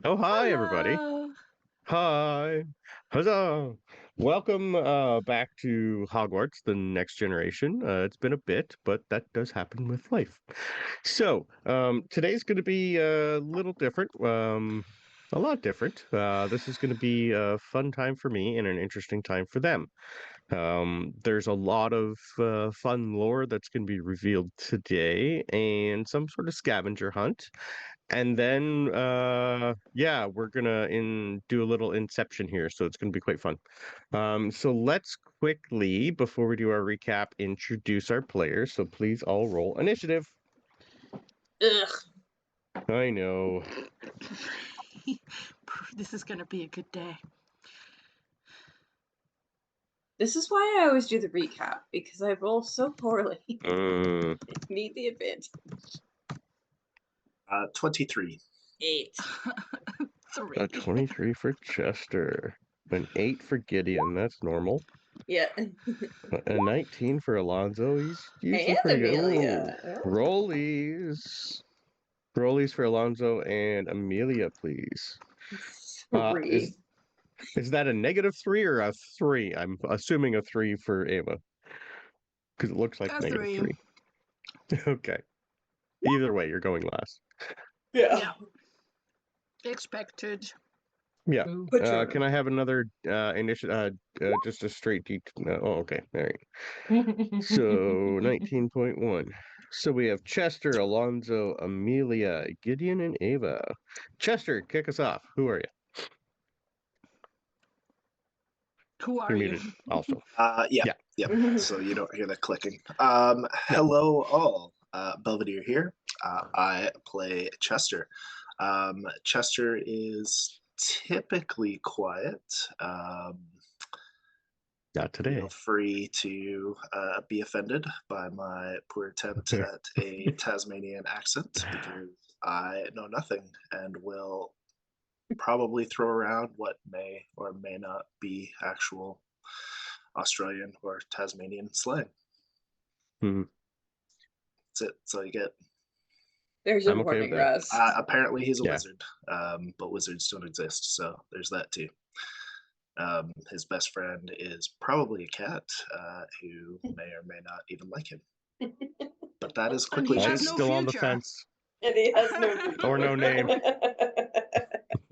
Oh, hi, everybody. Hello. Hi. Huzzah. Welcome back to Hogwarts, the next generation. It's been a bit, but that does happen with life. Today's going to be a little different, a lot different. This is going to be a fun time for me and an interesting time for them. There's a lot of fun lore that's going to be revealed today and some sort of scavenger hunt. And then yeah, we're gonna in do a little inception here, so it's gonna be quite fun. So let's quickly, before we do our recap, introduce our players. So please all roll initiative. Ugh. I know. This is gonna be a good day. This is why I always do the recap, because I roll so poorly. Mm, I need the advantage. 23. 8. Three. a 23 for Chester, an 8 for Gideon. That's normal. Yeah. A 19 for Alonzo. He's usually And pretty good. Amelia. Ooh, rollies. Rollies for Alonzo and Amelia, please. Uh, 3. is Is that a -3 or a 3? I'm assuming a 3 for Ava. Because it looks like A negative three. 3. Okay. Either way, you're going last. Yeah. Expected. Yeah. Put your Can I have another initiative? Just a straight oh, okay. All right. So 19.1. So we have Chester, Alonzo, Amelia, Gideon, and Ava. Chester, kick us off. Who are you? Who are You're you? muted also. Yeah, Yeah. yep. So you don't hear the clicking. No. Hello, all. Belvedere here. I play Chester. Chester is typically quiet. Not today. Feel free to be offended by my poor attempt at a Tasmanian accent because I know nothing and will probably throw around what may or may not be actual Australian or Tasmanian slang. Mhm. That's it. That's all you get. There's your I'm okay with warning, that. Russ. Apparently, he's a Yeah. wizard, but wizards don't exist, so there's that too. His best friend is probably a cat who may or may not even like him. But that is And he quickly has I'm changing. no still on the future. fence. And he has no Or no name.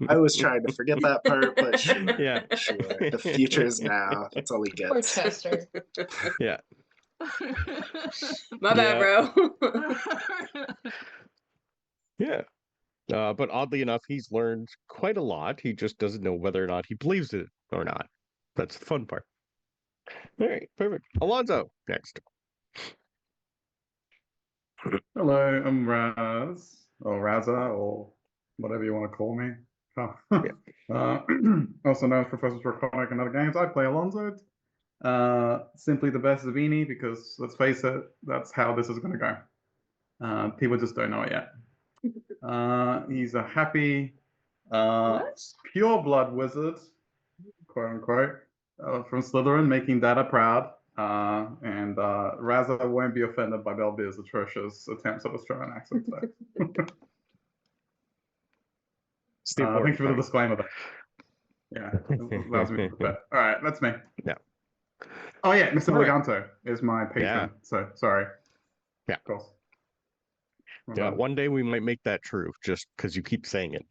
I was trying to forget that part, but sure, Yeah. sure. The future is now. That's all he Poor gets. Chester. Yeah. My bad, Yeah. bro. Yeah. But oddly enough, he's learned quite a lot. He just doesn't know whether or not he believes it or not. That's the fun part. All right, perfect. Alonzo, next. Hello, I'm Raz, or Raza, or whatever you want to call me. Yeah. Also known as Professor Draconic in other games. I play Alonzo. Simply the best Zavini, because let's face it, that's how this is going to go. People just don't know it yet. He's a happy, What? pure blood wizard, quote unquote, from Slytherin, making Dada proud. And Raza won't be offended by Belvedere's atrocious attempts at Australian accent today. It's the important Thank you for the part. disclaimer there. Yeah, it allows me to prepare. All right, that's me. Yeah. Oh yeah, Mr. All right. Briganto is my patron. Yeah. So sorry. Yeah. Of course. Yeah. One day we might make that true just because you keep saying it.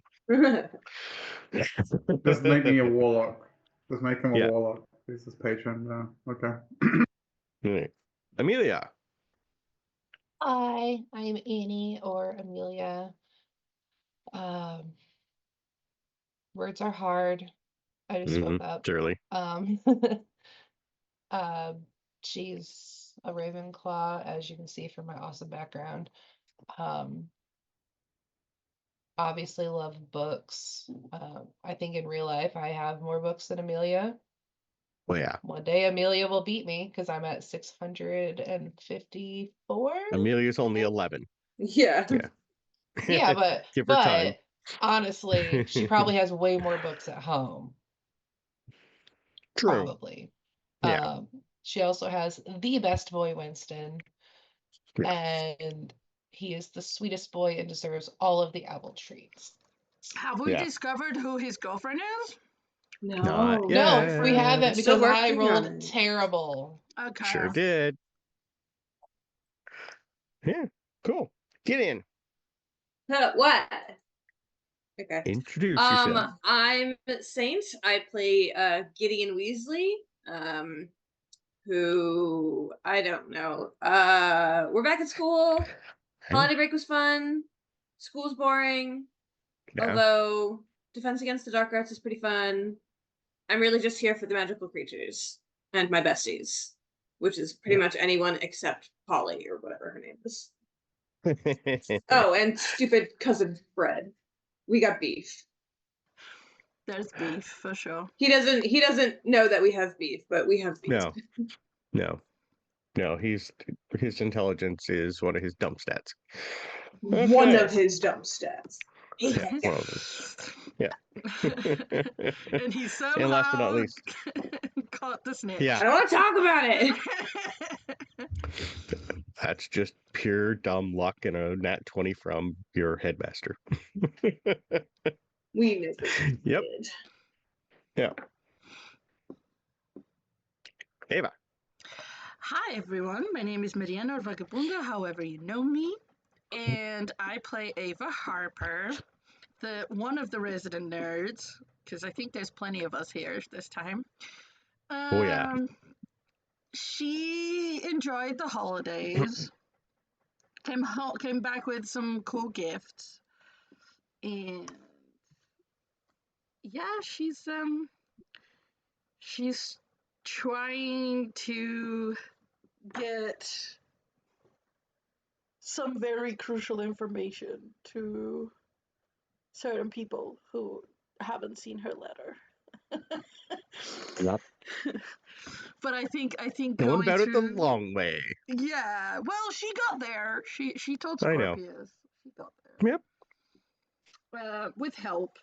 Just make me a warlock. Just make him a Yeah. warlock. He's his patron. Okay. All right. Amelia. Hi, I'm Annie or Amelia. Um, Words are hard. I just woke up. Surely. Um, uh, she's a Ravenclaw, as you can see from my awesome background. Um, Obviously love books. I think in real life I have more books than Amelia. Well, yeah. One day Amelia will beat me because I'm at 654. Amelia's only 11. Yeah. Yeah. Yeah, Give her time. but honestly, she probably has way more books at home. True. Probably. Yeah. She also has the best boy, Winston, Yeah. and he is the sweetest boy and deserves all of the apple treats. Have we Yeah. discovered who his girlfriend is? Not No, we yet. haven't Still because I working on rolled it. terrible. Okay. Sure did. Yeah, cool. Get in. What? Okay. Introduce yourself. I'm Saint. I play Gideon Weasley. Who I don't know. We're back at school. Holiday break was fun. School's boring. Yeah. Although Defense Against the Dark Arts is pretty fun. I'm really just here for the magical creatures and my besties, which is pretty much anyone except Polly or whatever her name is. Oh, and stupid cousin Fred. We got beef. There's beef for sure. He doesn't know that we have beef, but we have beef. No. His intelligence is one of his dump stats. One Okay. of his dumb stats. Yeah, one of them. Yeah. And he somehow And last but not least, caught the snitch. I don't want to talk about it. that's just pure dumb luck and a nat 20 from your headmaster. We knew this. Yep. Yeah. Ava. Hi everyone, my name is Mariana Vagabunda, however you know me, and I play Ava Harper, one of the resident nerds, because I think there's plenty of us here this time. Oh, yeah. She enjoyed the holidays, came back with some cool gifts, and yeah, she's trying to get some very crucial information to certain people who haven't seen her letter. Yep. But I think Going going about it the through, long way. yeah. Well, she got there. She told I know. Scorpius. She got there. Yep. With help.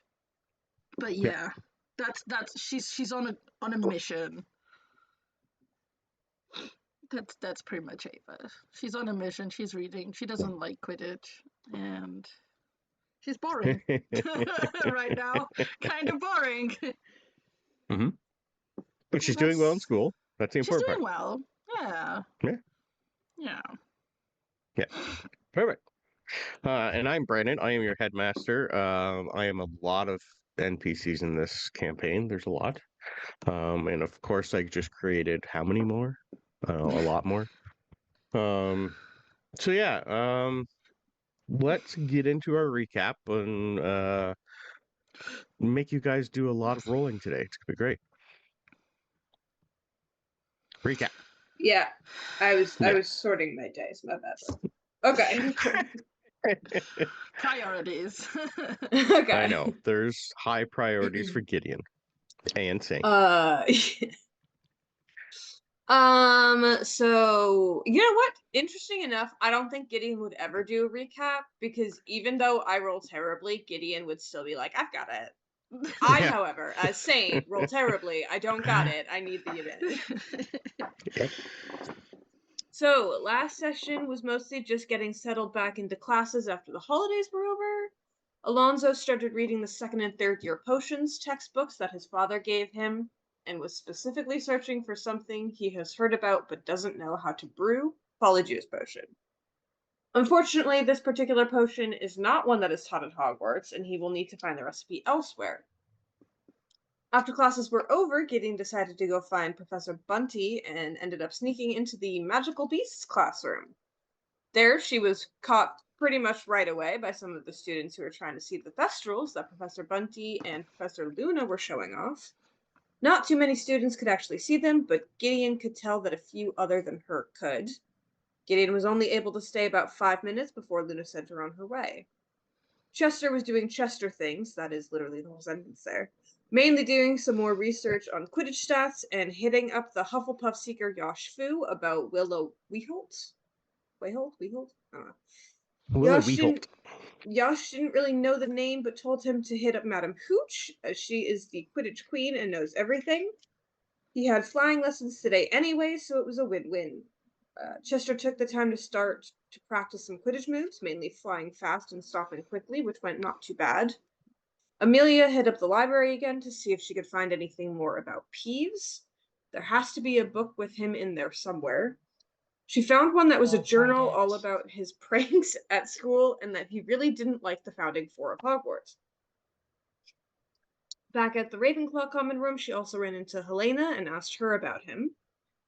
But Yep. yeah, that's she's on a mission. That's pretty much Ava. She's on a mission. She's reading. She doesn't like Quidditch, and she's boring right now. Kind of boring. Mm-hmm. But she's doing well in school. That's the She's important doing part. well. Yeah. Yeah. Yeah. Yeah. Perfect. And I'm Brandon. I am your headmaster. I am a lot of NPCs in this campaign. There's a lot. And of course, I just created how many more? A lot more. So yeah, let's get into our recap and make you guys do a lot of rolling today. It's gonna be great. Recap. Yeah, I was Yeah. sorting my dice. My bad. Okay. Priorities. Okay. I know there's high priorities for Gideon and Saint. So you know what? Interesting enough, I don't think Gideon would ever do a recap because even though I roll terribly, Gideon would still be like, I've got it. I, Yeah. however, as Saint, roll terribly. I don't got it. I need the advantage. Yep. So last session was mostly just getting settled back into classes after the holidays were over. Alonzo started reading the second and third year potions textbooks that his father gave him and was specifically searching for something he has heard about but doesn't know how to brew, Polyjuice Potion. Unfortunately, this particular potion is not one that is taught at Hogwarts, and he will need to find the recipe elsewhere. After classes were over, Gideon decided to go find Professor Bunty and ended up sneaking into the Magical Beasts classroom. There, she was caught pretty much right away by some of the students who were trying to see the Thestrals that Professor Bunty and Professor Luna were showing off. Not too many students could actually see them, but Gideon could tell that a few other than her could. Gideon was only able to stay about 5 minutes before Luna sent her on her way. Chester was doing Chester things, that is literally the whole sentence there, mainly doing some more research on Quidditch stats and hitting up the Hufflepuff seeker Yosh Fu about Willow Weholt? Weholt? I don't know. Willow Weholt. Yosh didn't really know the name, but told him to hit up Madame Hooch, as she is the Quidditch queen and knows everything. He had flying lessons today anyway, so it was a win-win. Chester took the time to start to practice some Quidditch moves, mainly flying fast and stopping quickly, which went not too bad. Amelia hit up the library again to see if she could find anything more about Peeves. There has to be a book with him in there somewhere. She found one that was a I'll journal find all it. about his pranks at school and that he really didn't like the founding four of Hogwarts. Back at the Ravenclaw common room, she also ran into Helena and asked her about him.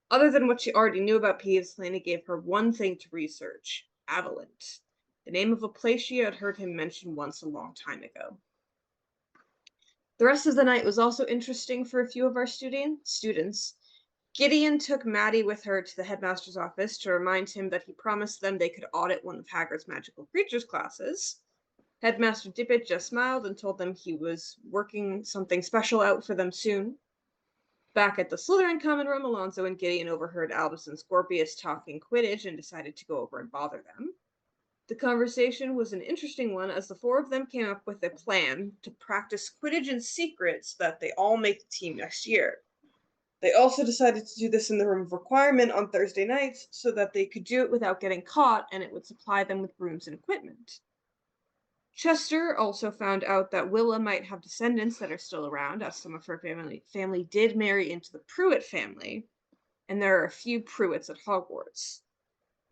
Other than what she already knew about Peeves, Helena gave her one thing to research: Avalent, the name of a place she had heard him mention once a long time ago. The rest of the night was also interesting for a few of our students. Gideon took Maddie with her to the headmaster's office to remind him that he promised them they could audit one of Hagrid's magical creatures classes. Headmaster Dippet just smiled and told them he was working something special out for them soon. Back at the Slytherin common room, Alonso and Gideon overheard Albus and Scorpius talking Quidditch and decided to go over and bother them. The conversation was an interesting one as the four of them came up with a plan to practice Quidditch in secret so that they all make the team next year. They also decided to do this in the room of requirement on Thursday nights so that they could do it without getting caught and it would supply them with brooms and equipment. Chester also found out that Willa might have descendants that are still around, as some of her family did marry into the Pruitt family, and there are a few Pruitts at Hogwarts.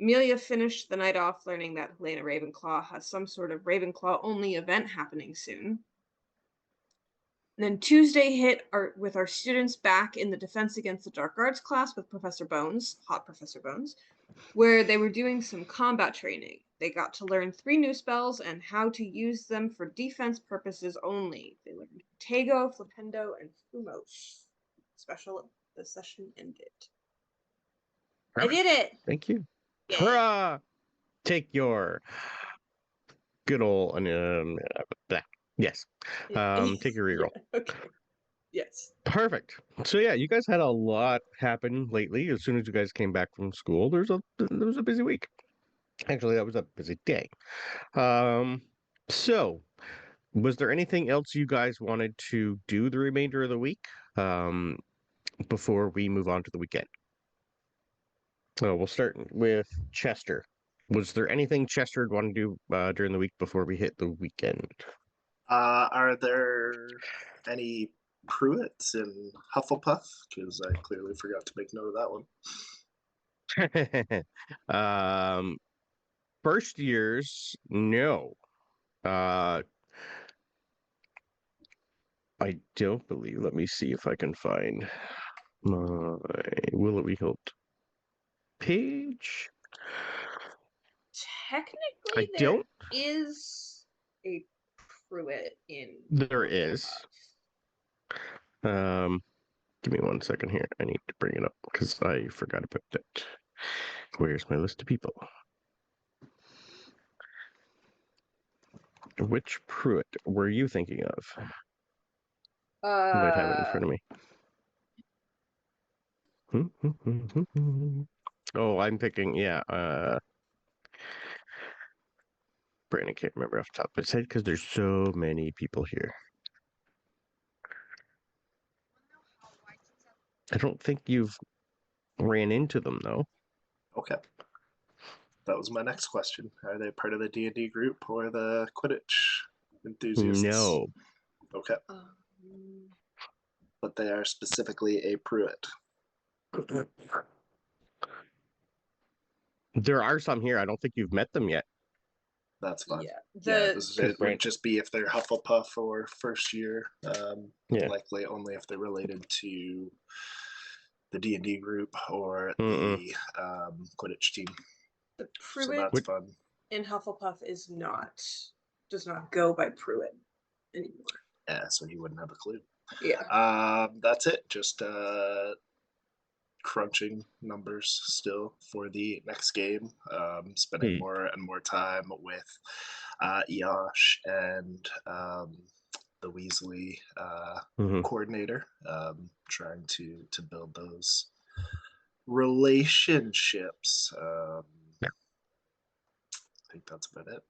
Amelia finished the night off learning that Helena Ravenclaw has some sort of Ravenclaw-only event happening soon. And then Tuesday hit with our students back in the Defense Against the Dark Arts class with Professor Bones, Hot Professor Bones, where they were doing some combat training. They got to learn 3 new spells and how to use them for defense purposes only. They learned Tego, Flipendo, and Fumos. The session ended. I did it! Thank you. Yay. Hurrah! Take your good old yes. Take your reroll. Yeah, okay. Yes. Perfect. So yeah, you guys had a lot happen lately. As soon as you guys came back from school, there was a busy week. Actually, that was a busy day. So was there anything else you guys wanted to do the remainder of the week before we move on to the weekend? So we'll start with Chester. Was there anything Chester would want to do during the week before we hit the weekend? Are there any Pruitts in Hufflepuff? Because I clearly forgot to make note of that one. First years, no. I don't believe. Let me see if I can find my Will It Be Helped page. Technically, I don't. is a Pruitt in There Hufflepuff. is. Give me 1 second here. I need to bring it up because I forgot to put that. Where's my list of people? Which Pruitt were you thinking of? I might have it in front of me. Oh, I'm picking, yeah, Brandon can't remember off the top of his head because there's so many people here. I don't think you've ran into them though. Okay. That was my next question. Are they part of the D&D group or the Quidditch enthusiasts? No. Okay. But they are specifically a Pruitt. There are some here. I don't think you've met them yet. That's fine. Yeah, It would just be if they're Hufflepuff or first year. Yeah. Likely only if they're related to the D&D group or Mm-mm. the Quidditch team. the So Pruitt that's fun. in Hufflepuff does not go by Pruitt anymore. Yeah, so he wouldn't have a clue. Yeah. That's it. Just crunching numbers still for the next game. Spending more and more time with Yash and the Weasley coordinator, trying to build those relationships. I think that's about it.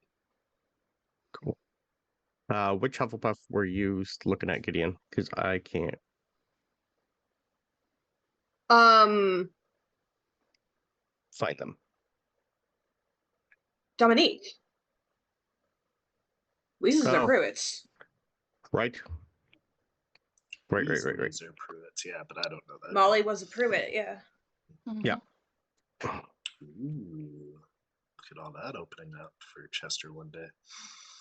Cool. Which Hufflepuff were you looking at, Gideon? Because I can't find them. Dominique. Weasleys are Oh. Pruitts. Right? Right. Weasleys are Pruitts, yeah, but I don't know that. Molly was a Pruitt, yeah. Yeah. Ooh, look at all that opening up for Chester one day.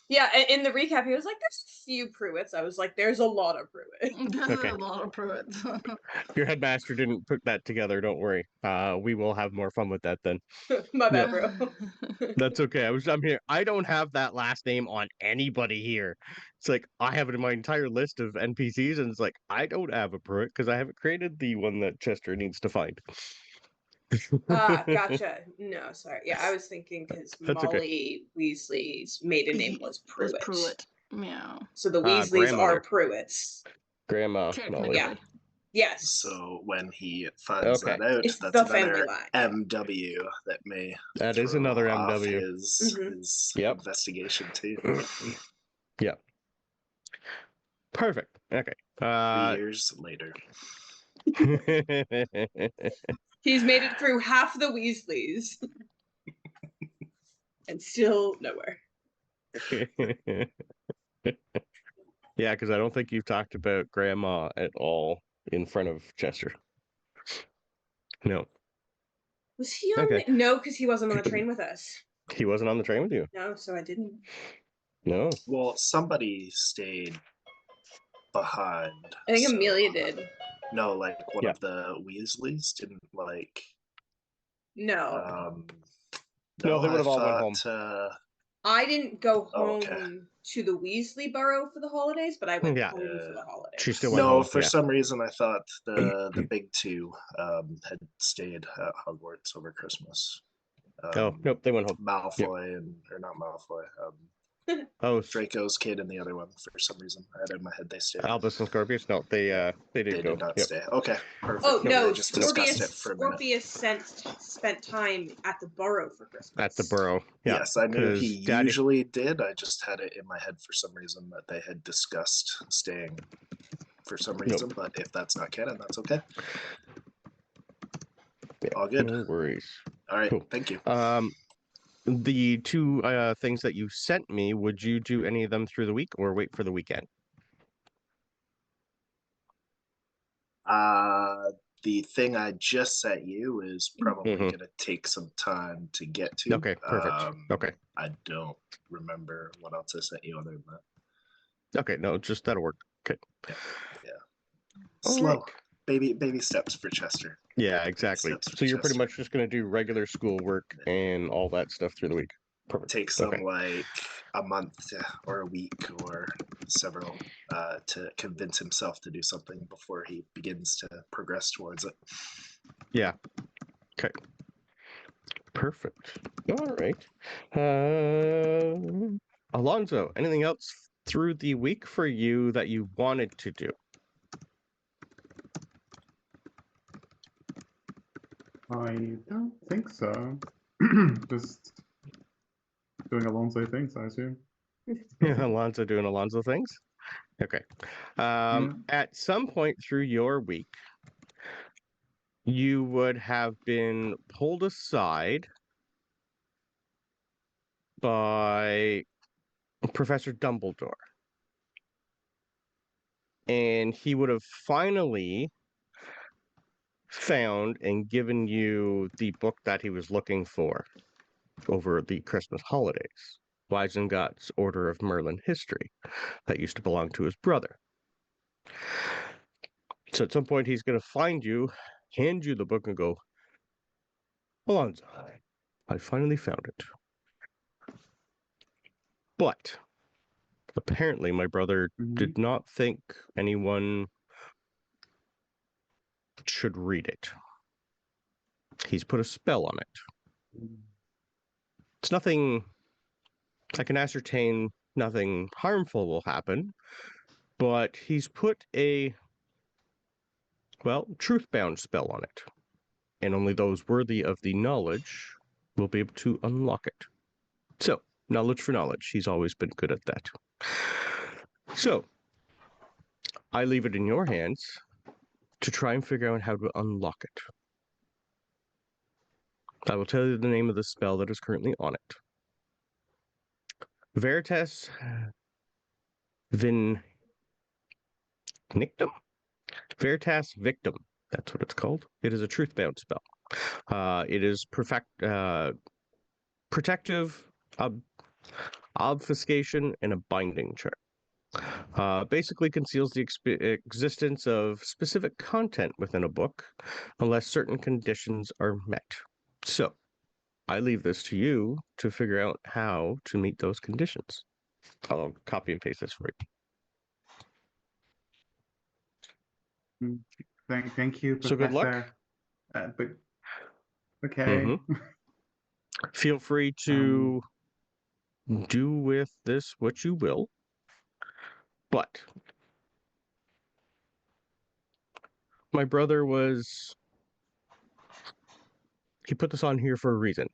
Yeah, in the recap, he was like, there's a few Pruitts. I was like, there's a lot of Pruitt. Okay. A lot of Pruitts. If your headmaster didn't put that together, don't worry. We will have more fun with that then. My bad, Yep. bro. That's okay. I'm here. I don't have that last name on anybody here. It's like I have it in my entire list of NPCs, and it's like I don't have a Pruitt because I haven't created the one that Chester needs to find. Gotcha. No, sorry. Yeah, I was thinking because That's okay. Molly Weasley's maiden name was Was Pruitt. Pruitt. Yeah. So the Weasleys grandmother. are Pruitts. Grandma Molly. Technically. Yeah. Yes. So when he finds Okay. that out, It's that's the family another line. MW that may That is throw another off MW. his, Mhm. his Yep. investigation too. Yeah. Perfect. Okay. 3 years later. He's made it through half the Weasleys. And still nowhere. Yeah, because I don't think you've talked about Grandma at all in front of Chester. No. Was he on Okay. No, because he wasn't on the train with us. He wasn't on the train with you? No, so I didn't. No. Well, somebody stayed behind. I think so- Amelia did. No, like one Yeah. of the Weasleys didn't like. No. No, they would have I all went home. thought, I didn't go Oh, home okay. to the Weasley Burrow for the holidays, but I went Yeah. home for the holidays. She still went No, home. for Yeah. some reason I thought the big two had stayed at Hogwarts over Christmas. Oh, nope, they went home. Malfoy or not Malfoy. Oh, Draco's kid and the other one. For some reason, I had in my head they stayed. Albus and Scorpius? No, they did They go. did not Yep. stay. Okay, perfect. Oh no, they just discussed it Scorpius for a minute. spent time at the Burrow for Christmas. At the Burrow. Yeah. Yes, I knew 'cause he Daddy- usually did. I just had it in my head for some reason that they had discussed staying for some reason. But if that's not canon, that's okay. Yeah, All good. No worries. All right, Cool. thank you. The two things that you sent me, would you do any of them through the week or wait for the weekend? The thing I just sent you is probably Mhm. gonna take some time to get to. Okay, perfect. Okay. I don't remember what else I sent you other than that. Okay, no, just that'll work. Okay. Yeah. All Slow. right. Baby steps for Chester. Yeah, exactly. Steps for So you're pretty Chester. much just going to do regular schoolwork and all that stuff through the week. Perfect. Takes them Okay. like a month or a week or several to convince himself to do something before he begins to progress towards it. Yeah. Okay. Perfect. All right. Alonzo, anything else through the week for you that you wanted to do? I don't think so. Just doing Alonso things, I assume. Alonzo doing Alonzo things? Okay. At some point through your week, you would have been pulled aside by Professor Dumbledore. And he would have finally found and given you the book that he was looking for over the Christmas holidays, Weisengot's Order of Merlin history, that used to belong to his brother. So at some point, he's going to find you, hand you the book, and go, Alonzo, I finally found it. But apparently, my brother did not think anyone should read it. He's put a spell on it. It's nothing, I can ascertain nothing harmful will happen, but he's put a, well, truth-bound spell on it. And only those worthy of the knowledge will be able to unlock it. So, knowledge for knowledge. He's always been good at that. So, I leave it in your hands to try and figure out how to unlock it. I will tell you the name of the spell that is currently on it. Veritas Nictum? Veritas Victim. That's what it's called. It is a truth-bound spell. It is protective, obfuscation, and a binding charm. Basically conceals the existence of specific content within a book unless certain conditions are met. So, I leave this to you to figure out how to meet those conditions. I'll copy and paste this for you. Thank you, So good luck. Professor. But okay. Mm-hmm. Feel free to do with this what you will, but my brother he put this on here for a reason.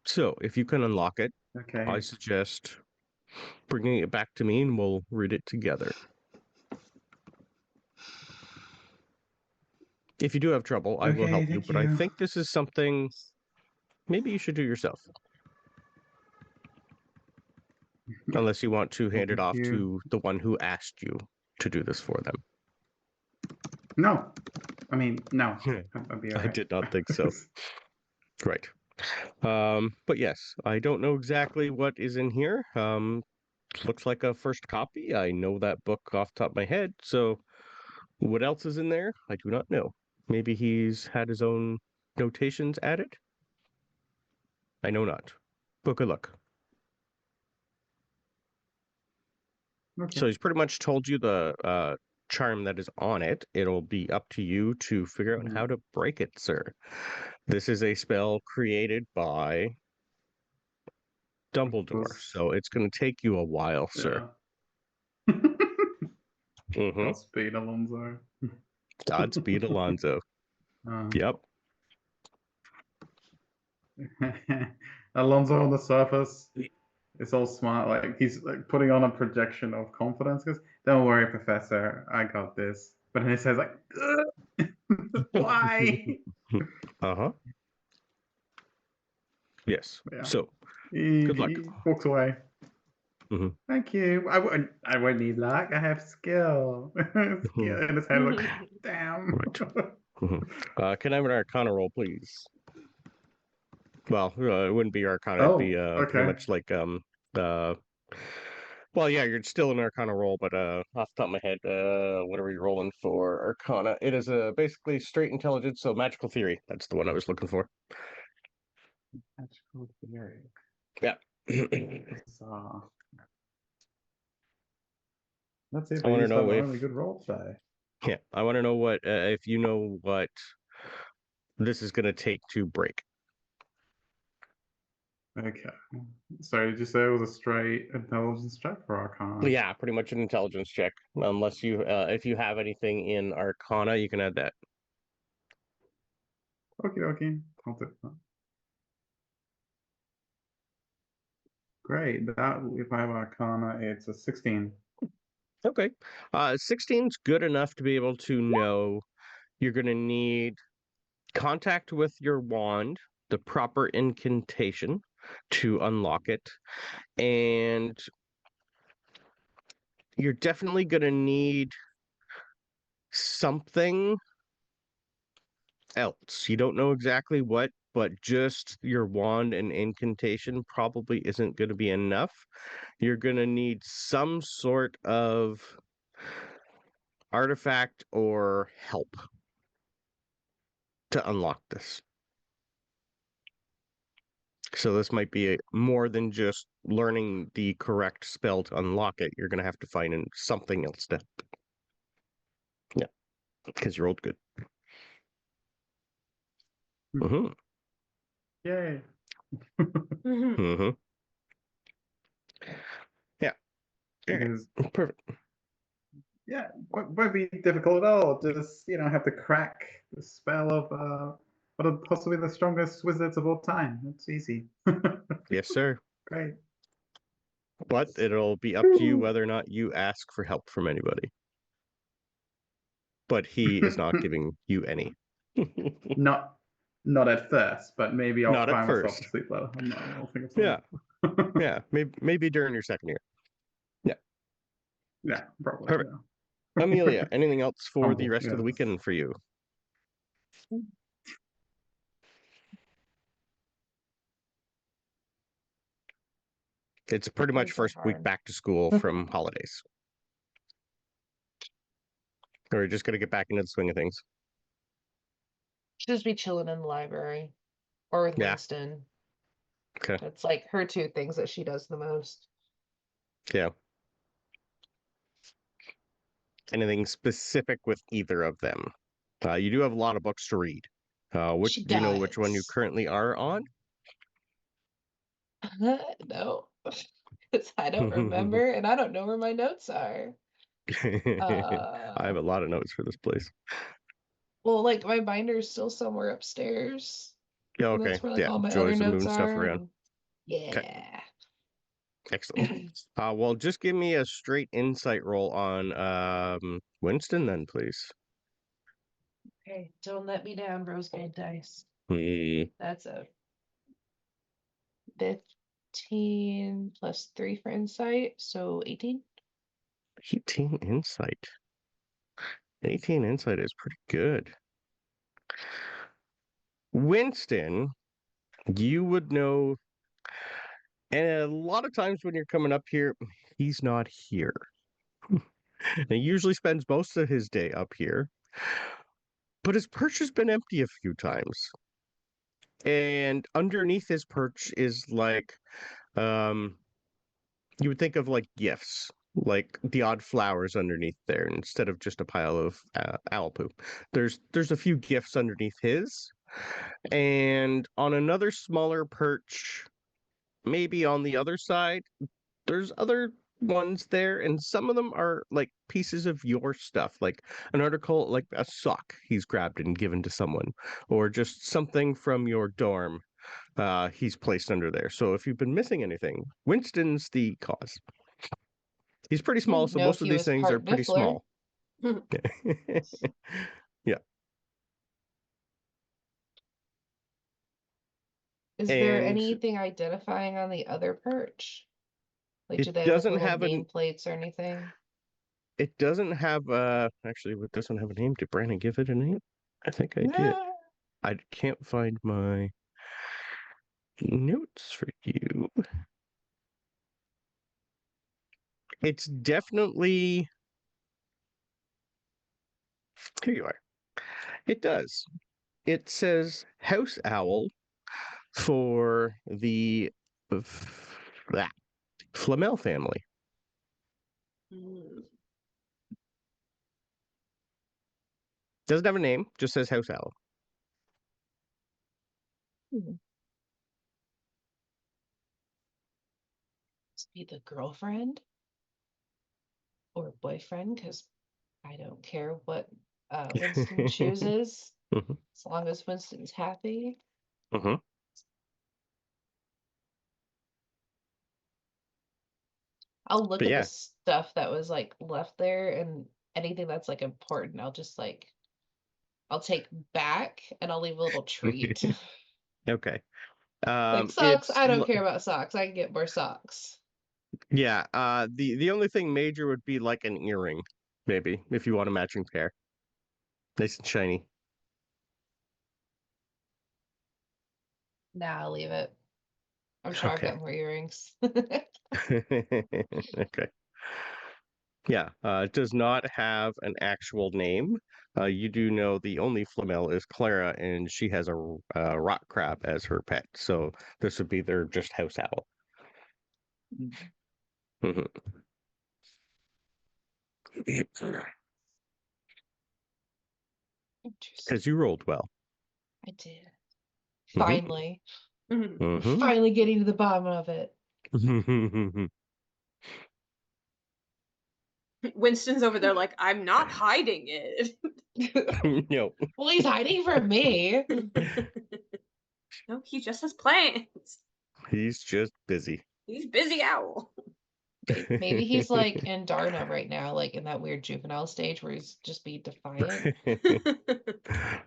So if you can unlock it, Okay. I suggest bringing it back to me and we'll read it together. If you do have trouble, I will help you, but I think this is something maybe you should do yourself. Unless you want to hand it off to the one who asked you to do this for them. No. I mean, no. I'd be all I right. did not think so. Right. But yes, I don't know exactly what is in here. Looks like a first copy. I know that book off the top of my head, so what else is in there? I do not know. Maybe he's had his own notations added? I know not. But good luck. Okay. So he's pretty much told you the charm that is on it. It'll be up to you to figure out how to break it, sir. This is a spell created by Dumbledore, so it's going to take you a while, sir. Godspeed, Alonso. Godspeed, Alonso. Yep. Alonso on the surface, it's all smart. Like he's like putting on a projection of confidence. Because don't worry, Professor, I got this. But then he says like, why? Yes. Yeah. So Good luck. He walks away. Thank you. I won't need luck. I have skill. Skill in his head. Like, damn. Right. Can I have an Arcana roll, please? Well, it wouldn't be Arcana. It'd be pretty much like well, yeah, you're still an Arcana roll, but off the top of my head, what are we rolling for Arcana? It is basically straight intelligence, so magical theory. That's the one I was looking for. Magical theory. Yeah. Let's see if I want to know a if really good roll today. Yeah, I want to know what if you know what this is going to take to break. Okay. So did you say it was a straight intelligence check for Arcana? Yeah, pretty much an intelligence check. Unless you, if you have anything in Arcana, you can add that. Okay. I'll do that. Great. That if I have Arcana, it's a 16. Okay. 16's good enough to be able to know you're going to need contact with your wand, the proper incantation to unlock it, and you're definitely going to need something else. You don't know exactly what, but just your wand and incantation probably isn't going to be enough. You're going to need some sort of artifact or help to unlock this. So this might be more than just learning the correct spell to unlock it. You're going to have to find something else to. Yeah, because you rolled good. Yay. Yeah. Because, perfect. Yeah, won't be difficult at all. Just have to crack the spell of one of possibly the strongest wizards of all time. It's easy. Yes, sir. Great. But it'll be up to you whether or not you ask for help from anybody. But he is not giving you any. Not at first, but maybe I'll Not at cry myself first. to sleep later. I'll think of Yeah. something. Yeah. Maybe during your second year. Yeah. Yeah, probably. Perfect. Yeah. Amelia, anything else for the Humble, rest of the yes. weekend for you? It's pretty much Things are first week hard. back to school from holidays. We're just gonna get back into the swing of things. She'll just be chilling in the library or with Yeah. Winston. Okay. That's like her two things that she does the most. Yeah. Anything specific with either of them? You do have a lot of books to read. Which She do you know which one you does. currently are on? No, because I don't remember and I don't know where my notes are. I have a lot of notes for this place. Well, like my binder is still somewhere upstairs, Yeah, and okay. that's where like Yeah, all my other joys of notes moving stuff are. around. And Okay, yeah. excellent. Well, just give me a straight insight roll on Winston then, please. Okay, don't let me down, rose gold dice. Hmm. That's a 15 plus 3 for insight, so 18. 18 insight. 18 insight is pretty good. Winston, you would know, and a lot of times when you're coming up here, he's not here. He usually spends most of his day up here, but his perch has been empty a few times. And underneath his perch is like, um, you would think of like gifts, like the odd flowers underneath there instead of just a pile of owl poop. There's a few gifts underneath his, and on another smaller perch, maybe on the other side, there's other ones there, and some of them are like pieces of your stuff, like an article, like a sock he's grabbed and given to someone, or just something from your dorm he's placed under there. So if you've been missing anything, Winston's the cause. He's pretty I small, didn't so know most if of he these was things are part pretty Niffler. small. Yeah. Is there And anything identifying on the other perch? Like, do it they have like doesn't little have an nameplates or anything? it doesn't have actually it doesn't have a name. Did Brandon give it a name? I think I did. No. I can't find my notes for you. It's definitely here you are. It does. It says house owl for the that Flamel family. Mm. Doesn't have a name, just says house owl. Hmm. Must be the girlfriend or boyfriend, because I don't care what Winston chooses, Hmm. as long as Winston's happy. Hmm. I'll look But at the yeah. stuff that was like left there, and anything that's like important, I'll just like I'll take back and I'll leave a little treat. Okay. Like socks, It's I don't care about socks. I can get more socks. yeah. The only thing major would be like an earring, maybe if you want a matching pair, nice and shiny. Nah, I'll leave it. I'm sure I've Okay. got more earrings. Okay. Yeah. It does not have an actual name. You do know the only Flamel is Clara, and she has a rock crab as her pet. So this would be their just house owl. Interesting. Because you rolled well. I did. Mhm. Finally. I'm Mhm. finally getting to the bottom of it. Winston's over there like, I'm not hiding it. No, Well, he's hiding from me. No, he just has plans. he's just busy. He's busy owl. Maybe he's like in Darna right now, like in that weird juvenile stage where he's just being defiant.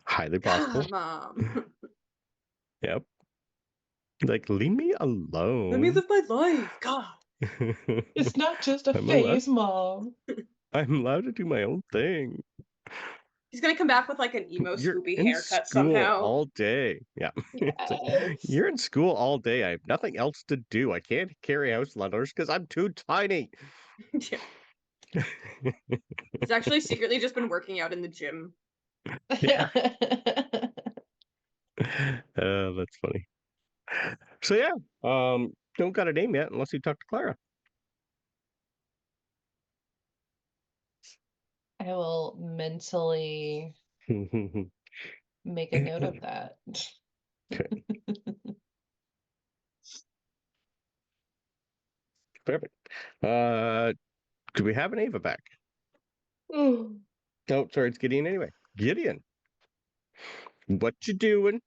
Highly possible. God, Mom. Yep. Like, leave me Let me alone. live my life. God. It's not just a I'm allowed, phase, Mom. I'm allowed to do my own thing. He's gonna come back with like an emo You're Scooby in haircut school somehow. all day. Yeah. It's like, Yes. you're in school all day. I have nothing else to do. I can't carry house letters because I'm too tiny. Yeah. He's actually secretly just been working out in the gym. Yeah. That's funny. So yeah, don't got a name yet unless you talk to Clara. I will mentally make a note of that. Perfect. Do we have an Ava back? Oh, Oh, sorry, it's Gideon anyway. Gideon, what you doing?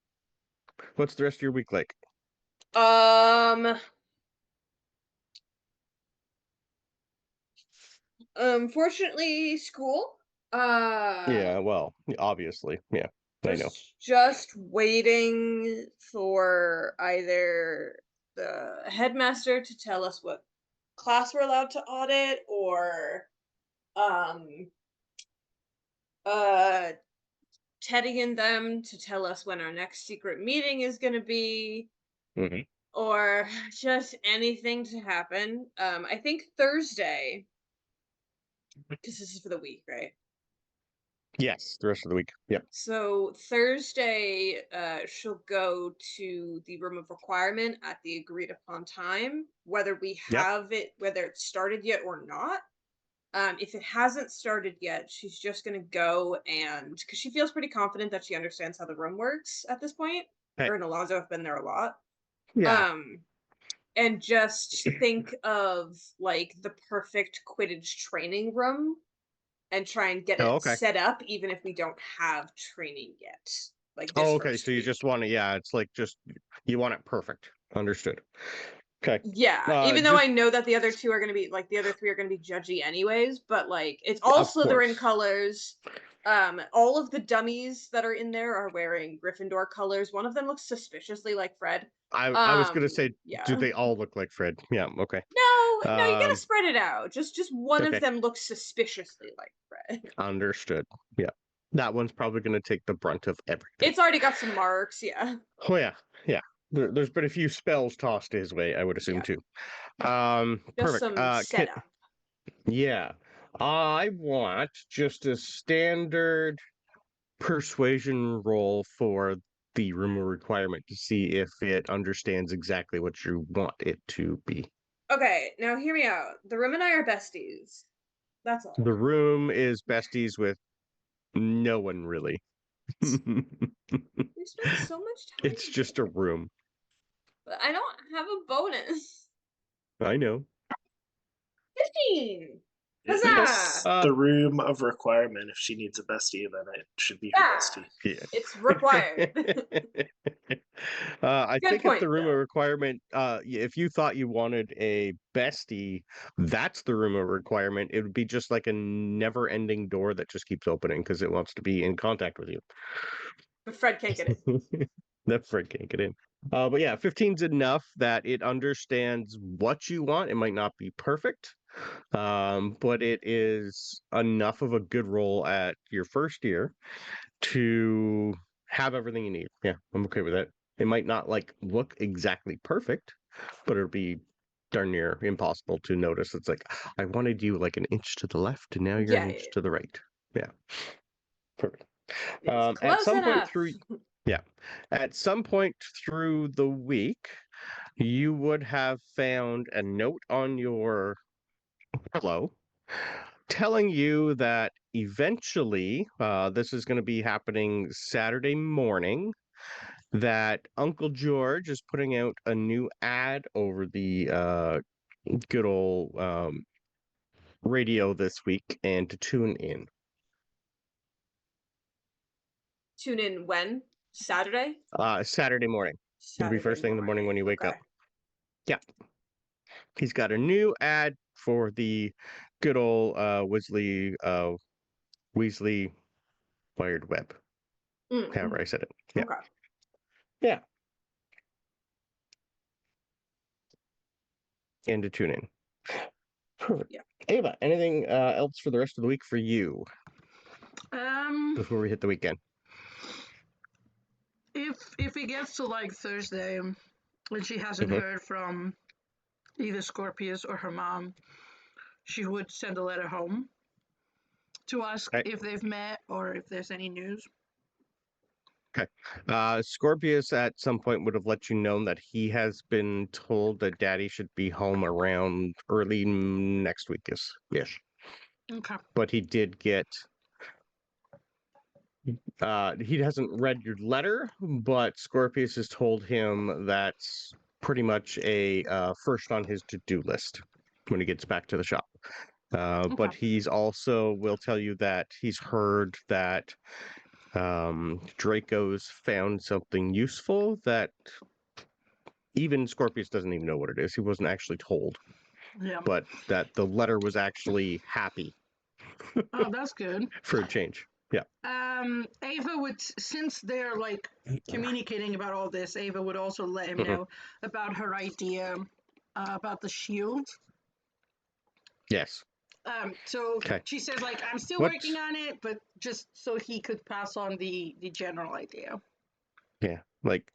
What's the rest of your week like? Unfortunately, school. Yeah, well, obviously, yeah, I know. Just waiting for either the headmaster to tell us what class we're allowed to audit, or um uh Teddy and them to tell us when our next secret meeting is going to be, Hmm. or just anything to happen. I think Thursday, because this is for the week, right? Yes, the rest of the week. Yep. So Thursday, she'll go to the room of requirement at the agreed upon time, whether we Yep. have it, whether it's started yet or not. If it hasn't started yet, she's just gonna go, and because she feels pretty confident that she understands how the room works at this point. Hey. Her and Alonzo have been there a lot. Yeah. And just think of like the perfect Quidditch training room and try and get Oh, it okay. set up, even if we don't have training yet. Like this Oh, okay. first So you week. just want to, yeah, it's like just you want it perfect. Understood. Okay. Yeah, even though Just I know that the other two are gonna be like the other three are gonna be judgy anyways, but like it's all of Slytherin course. colors. All of the dummies that are in there are wearing Gryffindor colors. One of them looks suspiciously like Fred. I was gonna say, do Yeah. they all look like Fred? Yeah. Okay. No, you gotta Um. spread it out. Just one of Okay. them looks suspiciously like Fred. Understood. Yeah. That one's probably gonna take the brunt of everything. It's already got some marks, yeah. Oh yeah. Yeah. There's been a few spells tossed his way, I would assume Yeah. too. Just Perfect. some setup. Yeah. I want just a standard persuasion roll for the rumor requirement to see if it understands exactly what you want it to be. Okay, now hear me out. The room and I are besties. That's all. The room is besties with no one really. We spent so much time It's just a together. room. But I don't have a bonus. I know. 15! It's Huzzah! the room of requirement. If she needs a bestie, then it should be her Yeah, bestie. Yeah. it's required. I Good think at point, the rumor though. requirement, if you thought you wanted a bestie, that's the rumor requirement. It would be just like a never-ending door that just keeps opening because it wants to be in contact with you. But Fred can't get it. That Fred can't get in. But yeah, 15's enough that it understands what you want. It might not be perfect, but it is enough of a good role at your first year to have everything you need. Yeah, I'm okay with that. It might not like look exactly perfect, but it'll be darn near impossible to notice. It's like I wanted you like an inch to the left, and now you're an Yeah, inch to the right. Yeah, perfect. it's At close some point enough. through, yeah, at some point through the week, you would have found a note on your pillow telling you that eventually, this is going to be happening Saturday morning, that Uncle George is putting out a new ad over the good old radio this week and to tune in. Tune in when? Saturday? Saturday morning. It'll be Saturday first thing in the morning when you wake up. Okay. Yeah. He's got a new ad for the good old Weasley Wired Web. However I said it. Yeah. Okay. Yeah. And to tune in. Perfect. Yeah. Ava, anything else for the rest of the week for you before we hit the weekend? If it gets to like Thursday and she hasn't Mhm. heard from either Scorpius or her mom, she would send a letter home to ask Okay. if they've met or if there's any news. Scorpius at some point would have let you know that he has been told that Daddy should be home around early next week ish. Okay. But he did get he hasn't read your letter, but Scorpius has told him that's pretty much a first on his to-do list when he gets back to the shop. But Okay. he's also will tell you that he's heard that Draco's found something useful that even Scorpius doesn't even know what it is. He wasn't actually told, Yeah. but that the letter was actually happy Oh, that's good. for a change. Yeah. Ava would, since they're like communicating about all this, Ava would also let him Mhm. know about her idea about the shield. Yes. So Okay. she says like I'm still What? working on it, but just so he could pass on the general idea. Yeah. Like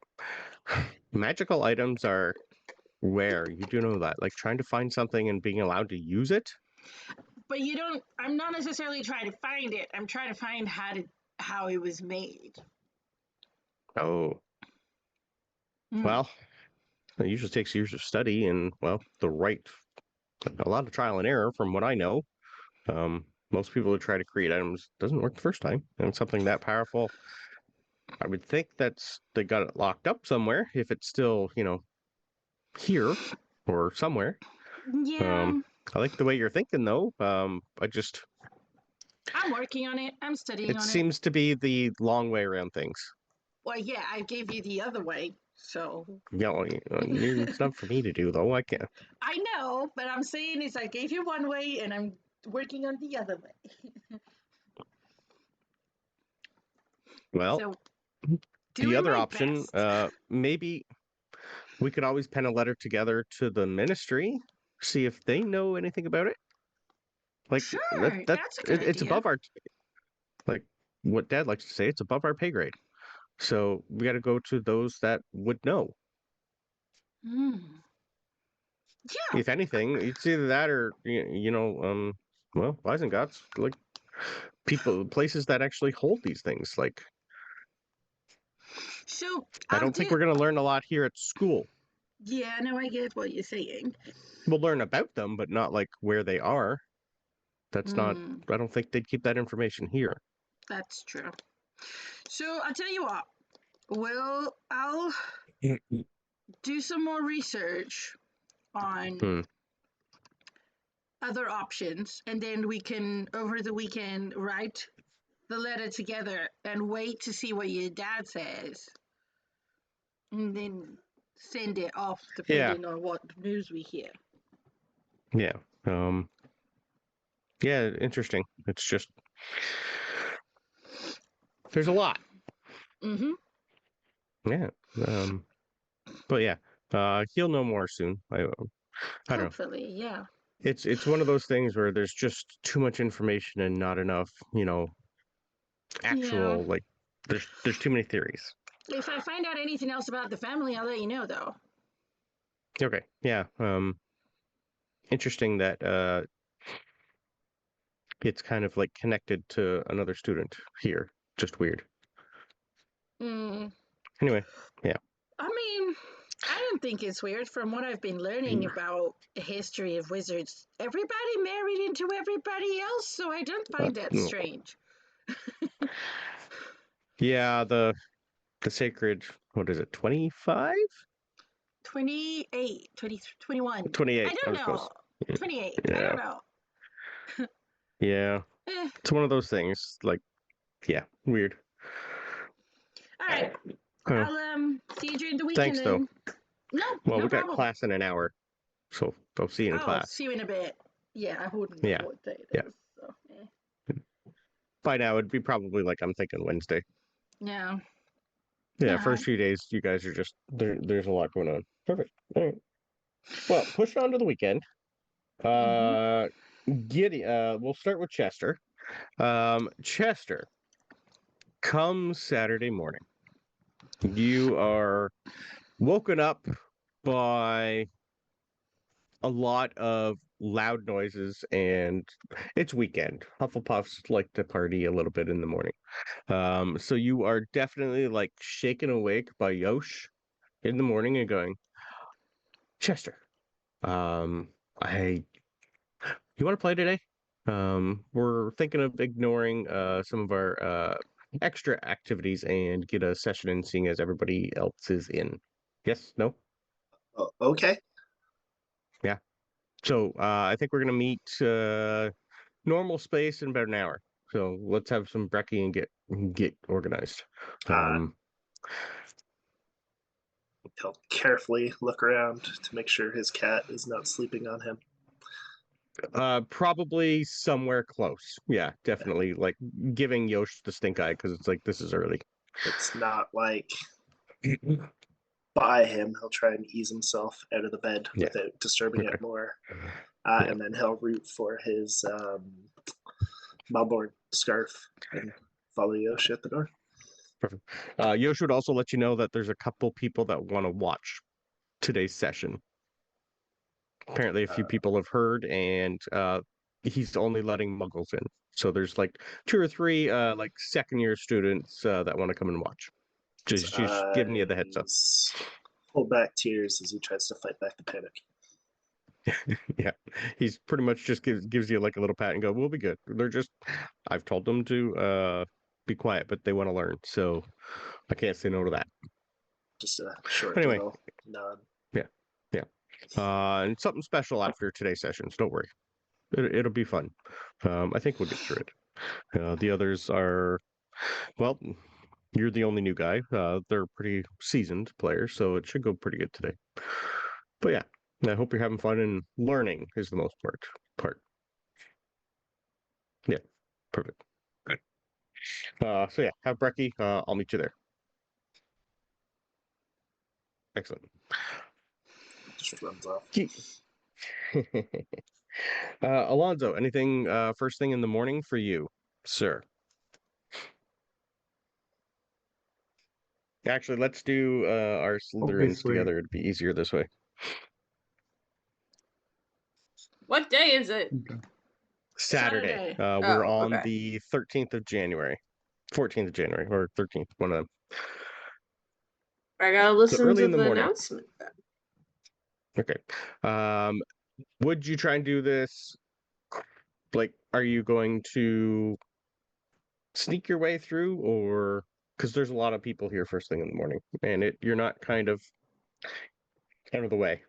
magical items are rare. You do know that. Like trying to find something and being allowed to use it. But you don't. I'm not necessarily trying to find it. I'm trying to find how it was made. Oh, well, it usually takes years of study and well, a lot of trial and error from what I know. Most people who try to create items doesn't work the first time, and something that powerful, I would think they got it locked up somewhere if it's still here or somewhere. Yeah, I like the way you're thinking though. I'm working on it. I'm studying It on it. seems to be the long way around things. Well, yeah, I gave you the other way, so. It's not for me to do though. I can't. I know, but I'm saying is I gave you one way and I'm working on the other way. Well, So the doing other my option, best. maybe we could always pen a letter together to the ministry, see if they know anything about it. Like Sure, that's a good it's idea. above our like what Dad likes to say. It's above our pay grade. So we got to go to those that would know. Hmm. Yeah. If anything, it's either that or well, Weizengots like places that actually hold these things. Like So I I'll don't think do. we're going to learn a lot here at school. Yeah, no, I get what you're saying. We'll learn about them, but not like where they are. That's not. Hmm. I don't think they'd keep that information here. That's true. So I'll tell you what. I'll do some more research on Hmm. other options, and then we can over the weekend write the letter together and wait to see what your dad says, and then send it off Yeah, depending on what news we hear. yeah, um, yeah. Interesting. It's just there's a lot. Mm-hmm. Yeah. Um, but yeah, he'll know more soon. I don't know. Hopefully, yeah. It's one of those things where there's just too much information and not enough, Yeah. actual like there's too many theories. If I find out anything else about the family, I'll let you know, though. Okay. Yeah. Interesting that it's kind of like connected to another student here. Just weird. Mm, Anyway, yeah. I mean, I don't think it's weird from what I've been learning about the history of wizards. Everybody married into everybody else, so I don't find that Mm. strange. Yeah, the sacred, what is it, 25? 28, 20, 21. I 28, I don't was know. close. Yeah. 28. I Yeah. don't know. Yeah. Eh, It's one of those things, like, yeah, weird. all right. Uh, I'll see you during the weekend thanks, though. then. No, Well, no we got problem. class in an hour, so I'll see you in Oh, class. see you in a bit. Yeah, I wouldn't know Yeah, what day yeah. it is. So, By now, it'd be probably like I'm thinking Wednesday. yeah. Yeah, All right. first few days, you guys are just there's a lot going on. Perfect. All right. Well, push on to the weekend. Uh, we'll start with Chester. Chester, come Saturday morning, you are woken up by a lot of loud noises, and it's weekend. Hufflepuffs like to party a little bit in the morning. So you are definitely like shaken awake by Yosh in the morning and going, Chester, um, I you want to play today? We're thinking of ignoring some of our extra activities and get a session in seeing as everybody else is in. Yes? No? Okay. Yeah. So I think we're gonna meet normal space in about an hour. So let's have some brekkie and get organized. Uh, Um, he'll carefully look around to make sure his cat is not sleeping on him. Probably somewhere close. Yeah, definitely. Like giving Yosh the stink eye because it's like this is early. It's not like by him. He'll try and ease himself out of the bed Yeah. without disturbing Okay. it more. Yeah. And then he'll root for his Malborn scarf and follow Yoshi at the door. Perfect. Yosh would also let you know that there's a couple people that want to watch today's session. Apparently, a few people have heard, and he's only letting muggles in. So there's like 2 or 3 like second year students that want to come and watch. Just giving you the heads up. Hold back tears as he tries to fight back the panic. Yeah, he's pretty much just gives you like a little pat and go, "We'll be good." They're just, I've told them to be quiet, but they want to learn, so I can't say no to that. Just a short Anyway, little nod. yeah, yeah, and something special after today's sessions. Don't worry, it'll be fun. I think we'll get through it. The others are, well, you're the only new guy. They're pretty seasoned players, so it should go pretty good today. But yeah, I hope you're having fun and learning is the most part. Yeah, perfect. Good. So yeah, have brekkie. I'll meet you there. Excellent. Just runs off. Alonzo, anything first thing in the morning for you, sir? Actually, let's do our Slytherins Obviously, together. It'd be easier this way. What day is it? okay. Saturday. Saturday. We're Oh, on okay. the 13th of January. 14th of January or 13th, one of them. I gotta So listen early to in the the morning. announcement then. Okay. Would you try and do this? Like, are you going to sneak your way through, or because there's a lot of people here first thing in the morning, and you're not kind of out of the way.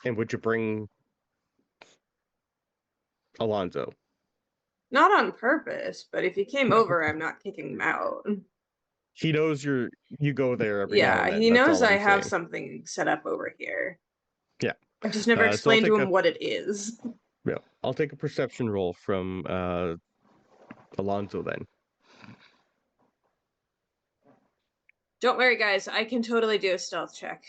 And would you bring Alonzo? Not on purpose, but if he came over, I'm not kicking him out. He knows you go there every now Yeah, and then. he That's knows all I I'm have saying. something set up over here. Yeah. I've just never So I'll explained to take him what it is. I'll take a perception roll from Alonzo then. Don't worry, guys. I can totally do a stealth check.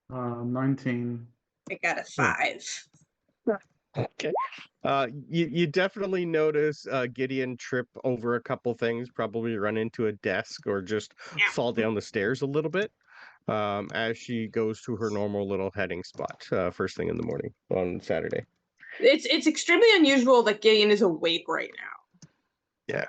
19. I got a 5. Okay. You definitely notice Gideon trip over a couple things, probably run into a desk or just fall down the stairs a little bit as she goes to her normal little heading spot first thing in the morning on Saturday. It's extremely unusual that Gideon is awake right now. Yeah.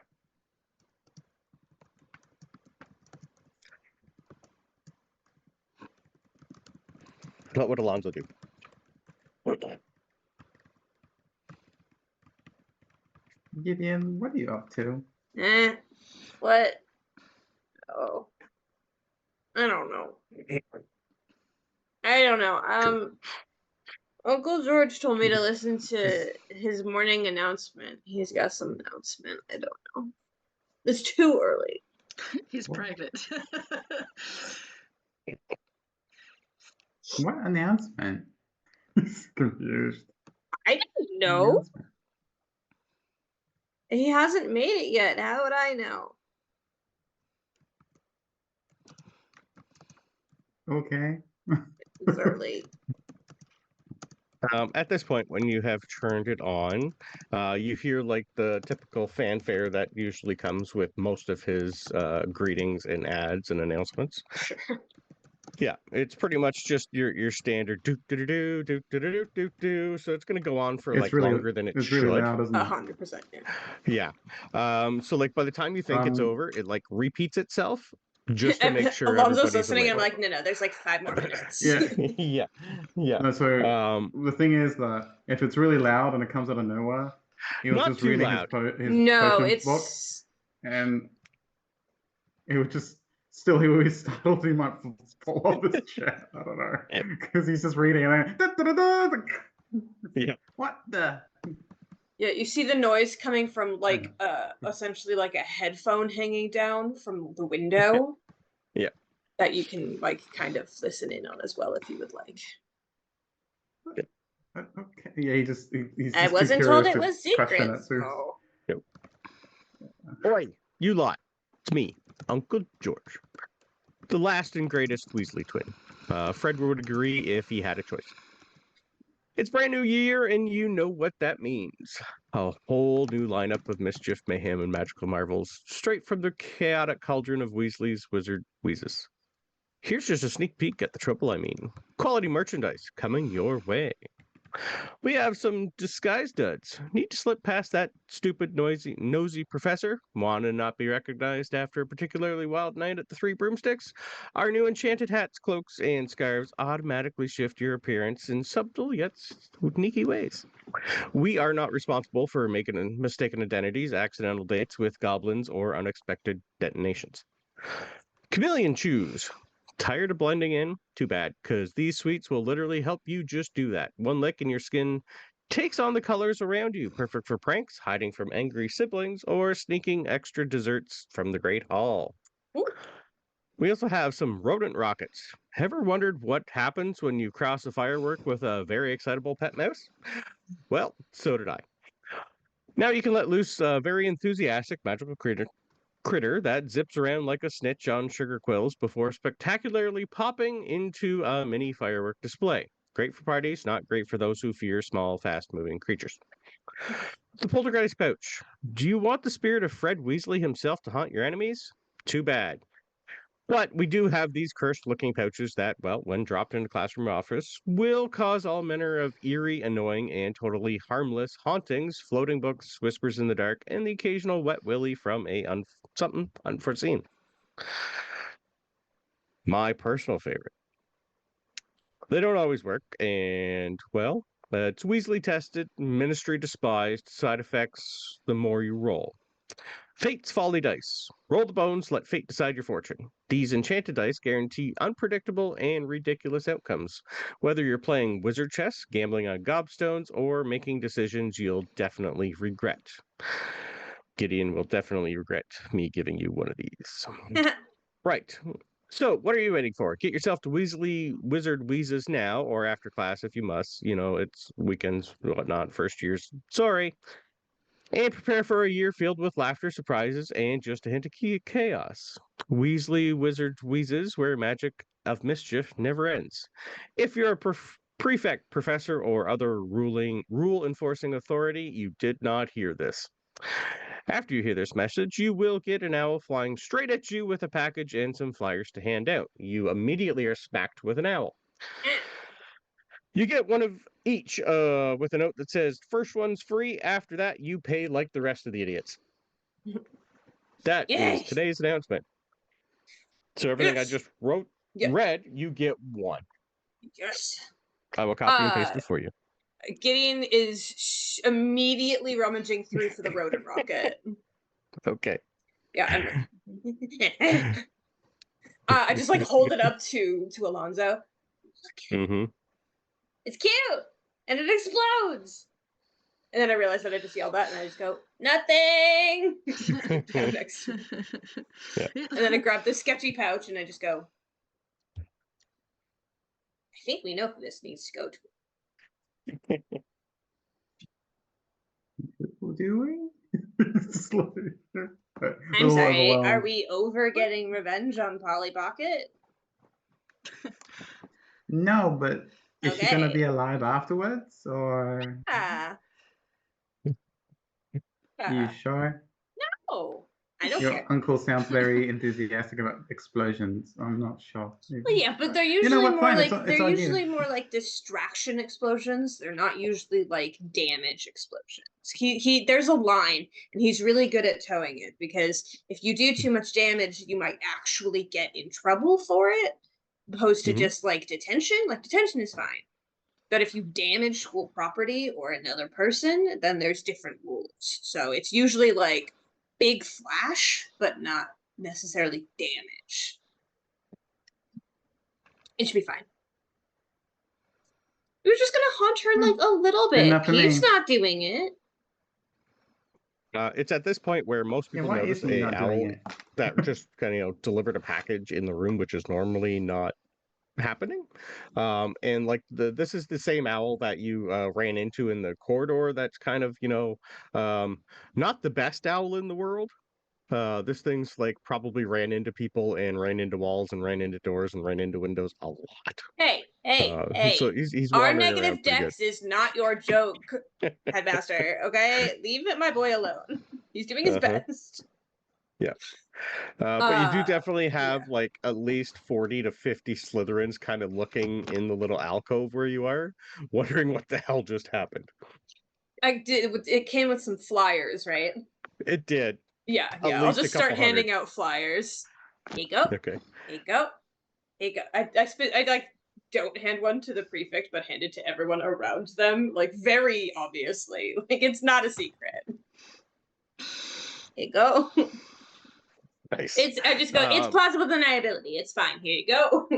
What would Alonzo do? Gideon, what are you up to? What? Oh. I don't know. Uncle George told me to listen to his morning announcement. He's got some announcement. I don't know. It's too early. He's private. What announcement? He's confused. I don't What know. announcement? He hasn't made it yet. How would I know? Okay. It's early. At this point, when you have turned it on, you hear like the typical fanfare that usually comes with most of his greetings and ads and announcements. Sure. Yeah, it's pretty much just your standard do do do do do do do do do. So it's going to go on for like longer than it it's really should. loud, isn't it? 100%. Yeah. Yeah. So like by the time you think it's over, it like repeats itself just to make sure Alonzo's everybody's listening. awake. I'm like, no, there's like 5 more minutes. Yeah. Yeah, yeah. No, so Um, the thing is that if it's really loud and it comes out of nowhere, he was Not just too reading loud. his No, potions book, it's and it would just still he would be startled. He might fall off his chair. I don't know, because he's just reading and then Yeah. What the? yeah. You see the noise coming from like essentially like a headphone hanging down from the window. Yeah. That you can like kind of listen in on as well if you would like. Okay. Yeah, he's just I too wasn't told curious it to was question secret. it, so- So. Oi, you lot. It's me, Uncle George. The last and greatest Weasley twin. Fred would agree if he had a choice. It's brand new year, and you know what that means. A whole new lineup of mischief, mayhem, and magical marvels, straight from the chaotic cauldron of Weasley's Wizard Wheezes. Here's just a sneak peek at the trouble I mean. Quality merchandise coming your way. We have some disguise duds. Need to slip past that stupid, nosy professor? Want to not be recognized after a particularly wild night at the Three Broomsticks? Our new enchanted hats, cloaks, and scarves automatically shift your appearance in subtle yet sneaky ways. We are not responsible for making mistaken identities, accidental dates with goblins, or unexpected detonations. Chameleon Chews. Tired of blending in? Too bad, because these sweets will literally help you just do that. One lick and your skin takes on the colors around you, perfect for pranks, hiding from angry siblings, or sneaking extra desserts from the Great Hall. Ooh. We also have some rodent rockets. Ever wondered what happens when you cross a firework with a very excitable pet mouse? Well, so did I. Now you can let loose a very enthusiastic magical critter that zips around like a snitch on sugar quills before spectacularly popping into a mini firework display. Great for parties, not great for those who fear small, fast-moving creatures. The poltergeist pouch. Do you want the spirit of Fred Weasley himself to haunt your enemies? Too bad. But we do have these cursed-looking pouches that, well, when dropped in a classroom office, will cause all manner of eerie, annoying, and totally harmless hauntings, floating books, whispers in the dark, and the occasional wet willy from something unforeseen. My personal favorite. They don't always work, and, well, it's Weasley tested, ministry despised, side effects the more you roll. Fate's Folly Dice. Roll the bones, let fate decide your fortune. These enchanted dice guarantee unpredictable and ridiculous outcomes. Whether you're playing wizard chess, gambling on gobstones, or making decisions you'll definitely regret. Gideon will definitely regret me giving you one of these. Right. So, what are you waiting for? Get yourself to Weasley Wizard Wheezes now, or after class if you must. You know, it's weekends, whatnot, first years. Sorry. And prepare for a year filled with laughter, surprises, and just a hint of chaos. Weasley Wizard Wheezes, where magic of mischief never ends. If you're a prefect, professor, or other rule-enforcing authority, you did not hear this. After you hear this message, you will get an owl flying straight at you with a package and some flyers to hand out. You immediately are smacked with an owl. You get one of each with a note that says, first one's free. After that, you pay like the rest of the idiots. That is today's announcement. So everything I just read, you get one. Yes. I will copy and paste it for you. Gideon is immediately rummaging through for the rodent rocket. Okay. Yeah, I just like hold it up to Alonzo. Mm-hmm. It's cute, and it explodes. And then I realized that I just yelled that, and I just go, nothing. Next. Yeah. And then I grab this sketchy pouch, and I just go, I think we know who this needs to go to. Do we? It's like- a I'm little sorry, are overwhelmed. we over getting revenge on Polly Pocket? No, but is she gonna be Okay. alive afterwards, or Ah. you sure? No, I don't Your care. uncle sounds very enthusiastic about explosions. I'm not sure. Well, yeah, but they're You know usually what? more Fine, like it's on you. distraction explosions. They're not usually like damage explosions. He there's a line, and he's really good at towing it, because if you do too much damage, you might actually get in trouble for it, opposed to Mhm. just like detention. Like detention is fine. But if you damage school property or another person, then there's different rules. So it's usually like big flash, but not necessarily damage. It should be fine. We were just gonna haunt her like a little Good bit. enough for Peeve's me. not doing it. It's at this point where most Yeah, people why notice is he a not doing owl it? that just kind of delivered a package in the room, which is normally not happening. And like this is the same owl that you ran into in the corridor. That's kind of not the best owl in the world. This thing's like probably ran into people and ran into walls and ran into doors and ran into windows a lot. So Hey. he's Our wandering around negative pretty good. dex is not your joke, headmaster. Okay, leave my boy alone. He's doing his Uh-huh. best. Yeah. But you do Uh, definitely have yeah. like at least 40 to 50 Slytherins kind of looking in the little alcove where you are, wondering what the hell just happened. I did. It came with some flyers, right? It did. Yeah. At I'll least a just start couple hundred. handing out flyers. Here you go. Okay. Here you go. Here you go. I like don't hand one to the prefect, but hand it to everyone around them, like very obviously. Like it's not a secret. Here you go. Nice. I just go, it's plausible deniability. It's fine. Here you go.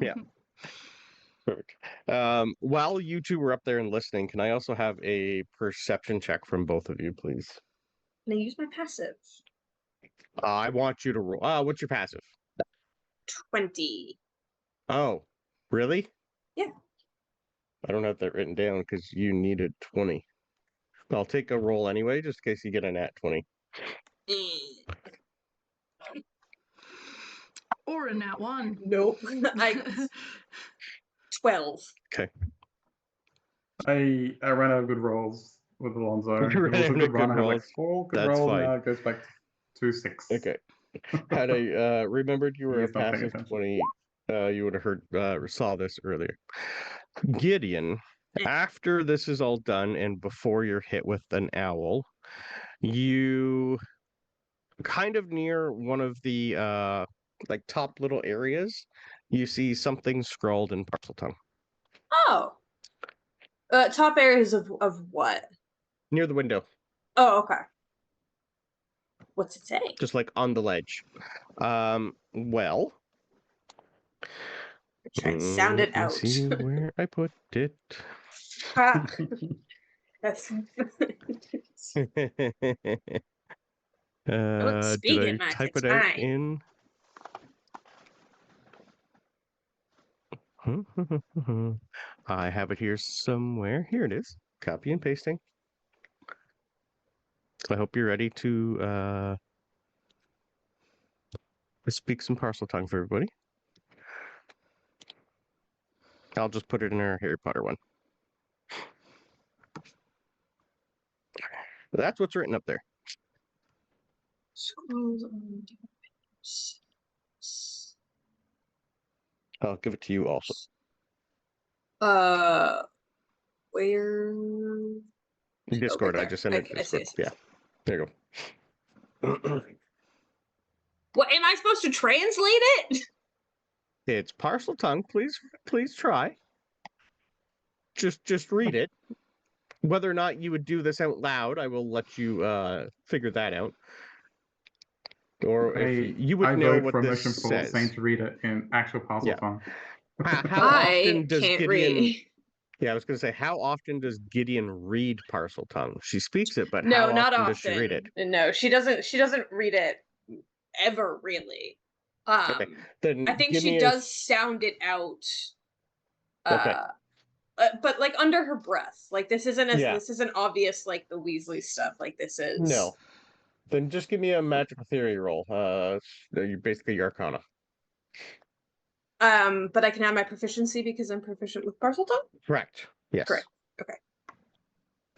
Yeah. Perfect. While you two were up there and listening, can I also have a perception check from both of you, please? Can I use my passive? I want you to roll. What's your passive? 20. Oh, really? Yeah. I don't have that written down because you needed 20. I'll take a roll anyway, just in case you get a nat 20. Or a nat 1. Nope. 12. Okay. I ran out of good rolls with Alonso. You It ran was a out good of run. good I had like rolls. 4 good That's rolls. fine. Now it goes back to 6. Okay. Had I remembered you were a He's not paying passive attention. 20, you would have heard saw this earlier. Gideon, after this is all done and before you're hit with an owl, you kind of near one of the like top little areas, you see something scrawled in parcel tongue Oh. Top areas of what? near the window, Oh, okay. What's it say? just like on the ledge. Well, Try and sound it let me out. see where I put it. Ha. That's don't Did speak I in my type it out time. in? I have it here somewhere. Here it is. Copy and pasting. So I hope you're ready to speak some parcel tongue for everybody. I'll just put it in our Harry Potter one. That's what's written up there. Scrolls on I'll give it to you also. Where? Discord. Oh, I just sent it to I see. Discord. Yeah. There you go. What am I supposed to translate it? It's parcel tongue. Please try. Just read it. Whether or not you would do this out loud, I will let you figure that out. Or if you would I know vote what for a this motion for says. Saint to read it in actual parcel Yeah. tongue. How I often does can't Gideon? read. Yeah, I was going to say, how often does Gideon read parcel tongue? She speaks it, but No, how not often does she read often. it? No, she doesn't read it ever really. Okay, then I think give she me does sound it out Okay. But like under her breath. Like this Yeah. isn't obvious like the Weasley stuff. Like this is No. Then just give me a magical theory roll. You basically your Arcana. But I can have my proficiency because I'm proficient with Parseltongue? Correct. Yes. Correct. Okay.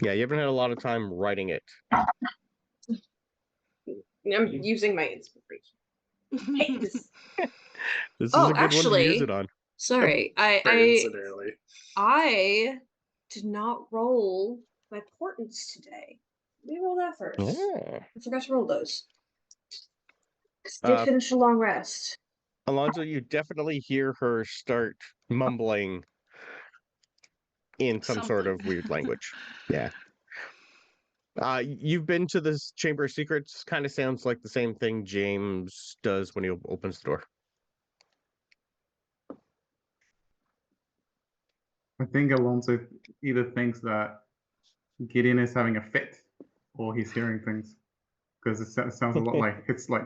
Yeah, you haven't had a lot of time writing it. I'm using my inspiration. Hate this. This is Oh, a good one to use actually, it on. sorry. Coincidentally. I did not roll my portents today. Let me roll that first. Oh. I forgot to roll those. Uh, Did finish a long rest. Alonzo, you definitely hear her start mumbling in some sort of Something. weird language. Yeah. You've been to this Chamber of Secrets. Kind of sounds like the same thing James does when he opens the door. I think Alonso either thinks that Gideon is having a fit, or he's hearing things, because it sounds a lot like it's like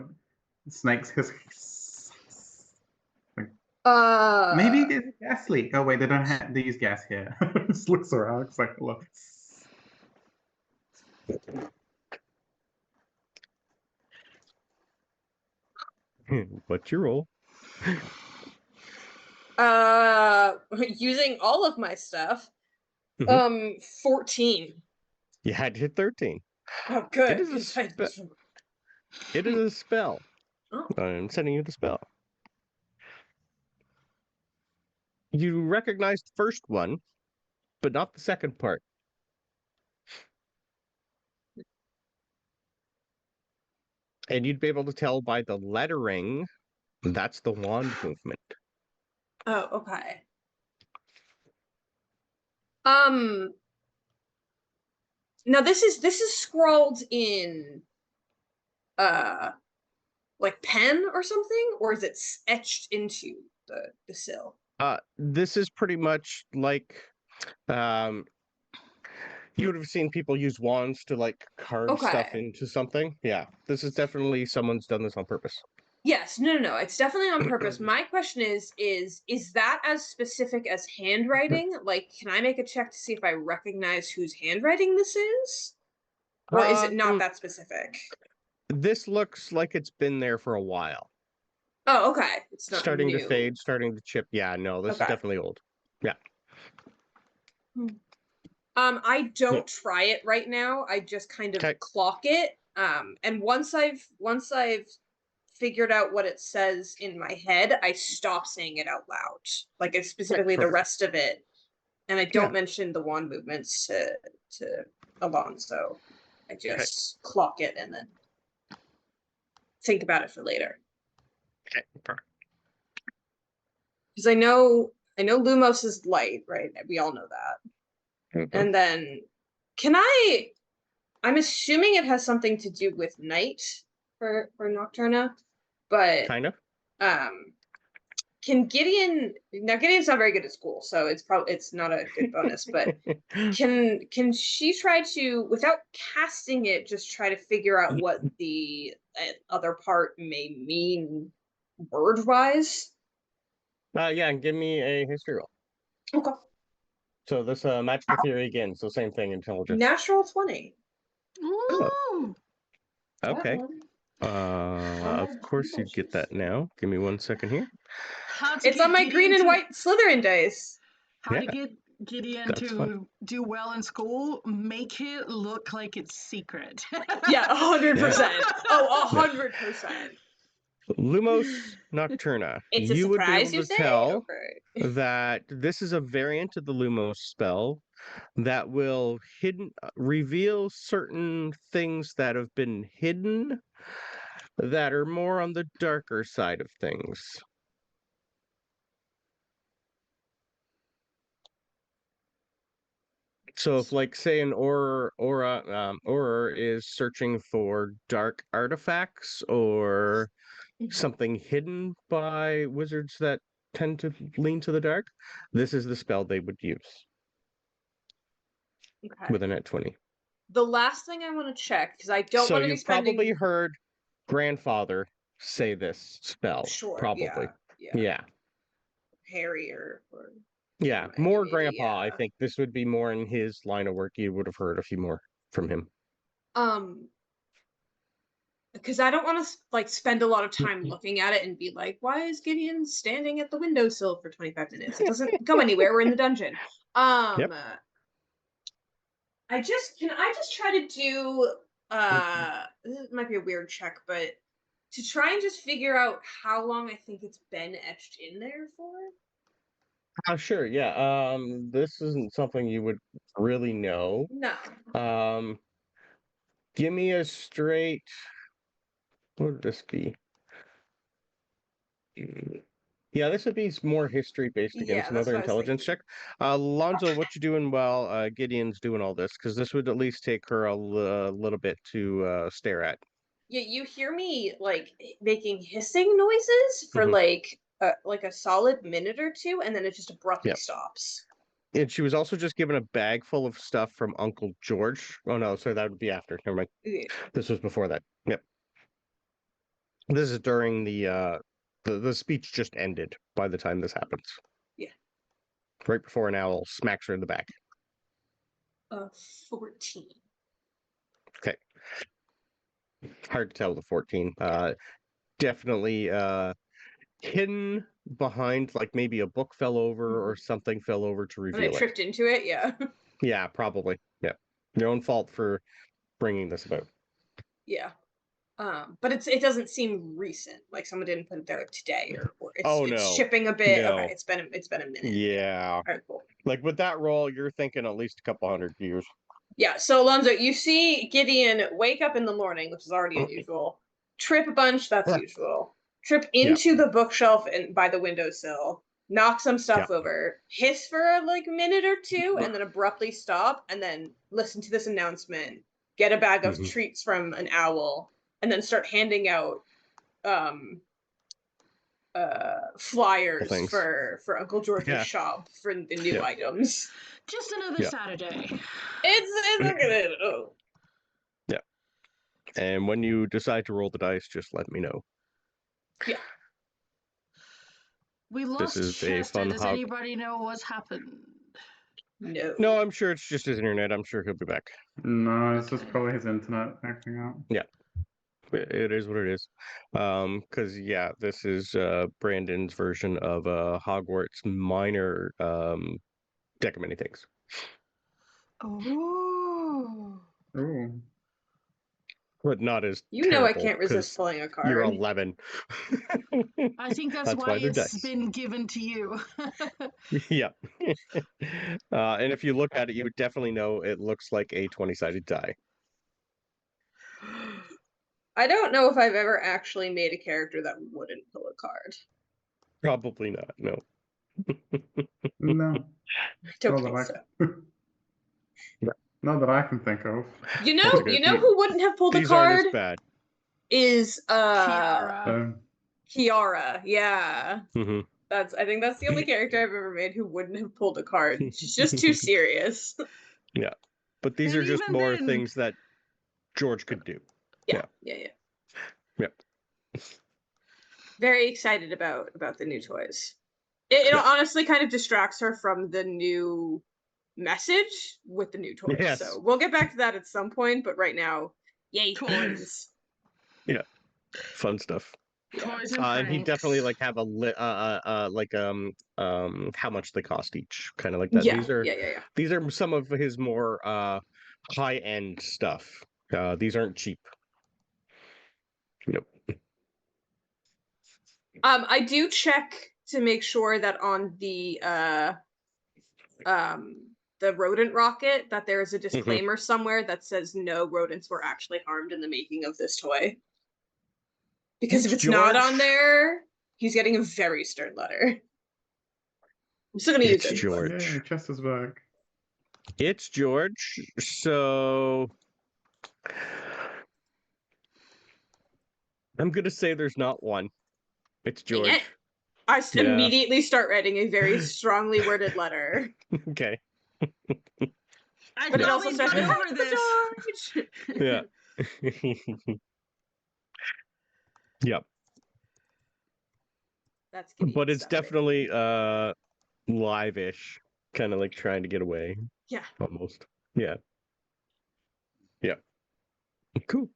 snakes hissing. Maybe there's a gas leak. Oh wait, they don't have they use gas here. Just looks around. It's like, look. What's your roll? Using all of my stuff. Mhm. 14. You had to hit 13. Oh, good. It is a 'cause I- It is a spell. Oh. I'm sending you the spell. You recognize the first one, but not the second part. And you'd be able to tell by the lettering that's the wand movement. Oh, okay. Now this is scrawled in like pen or something, or is it etched into the sill? This is pretty much like um you would have seen people use wands to like carve stuff Okay. into something. Yeah, this is definitely someone's done this on purpose. Yes, no. It's definitely on purpose. My question is that as specific as handwriting? Like, can I make a check to see if I recognize whose handwriting this is? Or is it not that specific? This looks like it's been there for a while. Oh, okay. It's not Starting new. to fade, starting to chip. Yeah, no, this is definitely old. Yeah. I don't try it right now. I just kind of clock it. And once I've figured out what it says in my head, I stop saying it out loud. Like it's specifically the rest of it. And I don't mention the wand movements to Alonso. I just clock it and then think about it for later. Okay, perfect. Because I know Lumos is light, right? We all know that. And then I'm assuming it has something to do with night for Nocturna, but kind of. Can Gideon's not very good at school, so it's not a good bonus, but can she try to, without casting it, just try to figure out what the other part may mean word wise? Yeah, give me a history roll. Okay. So this magical theory again, so same thing, intelligence. Natural 20. Ooh. Okay. Of course you'd get that now. Give me 1 second here. It's on my green and white Slytherin dice. How to get Gideon to do well in school? Make it look like it's secret. Yeah, 100%. Oh, 100%. Lumos Nocturna. It's a you would be surprise, able you to say? tell Okay. that this is a variant of the Lumos spell that will reveal certain things that have been hidden that are more on the darker side of things. So if like say an aura is searching for dark artifacts or something hidden by wizards that tend to lean to the dark, this is the spell they would use. Okay. With a net 20. The last thing I want to check, because I don't want to be spending... So you've probably heard grandfather say this spell. Sure, probably. Yeah. Yeah. Harry or... Yeah, Maybe, more Grandpa. I yeah. think this would be more in his line of work. You would have heard a few more from him. Because I don't want to like spend a lot of time looking at it and be like, why is Gideon standing at the windowsill for 25 minutes? It doesn't go anywhere. We're in the dungeon. Yep. I just try to do this might be a weird check, but to try and just figure out how long I think it's been etched in there for. Sure, yeah. This isn't something you would really know. No. Give me a straight. What would this be? Yeah, this would be more history based against Yeah, that's another what I was intelligence thinking. check. Lonzo, what you doing while Gideon's doing all this? Because this would at least take her a little bit to stare at. Yeah, you hear me like making hissing noises for Mhm. like a solid minute or two, and then it just abruptly Yep. stops. And she was also just given a bag full of stuff from Uncle George. Oh no, so that would be after. Never mind. Yeah. This was before that. Yep. This is during the speech just ended by the time this happens. Yeah. Right before an owl smacks her in the back. 14. Okay. Hard to tell with a 14. Definitely hidden behind like maybe a book fell over or something fell over to And I reveal it. tripped into it, yeah. Yeah, probably. Yeah. Your own fault for bringing this about. Yeah. But it doesn't seem recent. Like someone didn't put it there today, or Oh it's no. shipping a bit. Okay, No. it's been a minute. Yeah. All right, cool. Like with that roll, you're thinking at least a couple hundred years. Yeah. So Alonzo, you see Gideon wake up in the morning, which is already unusual. Trip a bunch, that's usual. Trip Yeah. into the bookshelf and by the windowsill. Knock some stuff Yeah. over. Hiss for like a minute or two, and then abruptly stop, and then listen to this announcement. Get a bag of treats from an owl, and then start handing out flyers Things. for Uncle George's Yeah. shop for the new Yeah. items. Just another Saturday. It's okay. Oh. Yeah. And when you decide to roll the dice, just let me know. Yeah. We This lost is a Chester. fun Does anybody know what's happened? No. No, I'm sure it's just his internet. I'm sure he'll be back. No, it's just probably his internet acting out. Yeah. It is what it is. Because yeah, this is Brandon's version of Hogwarts minor deck of many things. Oh. Ooh. But not as You know I terrible, can't resist 'cause pulling a card. you're 11. I think that's why why they're it's dice. been given to you. Yeah. And if you look at it, you would definitely know it looks like a 20-sided die. I don't know if I've ever actually made a character that wouldn't pull a card. Probably not, no. No. I don't Not think that so. Not that I can think of. You know who wouldn't have pulled a These aren't as card bad. is Kiara. Kiara. Yeah. Mhm. I think that's the only character I've ever made who wouldn't have pulled a card. She's just too serious. Yeah. But these And are just even more then- things that George could do. Yeah. Yep. Very excited about the new toys. It honestly kind of distracts her from the new message with the new toys. Yes. So we'll get back to that at some point, but right now, yay, Toys. things. Yeah. Fun stuff. Toys and And he'd definitely pranks. like have a how much they cost each, kind of like that. Yeah. These are some of his more high end stuff. These aren't cheap. Nope. I do check to make sure that on the rodent rocket that there is a disclaimer somewhere that says no rodents were actually harmed in the making of this toy. Because if it's not on there, he's getting a very stern letter. I'm still gonna use it. It's George. Yay, Chester's back. It's George. So I'm gonna say there's not one. It's Dang George. it. I Yeah. immediately start writing a very strongly worded letter. Okay. I But it thought also we'd starts got with over this. Yeah. Yep. That's But it's definitely live-ish, kind of like trying to get away, Yeah. almost. Yeah. Yeah. Cool.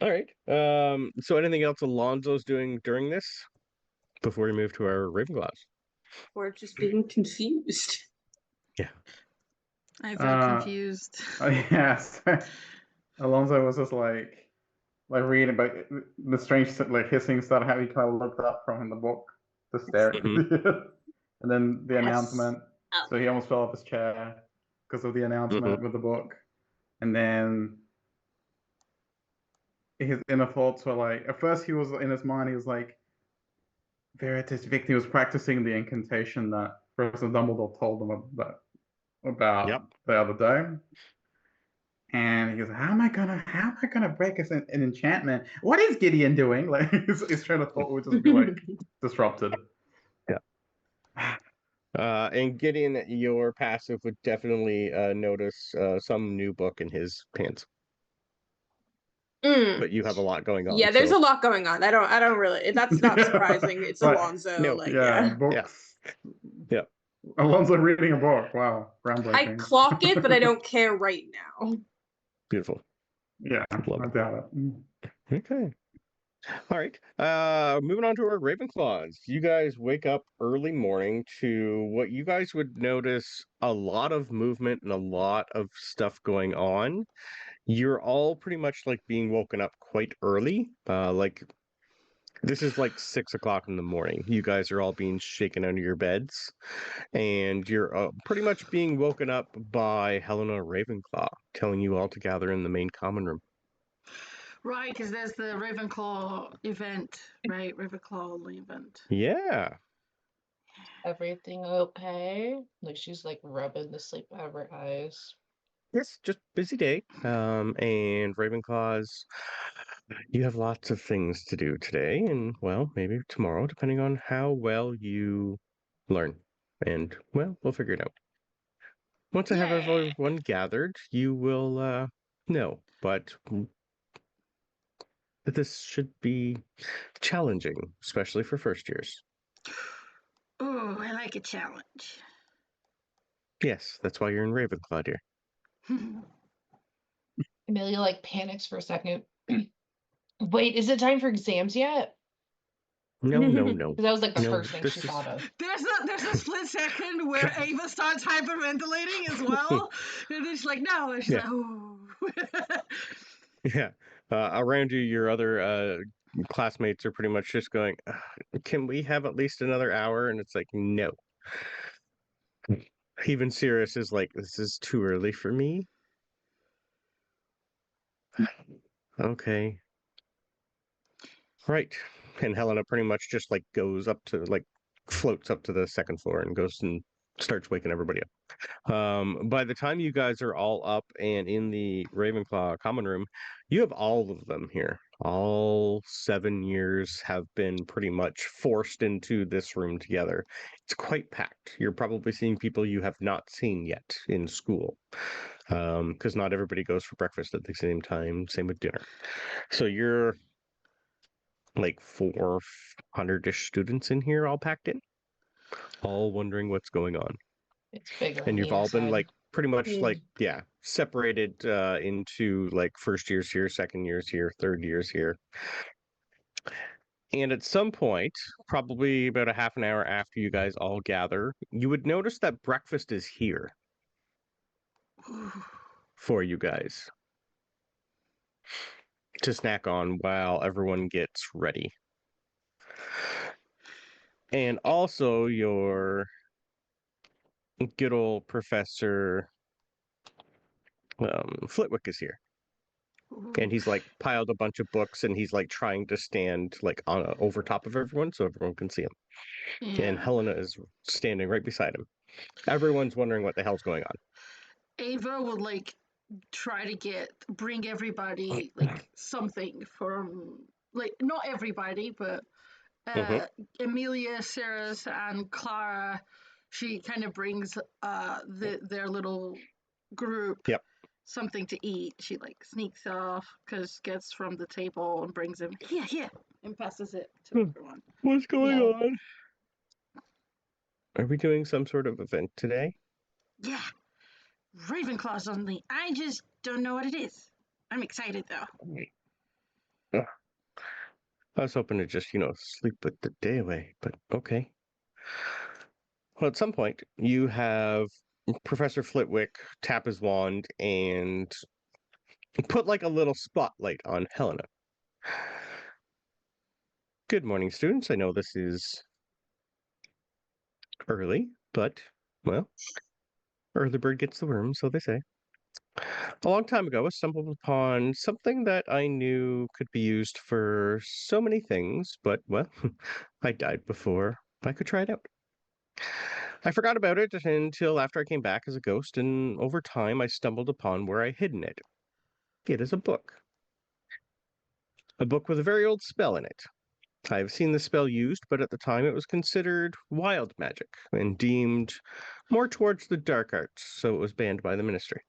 All right. So anything else Alonzo's doing during this before we move to our Ravenclaws? Or just being confused. Yeah. I feel confused. Yes. Alonso was just like reading, but the strange like hissing started how he kind of looked up from the book to stare at Mhm. and then the Yes. announcement. Oh. So he almost fell off his chair because of the announcement Mhm. with the book. And then his inner thoughts were like, at first he was in his mind, he was like, Veritas Victor, he was practicing the incantation that Professor Dumbledore told him about Yep. the other day. And he goes, how am I gonna break an enchantment? What is Gideon doing? Like his train of thought would just be like disrupted. And Gideon, your passive would definitely notice some new book in his pants. Mm. But you have a lot going on. Yeah, there's so... a lot going on. I don't really. That's not surprising. It's Like, Alonzo. No. Like, yeah, yeah. books. Yeah. Alonso reading a book. Wow, I groundbreaking. clock it, but I don't care right now. Beautiful. Yeah, Love I it. doubt it. Okay. All right. Moving on to our Ravenclaws. You guys wake up early morning to what you guys would notice a lot of movement and a lot of stuff going on. You're all pretty much like being woken up quite early. Like this is like 6 o'clock in the morning. You guys are all being shaken out of your beds, and you're pretty much being woken up by Helena Ravenclaw, telling you all to gather in the main common room. Right, because there's the Ravenclaw event, right? Ravenclaw only event. Yeah. Everything okay? Like she's like rubbing the sleep out of her eyes. Yes, just busy day. And Ravenclaws, you have lots of things to do today, and well, maybe tomorrow, depending on how well you learn. And well, we'll figure it out. Once I have Yeah. everyone gathered, you will know. But this should be challenging, especially for first years. Oh, I like a challenge. Yes, that's why you're in Ravenclaw, dear. Amelia like panics for a second. Wait, is it time for exams yet? No, no, no. Because that was like the No, first thing she this is thought of. There's a split second where Ava starts hyperventilating as well, and then she's like, "No," and she's yeah, like, "Oh." yeah. Around you, your other classmates are pretty much just going, can we have at least another hour? And it's like, no. Even Sirius is like, this is too early for me. Okay. Right. And Helena pretty much just like goes up to like floats up to the second floor and goes and starts waking everybody up. By the time you guys are all up and in the Ravenclaw common room, you have all of them here. All 7 years have been pretty much forced into this room together. It's quite packed. You're probably seeing people you have not seen yet in school, because not everybody goes for breakfast at the same time. Same with dinner. So you're like 400-ish students in here, all packed in, all wondering what's going on. It's bigger on And the you've all been inside. like pretty much Mm. like separated into like first years here, second years here, third years here. And at some point, probably about a half an hour after you guys all gather, you would notice that breakfast is here for you guys to snack on while everyone gets ready. And also your good old Professor Flitwick is here. And he's like piled a bunch of books and he's like trying to stand like on over top of everyone so everyone can see him. And Yeah. Helena is standing right beside him. Everyone's wondering what the hell's going on. Ava would like try to bring everybody like something from like not everybody, but Mm-hmm. Amelia, Sarah's, and Clara. She kind of brings their little group Yep. something to eat. She like sneaks off, gets from the table and brings him here, and passes it to everyone. What's going Yeah. on? are we doing some sort of event today? Yeah, Ravenclaw something. I just don't know what it is. I'm excited though. Ugh, I was hoping to just, sleep with the day away, but okay. Well, at some point, you have Professor Flitwick tap his wand and put like a little spotlight on Helena. Good morning, students. I know this is early, but, well, early bird gets the worm, so they say. A long time ago, I stumbled upon something that I knew could be used for so many things, but, well, I died before I could try it out. I forgot about it until after I came back as a ghost, and over time I stumbled upon where I hidden it. It is a book. A book with a very old spell in it. I have seen the spell used, but at the time it was considered wild magic and deemed more towards the dark arts, so it was banned by the ministry.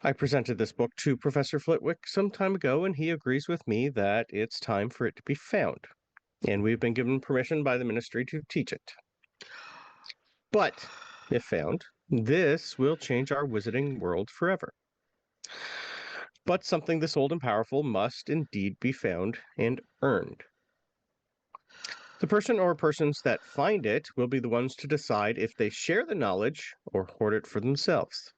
I presented this book to Professor Flitwick some time ago, and he agrees with me that it's time for it to be found, and we've been given permission by the ministry to teach it. But, if found, this will change our wizarding world forever. But something this old and powerful must indeed be found and earned. The person or persons that find it will be the ones to decide if they share the knowledge or hoard it for themselves.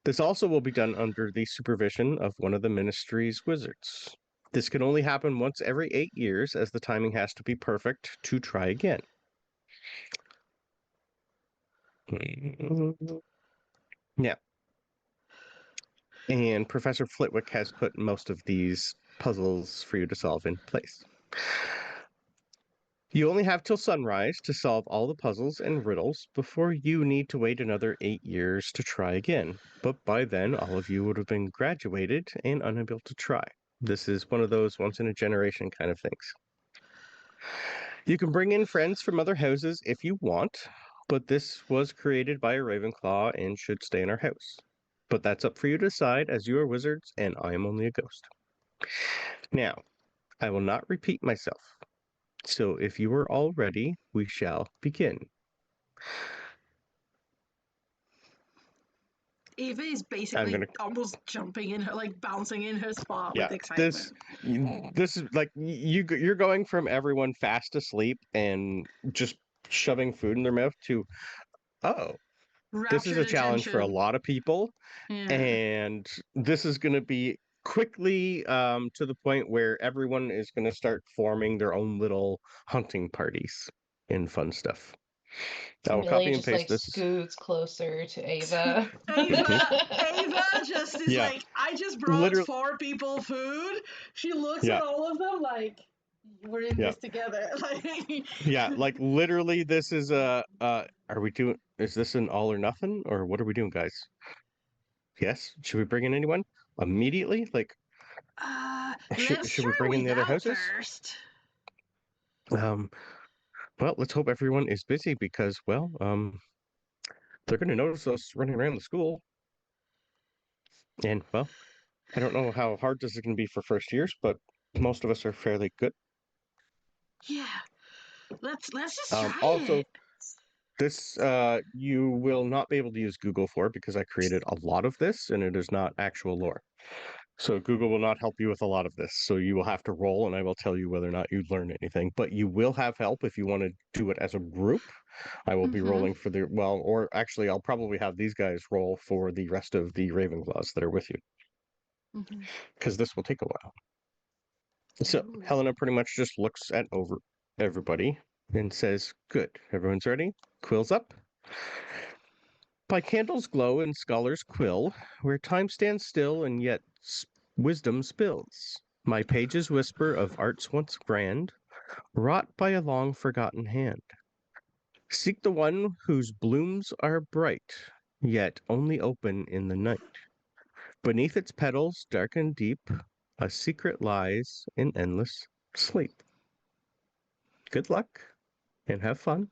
This also will be done under the supervision of one of the ministry's wizards. This can only happen once every 8 years, as the timing has to be perfect to try again. Yeah. And Professor Flitwick has put most of these puzzles for you to solve in place. You only have till sunrise to solve all the puzzles and riddles before you need to wait another 8 years to try again. But by then, all of you would have been graduated and unable to try. This is one of those once in a generation kind of things. You can bring in friends from other houses if you want, but this was created by a Ravenclaw and should stay in our house. But that's up for you to decide, as you are wizards and I am only a ghost. Now, I will not repeat myself. So if you are all ready, we shall begin. Ava is I'm basically gonna, almost jumping in her, like bouncing in her spot yeah. with excitement. This is like you're going from everyone fast asleep and just shoving food in their mouth to, oh, this is Raptured a challenge for a attention. lot of people, Yeah. and this is going to be quickly to the point where everyone is going to start forming their own little hunting parties and fun stuff. I will Millie copy and just paste like this. scoots closer to Ava. Ava just is Yeah, like, I just brought literally. 4 people food. She looks at Yeah, all of them like, we're in yeah, this together. Like, yeah. Like literally, this is a. Are we doing? Is this an all or nothing, or what are we doing, guys? Yes. Should we bring in anyone immediately? Like, let's should we try bring in the other without houses? first. Um. Well, let's hope everyone is busy because, well, they're going to notice us running around the school. And, well, I don't know how hard this is going to be for first years, but most of us are fairly good. Yeah, let's just try Also, it. this you will not be able to use Google for because I created a lot of this and it is not actual lore. So Google will not help you with a lot of this. So you will have to roll and I will tell you whether or not you learn anything. But you will have help if you want to do it as a group. I will be Mm-hmm. rolling for the, well, or actually I'll probably have these guys roll for the rest of the Ravenclaws that are with you Mm-hmm. because this will take a while. So Ooh. Helena pretty much just looks at over everybody and says, "Good, everyone's ready. Quills up." By candles glow and scholars quill, where time stands still and yet wisdom spills. My pages whisper of arts once grand, wrought by a long forgotten hand. Seek the one whose blooms are bright, yet only open in the night. Beneath its petals, dark and deep, a secret lies in endless sleep. Good luck and have fun.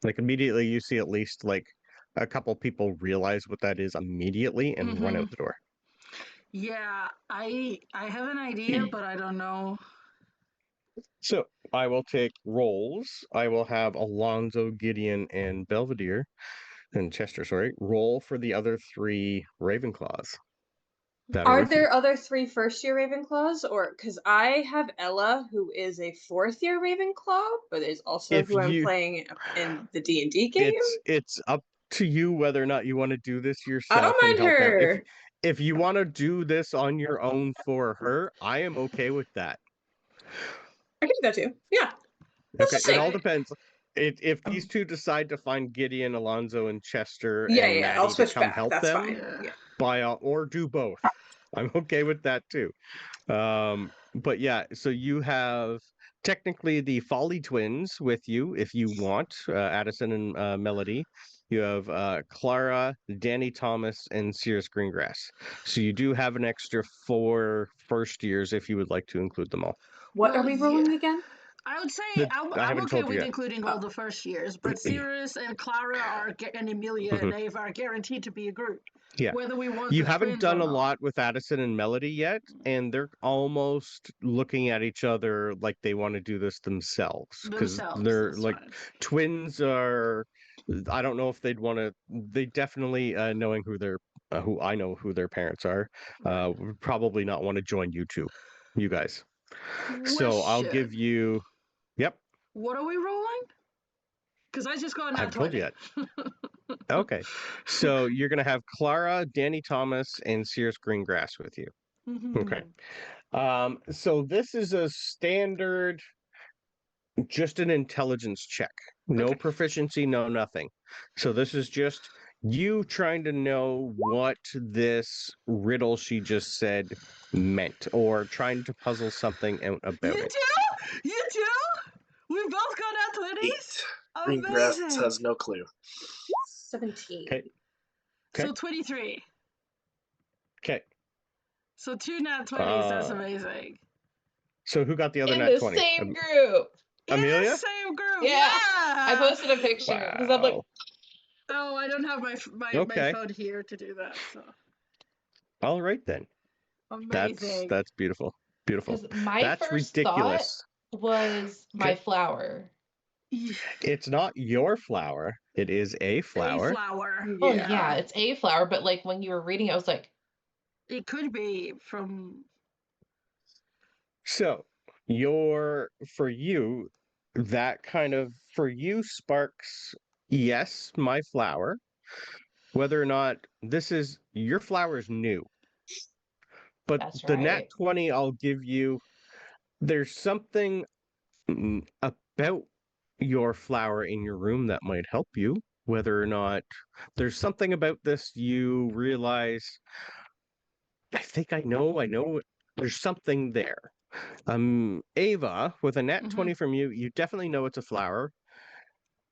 Like immediately you see at least like a couple people realize what that is immediately and run Mm-hmm. out the door. Yeah, I have an idea, but I don't know So I will take rolls. I will have Alonzo, Gideon, and Belvedere, and Chester, sorry, roll for the other 3 Ravenclaws that are Are with you. there other 3 first-year Ravenclaws, or because I have Ella, who is a 4th-year Ravenclaw, but is also If who I'm you, playing in the D&D game? it's up to you whether or not you want to do this I don't yourself and mind help out. her. If you want to do this on your own for her, I am okay with that. I can do that too. Yeah. Let's Okay, just it see. all depends. If these 2 decide to find Gideon, Alonzo, and Chester Yeah, and yeah, I'll Maddie to switch come back. help That's them, fine. Yeah. Yeah. by all, or do both. I'm okay with that too. But yeah, so you have technically the Folly twins with you if you want, Addison and Melody. You have Clara, Danny Thomas, and Sirius Greengrass. So you do have an extra 4 first years if you would like to include them all. What Well, are we yeah. rolling again? I would say I I'm haven't okay told you with yet. including all the first years, but Sirius and Clara and Amelia and Ava are guaranteed to be a group, Yeah. whether we want You the haven't twins or done a not. lot with Addison and Melody yet, and they're almost looking at each other like they want to do this themselves because Themselves, they're that's like fine. twins are. I don't know if they'd want to. They definitely knowing who I know who their parents are, would probably not want to join you guys. So I'll Question: give you. Yep, what are we rolling? Because I just got a I nat haven't told you 20. yet. Okay, so you're gonna have Clara, Danny Thomas, and Sirius Greengrass with you. Okay. So this is a standard, just an intelligence check. No Okay. proficiency, no nothing. So this is just you trying to know what this riddle she just said meant, or trying to puzzle something out about You it. too? You too? We both got nat 8. 20s? Greengrass Amazing. has no clue. 17. Okay. So Okay. 23. Okay. So 2 nat 20s. That's Uh, amazing. so who got the other In nat the 20? same group. In the Amelia? same group. Yeah. I Yeah. posted a picture because I'm like, Wow. Oh, I don't have my Okay. phone here to do that. So All right then. amazing. That's beautiful. Beautiful. because my That's first thought ridiculous. was my Okay. flower. It's not your flower. It is a A flower. flower. Well, Yeah. yeah, it's a flower, but like when you were reading, I was like, It could be from. So for you, that kind of for you sparks, yes, my flower. Whether or not this is your flower is new. But that's the nat right. 20 I'll give you, there's something about your flower in your room that might help you. Whether or not there's something about this you realize, I know there's something there. Ava, with a nat 20 from you, you definitely know it's a flower.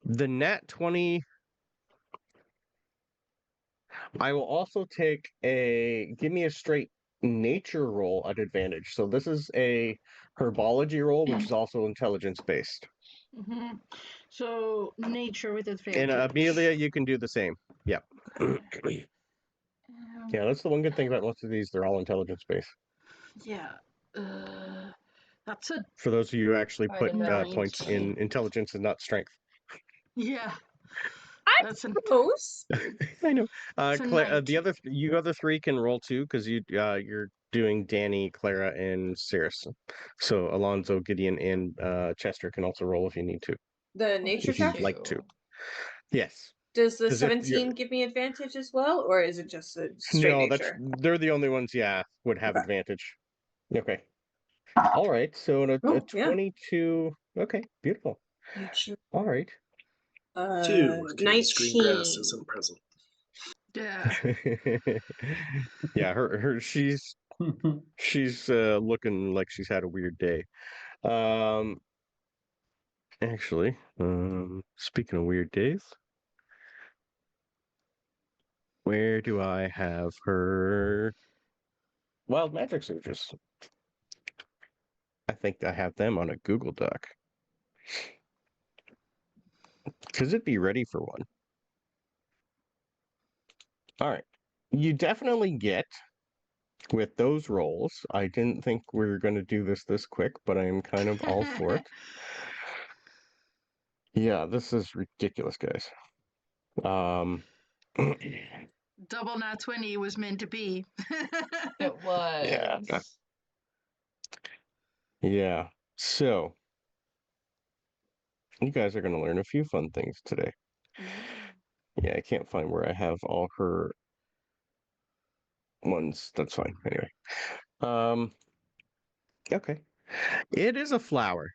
The nat 20, I will also give me a straight nature roll at advantage. So this is a herbology roll, which is also intelligence based. Mm-hmm. So nature with And advantage. Amelia, you can do the same. Yep. Yeah, that's the one good thing about most of these. They're all intelligence based. Yeah. Uh, that's a For those of you who actually I put did that. points in 19. intelligence and not strength. Yeah. I'm That's an. close. I know. It's a Claire, 19. you other 3 can roll too because you're doing Danny, Clara, and Cirrus. So Alonzo, Gideon, and Chester can also roll if you need to, The nature if you'd check? like to. Yes, Does the because if you're 17 give me advantage as well, or is it just a straight no, nature? they're the only ones. Yeah, would have Okay. advantage. Okay. All right. So a Oh, yeah. 22. Okay, beautiful. Nature. All right. 2, because Greengrass 19. isn't present. Yeah. Yeah, her she's looking like she's had a weird day. Um, actually, speaking of weird days, where do I have her wild magic surges? I think I have them on a Google Doc. Because it'd be ready for one. All right. You definitely get with those rolls, I didn't think we were going to do this quick, but I am kind of all for it. Yeah, this is ridiculous, guys. Double nat 20 was meant to be. It Yeah. was. Yeah. So, you guys are going to learn a few fun things today. Yeah, I can't find where I have all her ones. That's fine. Anyway. Okay. It is a flower.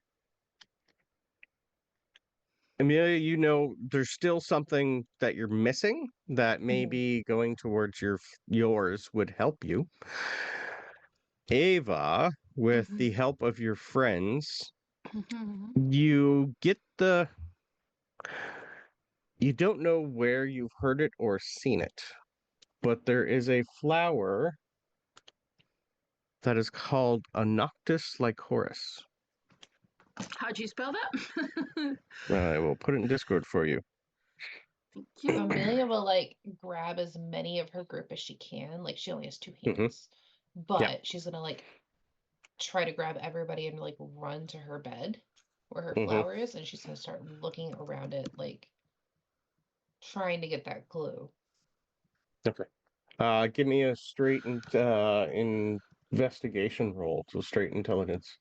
Amelia, you know there's still something that you're missing that maybe going towards yours would help you. Ava, with the help of your friends, you get you don't know where you've heard it or seen it, but there is a flower that is called Anoctis lycoris. How'd you spell that? I will put it in Discord for you. Thank you. Amelia will like grab as many of her group as she can. Like she only has two Mhm. hands, but Yeah. she's gonna like try to grab everybody and like run to her bed where her Mhm. flower is, and she's gonna start looking around it, like trying to get that clue. Okay. Give me a straight investigation roll, so straight intelligence.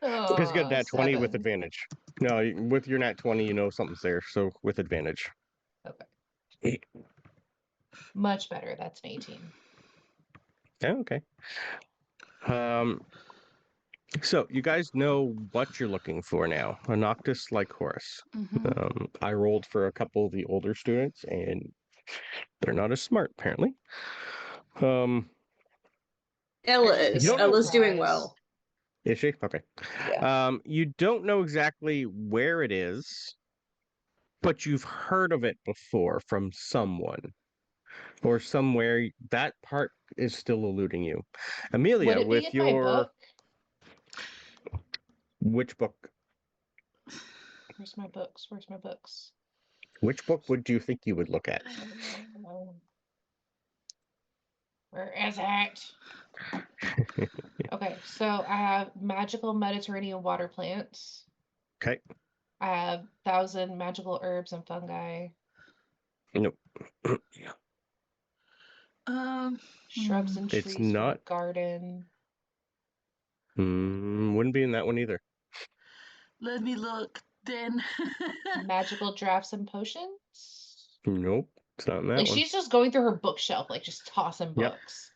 Because you got Oh, nat 20 with 7. advantage. No, with your nat 20, you know something's there, so with advantage. Okay. Much better. That's an 18. Yeah, okay. So you guys know what you're looking for now. A Noctis lycoris. I rolled for a couple of the older students, and they're not as smart, apparently. Ella Actually, is. You don't know. Ella's doing surprise. well. Is she? Okay. Yeah. You don't know exactly where it is, but you've heard of it before from someone or somewhere. That part is still eluding you. Would Amelia, it be with in my your book? which book? Where's my books? Where's my books? Which book would you think you would look at? Where is it? Okay, so I have magical Mediterranean water plants. Okay. I have 1,000 magical herbs and fungi, Nope. shrubs and It's trees for a not. garden. Wouldn't be in that one either. Let me look then. Magical drafts and potions. Nope. It's not in that Like one. she's just going through her bookshelf, like just tossing Yep. books.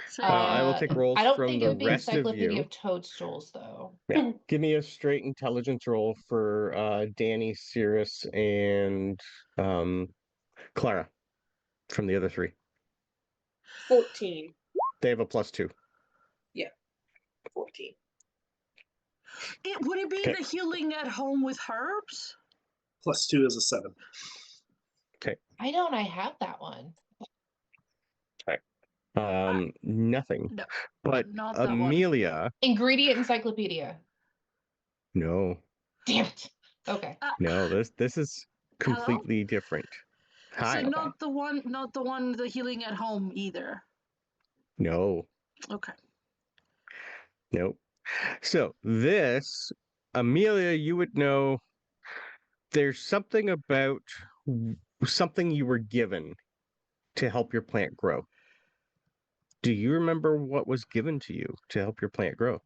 So, I will take rolls I don't from think it the would be rest of Encyclopedia you. of Toadstools though. Yeah. Give me a straight intelligence roll for Danny, Cirrus, and Clara from the other three. 14. They have a +2. Yeah. 14. would it be Okay. the healing at home with herbs? +2 is a 7. I don't. I have that one. Nothing. No, But not that one. Amelia, Ingredient Encyclopedia. no, Damn it. Okay. no, this is Hello? completely different. So Hi. not the one, the healing at home either. No, Okay. no. So this, Amelia, you would know there's something about something you were given to help your plant grow. Do you remember what was given to you to help your plant grow?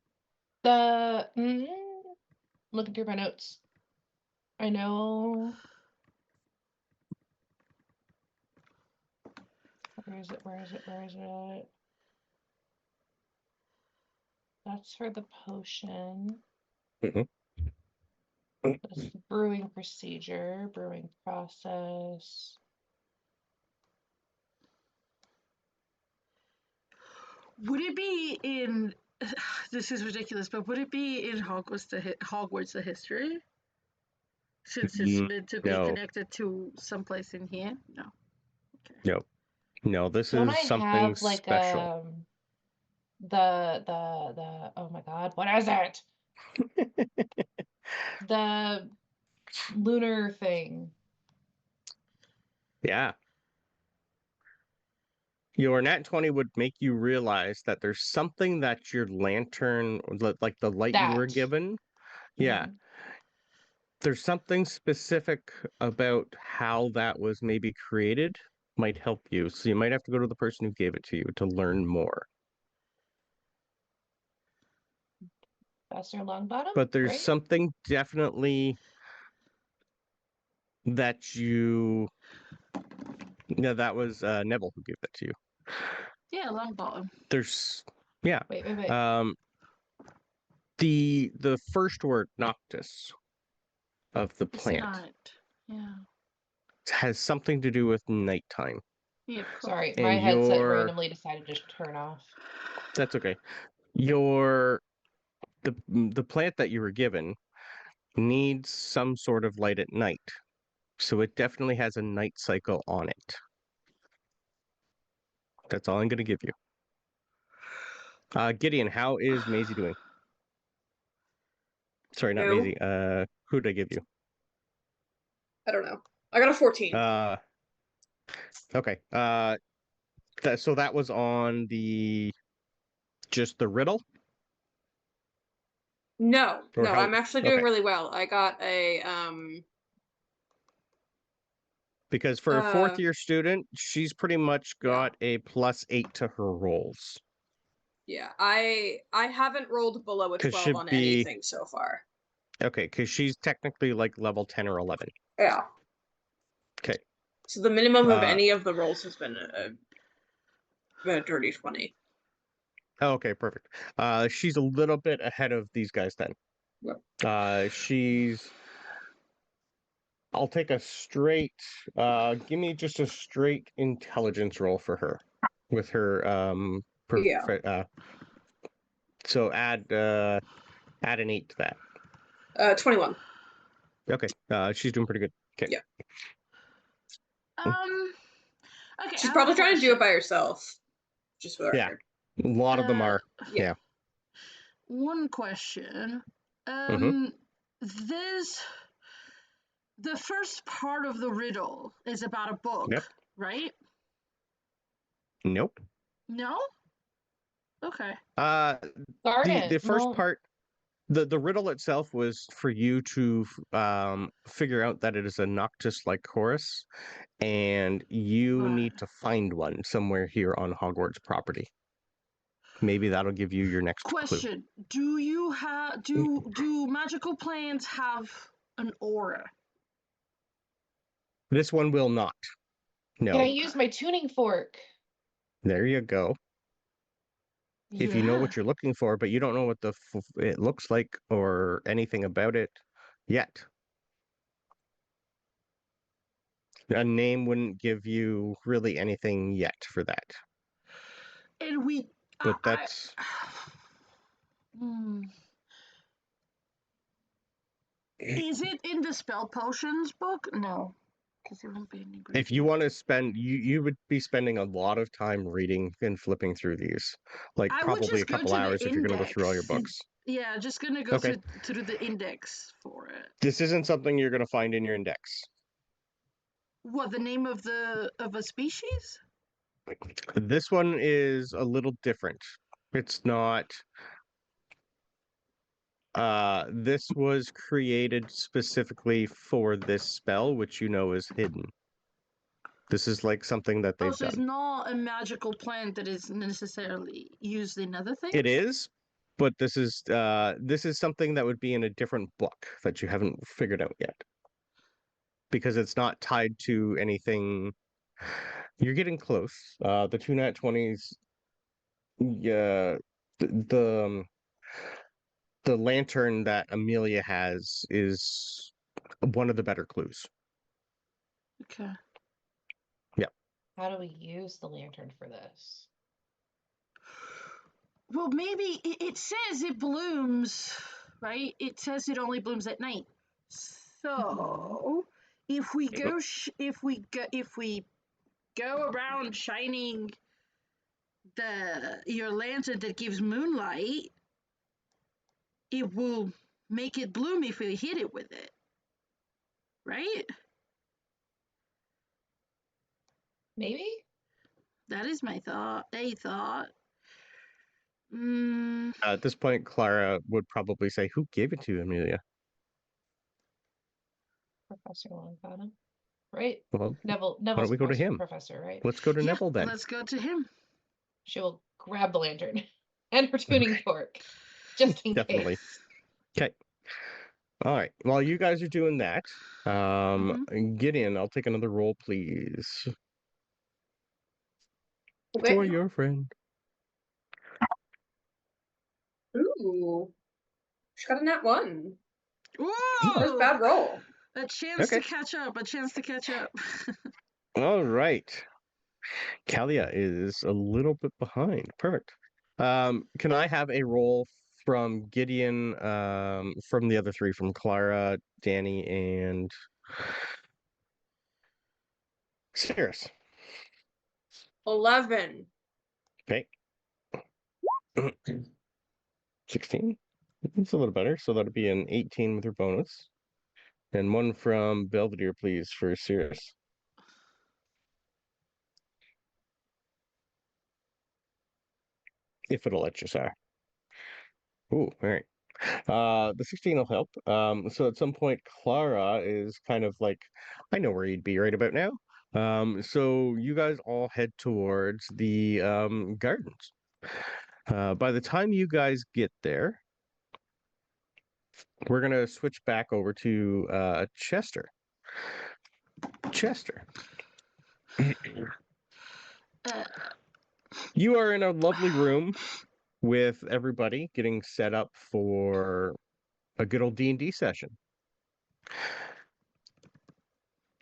The looking through my notes. I know. Where is it? Where is it? Where is it? That's for the potion. Mhm. That's the brewing procedure, brewing process. Would it be in? This is ridiculous, but would it be in Hogwarts the history? Since it's meant to be No, connected to someplace in here? No. Okay. no, no. This Don't is I something have like special. the oh my god, what is it? The lunar thing. Yeah. Your nat 20 would make you realize that there's something that your lantern, like the light you were That. given, yeah, there's something specific about how that was maybe created might help you. So you might have to go to the person who gave it to you to learn more. Professor Longbottom? But there's Right? something definitely that you. Yeah, that was Neville who gave that to you. Yeah, Longbottom. There's, yeah. Wait. The first word noctis of the It's plant night. Yeah. has something to do with nighttime. Yeah, of course. Sorry, And my headset randomly decided to turn off. that's okay. The plant that you were given needs some sort of light at night. So it definitely has a night cycle on it. That's all I'm going to give you. Gideon, how is Maisie doing? Sorry, not No, Maisie. Who did I give you? I don't know. I got a 14. Okay. So that was on just the riddle? No, Or how? I'm actually doing Okay. really well. I got a Because for a fourth year student, she's pretty much got a +8 to her rolls. yeah. I haven't rolled below a Because 12 she'd on be anything so far. okay, because she's technically like level 10 or 11. Yeah. Okay. So the minimum of any of the rolls has been a dirty 20. Okay, perfect. She's a little bit ahead of these guys then. Yep. I'll take a straight, give me just a straight intelligence roll for her with her, so add an 8 to that. 21. Okay, she's doing pretty good. Okay. Yeah. Okay. She's probably trying to do it by herself. Just for the record. A lot of them are. Yeah. One question. This the first part of the riddle is about a book, Yep. right? Nope. No? Okay. The first part, the riddle itself was for you to figure out that it is a Noctis-like chorus, and you need to find one somewhere here on Hogwarts property. Maybe that'll give you your next clue. Question: do you have do magical plants have an aura? This one will not. No. Can I use my tuning fork? There you go. If you know what you're looking for, but you don't know what it looks like or anything about it yet. A name wouldn't give you really anything yet for that. And we But that's Is it in the spell potions book? No, because there won't be any. If you want to spend, you would be spending a lot of time reading and flipping through these, like probably a couple hours if you're going to go through all your books. Yeah, just gonna go through the index for it. This isn't something you're going to find in your index. What, the name of a species? This one is a little different. It's not. This was created specifically for this spell, which you know is hidden. This is like something that they've done. It's not a magical plant that is necessarily used in other things? It is, but this is something that would be in a different book that you haven't figured out yet. Because it's not tied to anything. You're getting close. The two nat 20s, yeah, the lantern that Amelia has is one of the better clues. Okay. Yeah. How do we use the lantern for this? Well, maybe it says it blooms, right? It says it only blooms at night. So, if we go around shining your lantern that gives moonlight, it will make it bloom if we hit it with it, right? Maybe. That is my thought. A thought. Mm, At this point, Clara would probably say, "Who gave it to you, Amelia?" Professor Longbottom. Right? Well, Neville. why don't Neville's we go to supposed to be him? professor, right? Let's go to yeah, Neville then. let's go to him. She will grab the lantern and her tuning fork, just in Definitely. case. Okay. All right. While you guys are doing that, Gideon, I'll take another roll, please, Okay. for your friend. Ooh. She got a nat 1. First Whoa! bad roll. A chance Okay. to catch up. A chance to catch up. All right. Kalia is a little bit behind. Perfect. Can I have a roll from Gideon, from the other three, from Clara, Danny, and Cirrus? 11. Okay. 16. It's a little better. So that'd be an 18 with your bonus. And one from Belvedere, please, for Cirrus. If it'll let you, sir. Ooh, all right. The 16 will help. So at some point, Clara is kind of like, I know where you'd be right about now. So you guys all head towards the gardens. By the time you guys get there, we're gonna switch back over to Chester. Chester, Uh, you are in a lovely room with everybody getting set up for a good old D&D session.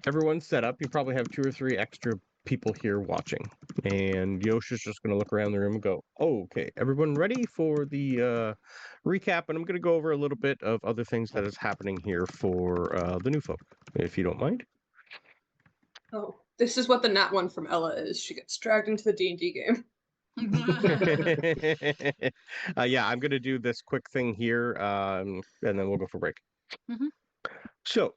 Everyone's set up. You probably have 2 or 3 extra people here watching. And Yosha's just going to look around the room and go, oh, okay, everyone ready for the recap? And I'm going to go over a little bit of other things that is happening here for the new folk, if you don't mind. Oh, this is what the nat 1 from Ella is. She gets dragged into the D&D game. Yeah, I'm going to do this quick thing here, and then we'll go for break. Mhm. So,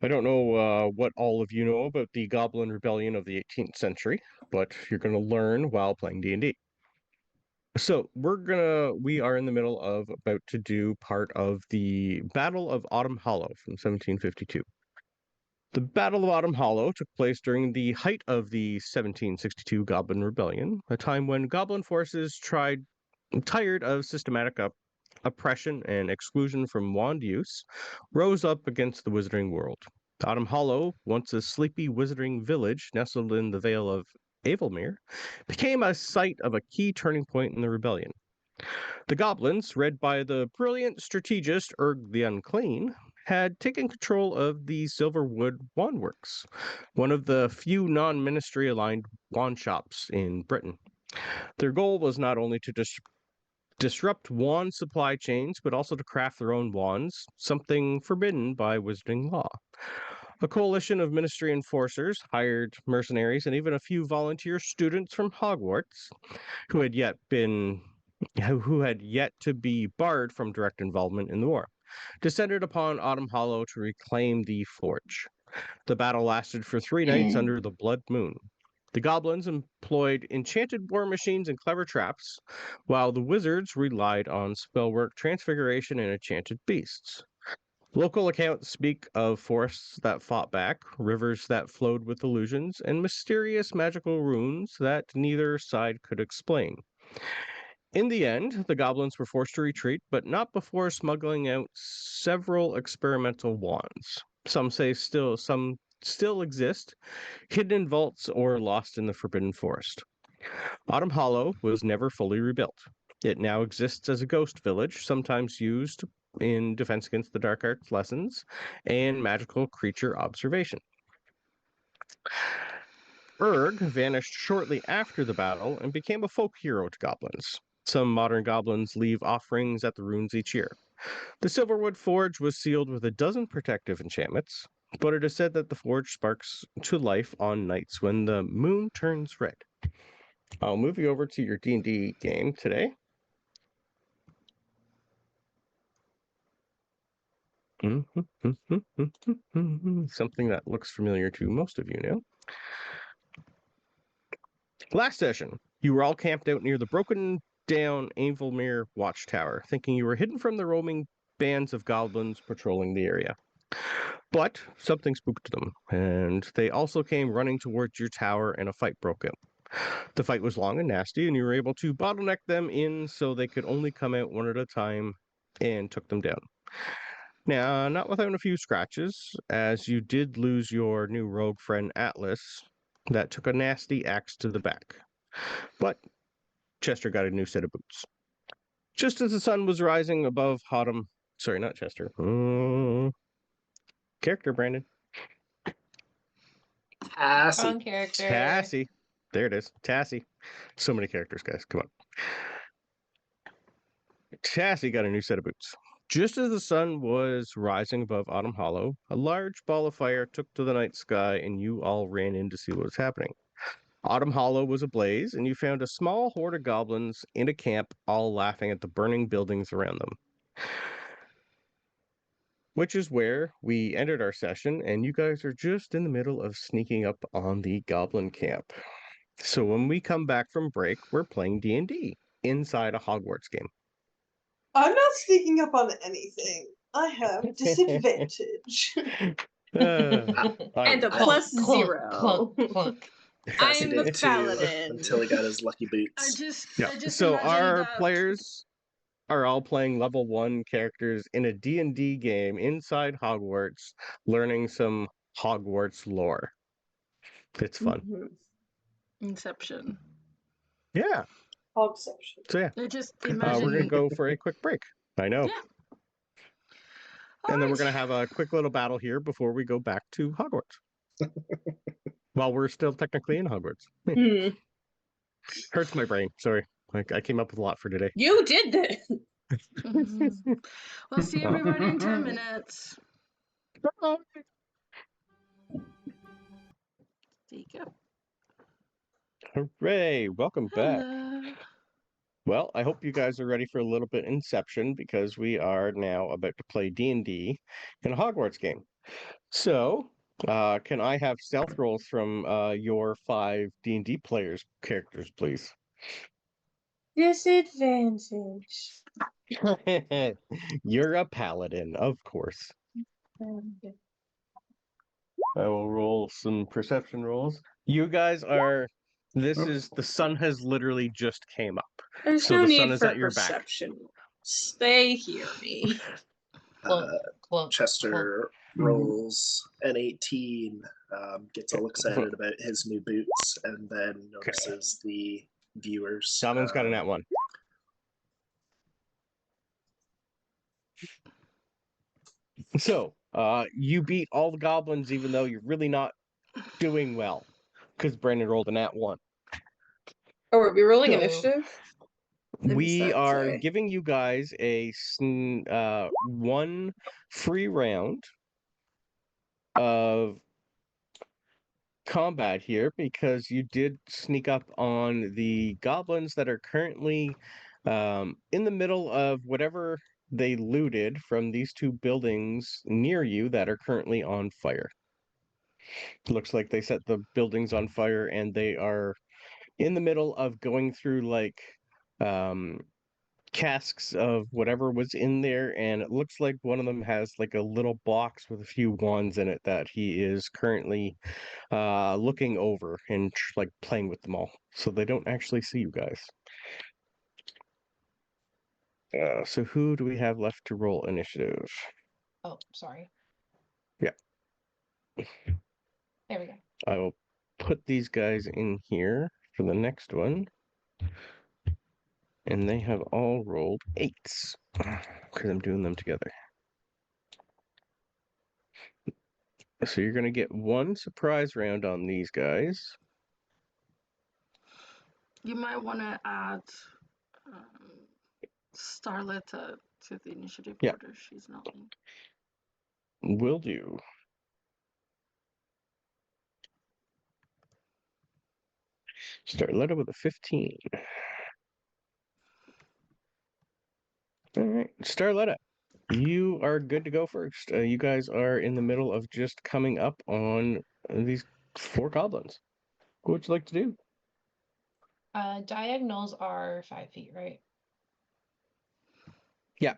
I don't know what all of you know about the Goblin Rebellion of the 18th century, but you're going to learn while playing D&D. So we are in the middle of about to do part of the Battle of Autumn Hollow from 1752. The Battle of Autumn Hollow took place during the height of the 1762 Goblin Rebellion, a time when Goblin forces tired of systematic oppression and exclusion from wand use, rose up against the wizarding world. Autumn Hollow, once a sleepy wizarding village nestled in the Vale of Avelmere, became a site of a key turning point in the rebellion. The goblins, led by the brilliant strategist Urg the Unclean, had taken control of the Silverwood Wand Works, one of the few non-ministry aligned wand shops in Britain. Their goal was not only to disrupt wand supply chains, but also to craft their own wands, something forbidden by wizarding law. A coalition of ministry enforcers, hired mercenaries, and even a few volunteer students from Hogwarts, who had yet to be barred from direct involvement in the war, descended upon Autumn Hollow to reclaim the forge. The battle lasted for 3 nights under the blood moon. The goblins employed enchanted war machines and clever traps, while the wizards relied on spellwork, transfiguration, and enchanted beasts. Local accounts speak of forests that fought back, rivers that flowed with illusions, and mysterious magical runes that neither side could explain. In the end, the goblins were forced to retreat, but not before smuggling out several experimental wands. Some still exist, hidden in vaults or lost in the Forbidden Forest. Autumn Hollow was never fully rebuilt. It now exists as a ghost village, sometimes used in defense against the dark arts lessons and magical creature observation. Urg vanished shortly after the battle and became a folk hero to goblins. Some modern goblins leave offerings at the ruins each year. The Silverwood Forge was sealed with a dozen protective enchantments, but it is said that the forge sparks to life on nights when the moon turns red. I'll move you over to your D&D game today. Something that looks familiar to most of you now. Last session, you were all camped out near the broken down Avelmere watchtower, thinking you were hidden from the roaming bands of goblins patrolling the area. But something spooked them, and they also came running towards your tower, and a fight broke out. The fight was long and nasty, and you were able to bottleneck them in so they could only come out one at a time, and took them down. Now, not without a few scratches, as you did lose your new rogue friend Atlas, that took a nasty axe to the back. But Chester got a new set of boots. Just as the sun was rising above Hotham, sorry, not Chester. Character, Brandon. Cassie. Wrong character. Tassie. There it is. Tassie. So many characters, guys. Come on. Tassie got a new set of boots. Just as the sun was rising above Autumn Hollow, a large ball of fire took to the night sky, and you all ran in to see what was happening. Autumn Hollow was ablaze, and you found a small horde of goblins in a camp, all laughing at the burning buildings around them. Which is where we ended our session, and you guys are just in the middle of sneaking up on the goblin camp. So when we come back from break, we're playing D&D inside a Hogwarts game. I'm not sneaking up on anything. I have disadvantage. And a I- plus Clunk, 0. clunk, clunk. Cassie I'm the did too, paladin. until he got his lucky I boots. just, Yeah. I just So imagine our that players are all playing level 1 characters in a D&D game inside Hogwarts, learning some Hogwarts lore. It's fun. Mhm. Inception. Yeah. Hogception. So yeah, I just we're imagine. gonna go for a quick break. I know. Yeah. And then we're Alright. gonna have a quick little battle here before we go back to Hogwarts. While we're still technically in Hogwarts. Hmm. Hurts my brain. Sorry. I came up with a lot for today. You did this. Mhm. We'll see everybody in 10 minutes. There you go. Hooray! Welcome back. Hello. Well, I hope you guys are ready for a little bit Inception, because we are now about to play D&D in a Hogwarts game. So, can I have stealth rolls from your 5 D&D players characters, please? Disadvantage. You're a paladin, of course. I will roll some perception rolls. You guys are. This is the sun has literally just came up. There's So no the sun need is for at your back. perception. They hear me. Clunk, Uh, clunk, Chester rolls an 18, gets all excited about his new boots, and then notices the viewers. Salmon's got a nat 1. So, you beat all the goblins, even though you're really not doing well, because Brandon rolled a nat 1. Oh, are we rolling So- initiative? I missed We that, are sorry. giving you guys a 1 free round of combat here, because you did sneak up on the goblins that are currently in the middle of whatever they looted from these 2 buildings near you that are currently on fire. Looks like they set the buildings on fire, and they are in the middle of going through like casks of whatever was in there, and it looks like one of them has like a little box with a few wands in it that he is currently looking over and like playing with them all, so they don't actually see you guys. So who do we have left to roll initiative? Oh, sorry. Yeah. There we go. I will put these guys in here for the next one. And they have all rolled 8s, because I'm doing them together. So you're going to get 1 surprise round on these guys. You might want to add Starlet to the initiative Yeah. order. She's not in. Will do. Starletta with a 15. All right, Starletta, you are good to go first. You guys are in the middle of just coming up on these 4 goblins. What would you like to do? Diagonals are 5 feet, right? Yeah.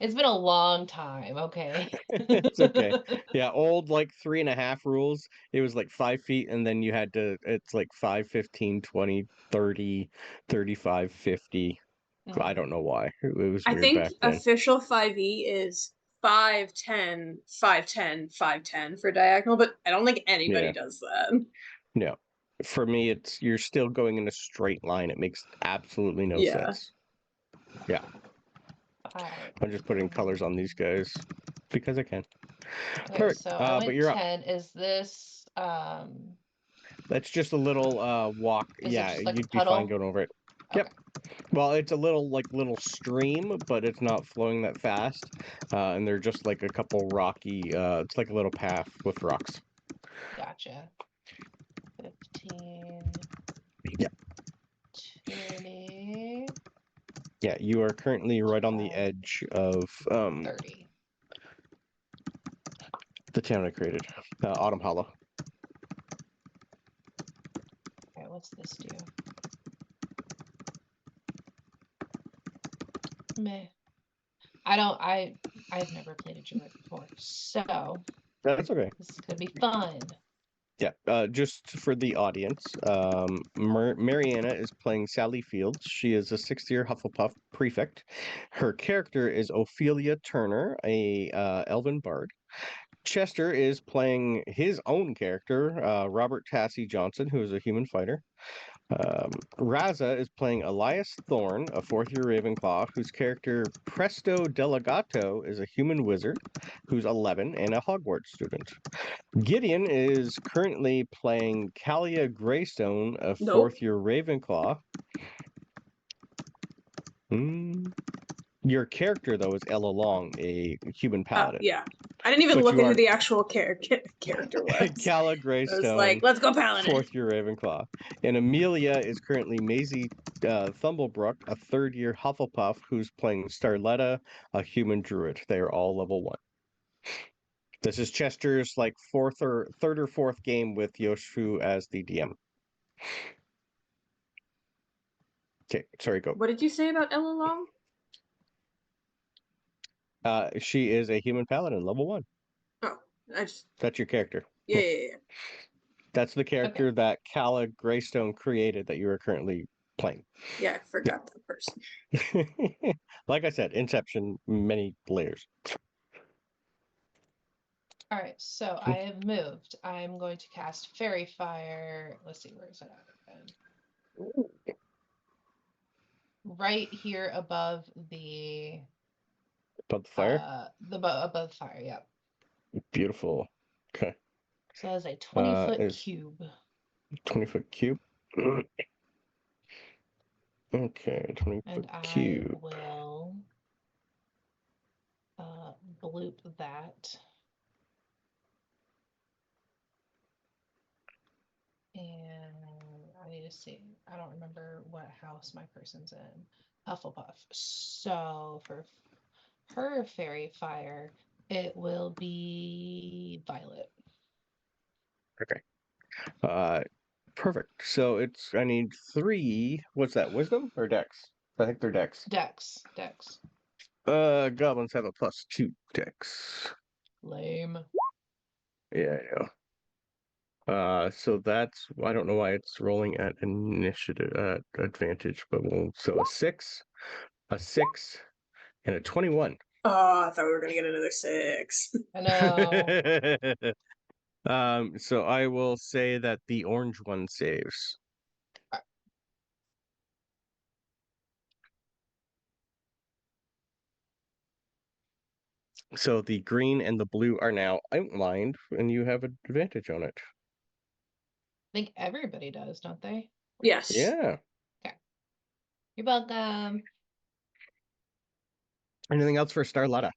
It's been a long time, okay. It's okay. Yeah, old like 3.5 rules. It was like 5 feet, and then you had to, it's like 5, 15, 20, 30, 35, 50. I don't know why. It was I weird think back then. official 5e is 5, 10, 5, 10, 5, 10 for diagonal, but I don't think anybody Yeah. does that. No. For me, it's you're still going in a straight line. It makes absolutely no Yeah. sense. Yeah. 5. I'm just putting colors on these guys because I can. Okay, Perfect. so I But went you're up. 10. Is this That's just a little walk. is it Yeah, just like a you'd be fine puddle? going over it. Okay. Yep. Well, it's a little stream, but it's not flowing that fast. And they're just like a couple rocky. It's like a little path with rocks. Gotcha. 15, Yeah. 20, Yeah, you are currently right on the 25, edge of 30. the town I created, Autumn Hollow. Okay, what's this do? Meh. I've never played a druid before, so That's okay. this could be fun. Yeah, just for the audience, Mariana is playing Sally Fields. She is a 6th-year Hufflepuff prefect. Her character is Ophelia Turner, a elven bard. Chester is playing his own character, Robert Tassie Johnson, who is a human fighter. Raza is playing Elias Thorne, a 4th-year Ravenclaw, whose character Presto Delegato is a human wizard who's 11 and a Hogwarts student. Gideon is currently playing Kalia Greystone, a Nope. 4th-year Ravenclaw. Your character, though, is Ella Long, a human paladin. Yeah. I didn't even But look you at who are the actual character was. Kala I was Greystone, like, let's go paladin. 4th-year Ravenclaw. And Amelia is currently Maisie Thumblebrook, a 3rd-year Hufflepuff, who's playing Starletta, a human druid. They are all level 1. This is Chester's like third or fourth game with Yoshu as the DM. Okay, sorry, go. What did you say about Ella Long? She is a human paladin, level 1. Oh, I just That's your character. yeah. That's the character that Kala Greystone created that you are currently playing. Yeah, I forgot that person. Like I said, Inception, many layers. All right, so I have moved. I'm going to cast Fairy Fire. Let's see, where is it at again? Right here above the Above the fire? above fire, yep. Beautiful. Okay. So that is a 20-foot Is cube. 20-foot cube. Okay, 20-foot And I cube. will bloop that. And I need to see. I don't remember what house my person's in. Hufflepuff. So for her fairy fire, it will be Violet. Okay. Perfect. So I need 3. What's that? Wisdom or Dex? I think they're Dex. Dex. Goblins have a +2 Dex. Lame. Yeah. So that's, I don't know why it's rolling at initiative advantage, but so a 6, and a 21. Oh, I thought we were gonna get another 6. I know. So I will say that the orange one saves. So the green and the blue are now outlined, and you have an advantage on it. I think everybody does, don't they? Yes. Yeah. Okay. You're welcome. Anything else for Starletta?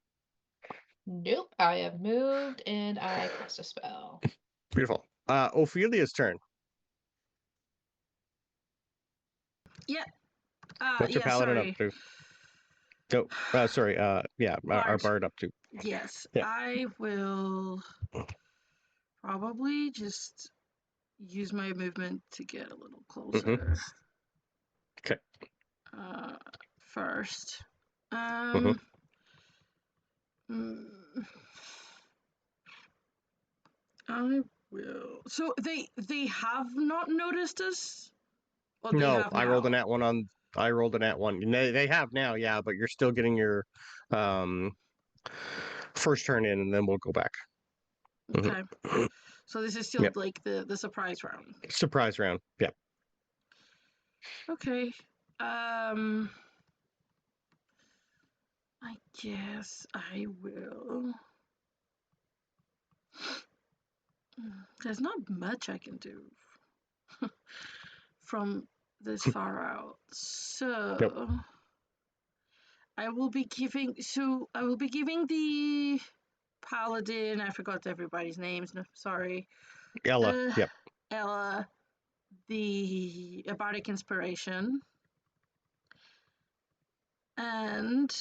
Nope. I have moved and I cast a spell. Beautiful. Ophelia's turn. Yeah. What's your paladin up to? So, sorry. Yeah, our bard up to. Yes, Yeah. I will probably just use my movement to get a little closer. Okay. First. Mhm. mm, I will. So they have not noticed us? Or they No, have I rolled now? a nat one on. I rolled a nat one. They have now, yeah, but you're still getting your first turn in, and then we'll go back. Okay. So this is still Yep. like the surprise round. Surprise round. Yeah. Okay. I guess I will. There's not much I can do from this far out. So Yep. I will be giving the paladin, I forgot everybody's names, no, sorry. Ella. Yep. Ella the bardic inspiration. And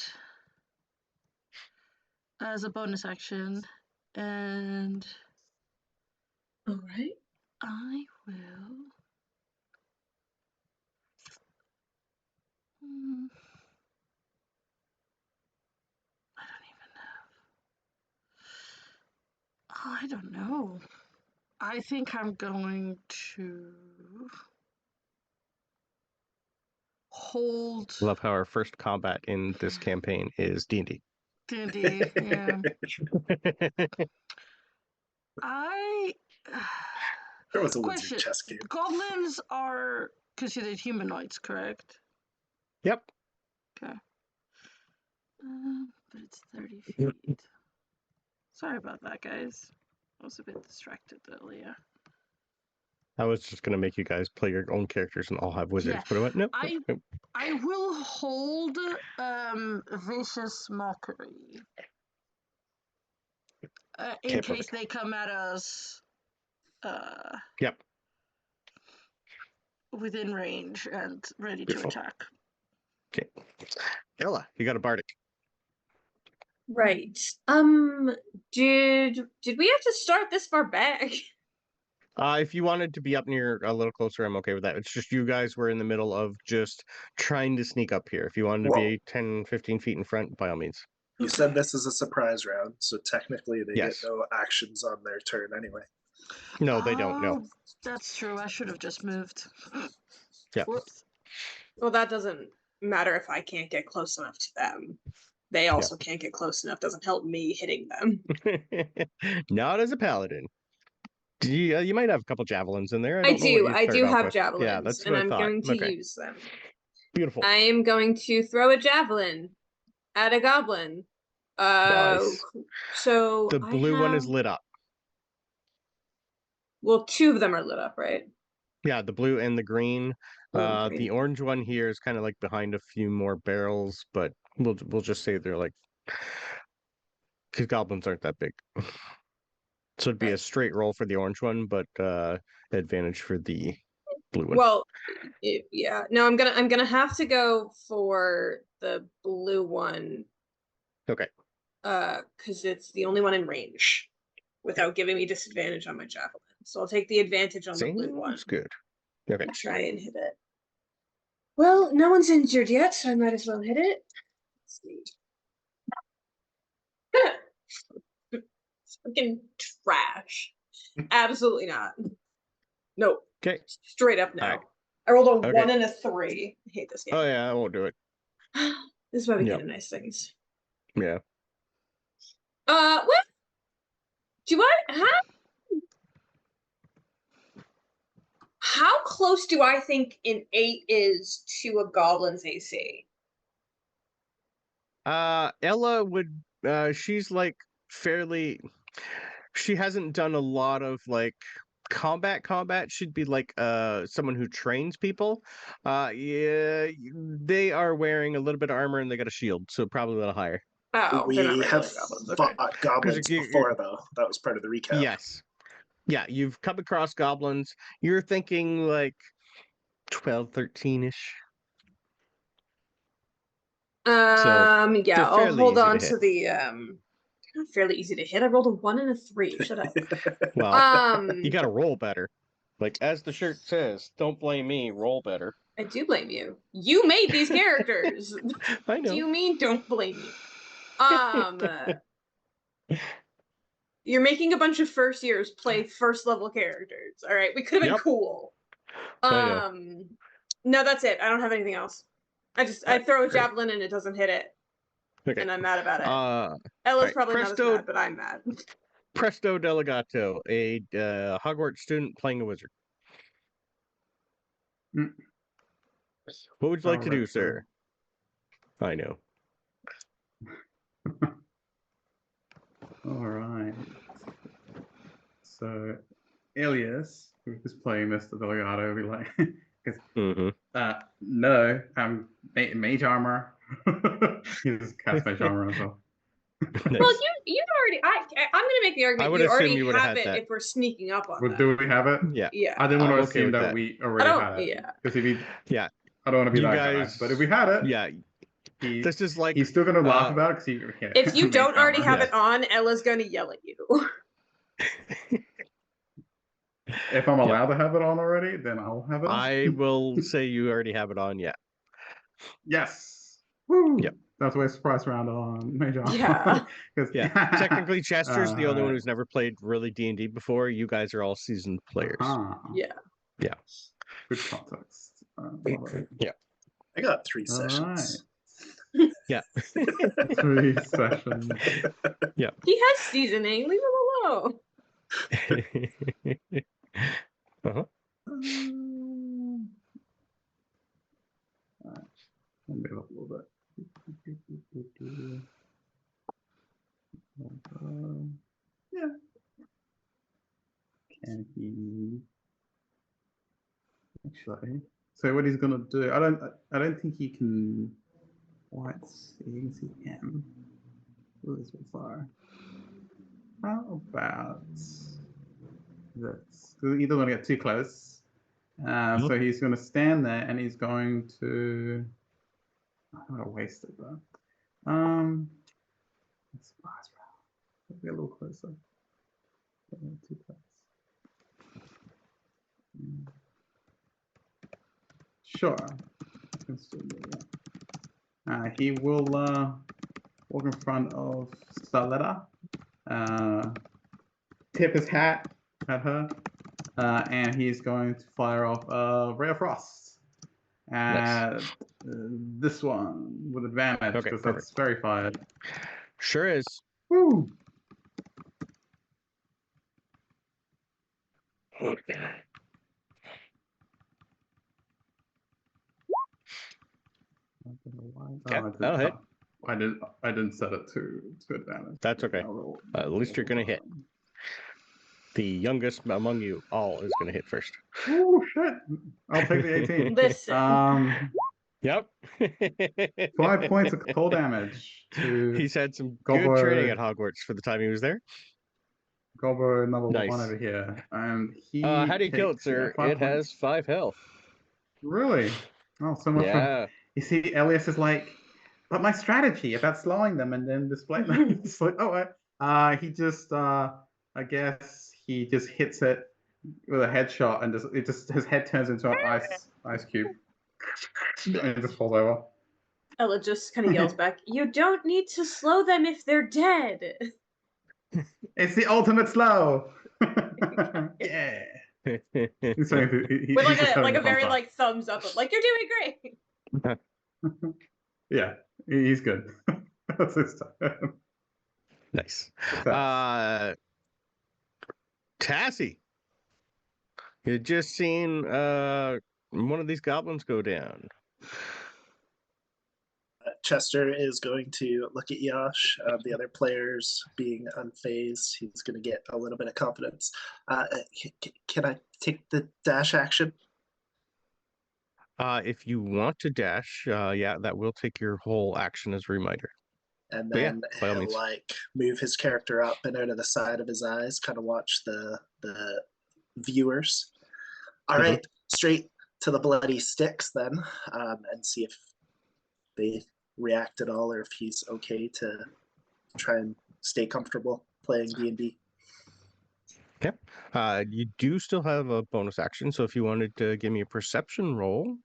as a bonus action, and All right. I will. I don't know. I think I'm going to hold Love how our first combat in this campaign is D&D. D&D. Yeah. I There was a Wizard question. chess game. Goblins are considered humanoids, correct? Yep. Okay. But it's 30 feet. Sorry about that, guys. I was a bit distracted earlier. I was just gonna make you guys play your own characters and all have wizards, Yeah, but I went nope. I will hold vicious mockery in Okay, case perfect. they come at us Yep. within range and ready to Beautiful. attack. Okay. Ella, you got a bardic. Right. Did we have to start this far back? If you wanted to be up near a little closer, I'm okay with that. It's just you guys were in the middle of just trying to sneak up here. If you wanted to Well, be 10, 15 feet in front, by all means. you said this is a surprise round, so technically they get Yes. no actions on their turn anyway. No, they don't. No. Oh, that's true. I should have just moved. Yep. Whoops. Well, that doesn't matter if I can't get close enough to them. They also can't get close enough. Doesn't help me hitting them. Not as a paladin. You might have a couple javelins in there. I don't know what you I started do off have with. javelins, Yeah, that's and what I I'm thought. going to Okay. use them. Beautiful. I am going to throw a javelin at a goblin. Nice. So The blue one is lit up. Well, two of them are lit up, right? Yeah, the blue and the green. Blue and green. The orange one here is kind of like behind a few more barrels, but we'll just say they're like, because goblins aren't that big. So it'd be a straight roll for the orange one, but advantage for the blue one. Well, yeah. No, I'm gonna have to go for the blue one. Okay. Because it's the only one in range, without giving me disadvantage on my javelin. So I'll take the advantage on the blue one. That's good. Okay. And try and hit it. Well, no one's injured yet, so I might as well hit it. Sweet. Fucking trash. Absolutely not. Nope. Okay. Straight up no. All right. I rolled a Okay. 1 and a 3. I hate this game. Oh yeah, I won't do it. This is why we Yep. get nice things. Yeah. What? Do I how close do I think an 8 is to a goblin's AC? Ella would she's like fairly she hasn't done a lot of like combat. She'd be like someone who trains people. Yeah, they are wearing a little bit of armor and they got a shield, so probably a little higher. Oh, they're not We regular have goblins. Okay. fought goblins before, though. That was part of the recap. Yes. Yeah, you've come across goblins. You're thinking like 12, 13-ish. Yeah, they're I'll fairly hold easy to on hit. to the fairly easy to hit. I rolled a 1 and a 3. Shut up. Well, you gotta roll better. Like as the shirt says, don't blame me, roll better. I do blame you. You made these characters. I know. Do you mean don't blame you? You're making a bunch of first years play first level characters. All right, we could have been cool. I know. No, that's it. I don't have anything else. I throw a javelin and it doesn't hit it, Okay. and I'm mad about it. right, Ella's probably not as presto- mad, but I'm mad. Presto Delegato, a Hogwarts student playing a wizard. Mm. What would you like to do, Alright, sir? I know. All right. So, Elias, who's playing Mr. Delgado, will be like, no, I'm mage armor. He just cast mage armor as well. Nice. Well, you've already. I'm gonna make the argument I would you assume already you would've have had it that. if we're sneaking up on that. Do we have it? Yeah. Yeah. I didn't want I'm to okay assume with that that. we already had it. Yeah. Because if he, Yeah. I don't want to be You that guys- guy. But if we had it, Yeah. This is like he's still gonna laugh about it because he. If you mage don't already armor. have Yes. it on, Ella's gonna yell at you. If I'm allowed to have it on already, then I'll have it on. I will say you already have it on. Yeah. Yes. Woo. Yep. That's why surprise round on Major. Yeah. Yeah. Technically, Chester's the only one who's never played really D&D before. You guys are all seasoned players. Yeah. Yeah. Good context. Yeah. I got 3 All sessions. Yeah. 3 sessions. Yeah. He has seasoning. Leave him alone. Uh-huh. Alright. I'll move up a little bit. Yeah. Can he actually? So what he's gonna do? I don't think he can. Quite see. You can see him. Ooh, this was far. How about this? He doesn't want to get too close. So he's going to stand there and he's going to. I'm going to waste it though. Let's be a little closer. Too close. Sure. Let's do that. He will walk in front of Starletta, tip his hat at her, and he's going to fire off a Ray of Frost. This one with advantage because that's very fired. Sure is. Woo! That'll hit. I didn't set it to advantage. That's okay. At least you're gonna hit. The youngest among you all is gonna hit first. Oh shit! I'll take the 18. Listen. Yep. 5 points of cold damage to. He's had some Gobbo, good training at Hogwarts for the time he was there. Gobbo number Nice. 1 over here, and he. How do you kill it, sir? It has 5 health. Really? Oh, so much. Yeah. You see, Elias is like, but my strategy about slowing them and then displaying them. It's like, he just, I guess he just hits it with a headshot, and his head turns into an ice cube, and it just falls over. Ella just kind of yells back, "You don't need to slow them if they're dead." It's the ultimate slow. Yeah. He's with like a very like thumbs up of like, "You're doing great." Yeah, he's good. That's his time. Nice. Tassie, you just seen one of these goblins go down. Chester is going to look at Yash. The other players being unfazed, he's going to get a little bit of confidence. Can I take the dash action? If you want to dash, yeah, that will take your whole action as a reminder. And then he'll like move his character up and out of the side of his eyes, kind of watch the viewers. All right, straight to the bloody sticks then, and see if they react at all or if he's okay to try and stay comfortable playing D&D. Okay. You do still have a bonus action, so if you wanted to give me a perception roll,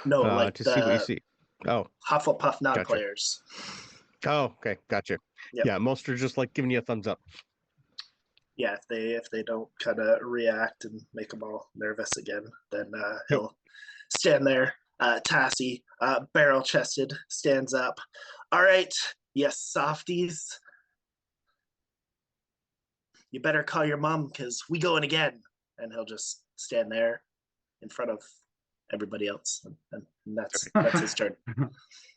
No, like to see what you the see. Oh, Hufflepuff gotcha. non-players. Oh, okay, gotcha. Yep. Yeah, most are just like giving you a thumbs up. Yeah, if they don't kind of react and make them all nervous again, then he'll stand there. Tassie, barrel chested, stands up. All right, yes, softies. You better call your mom because we going again. And he'll just stand there in front of everybody else, and that's his turn.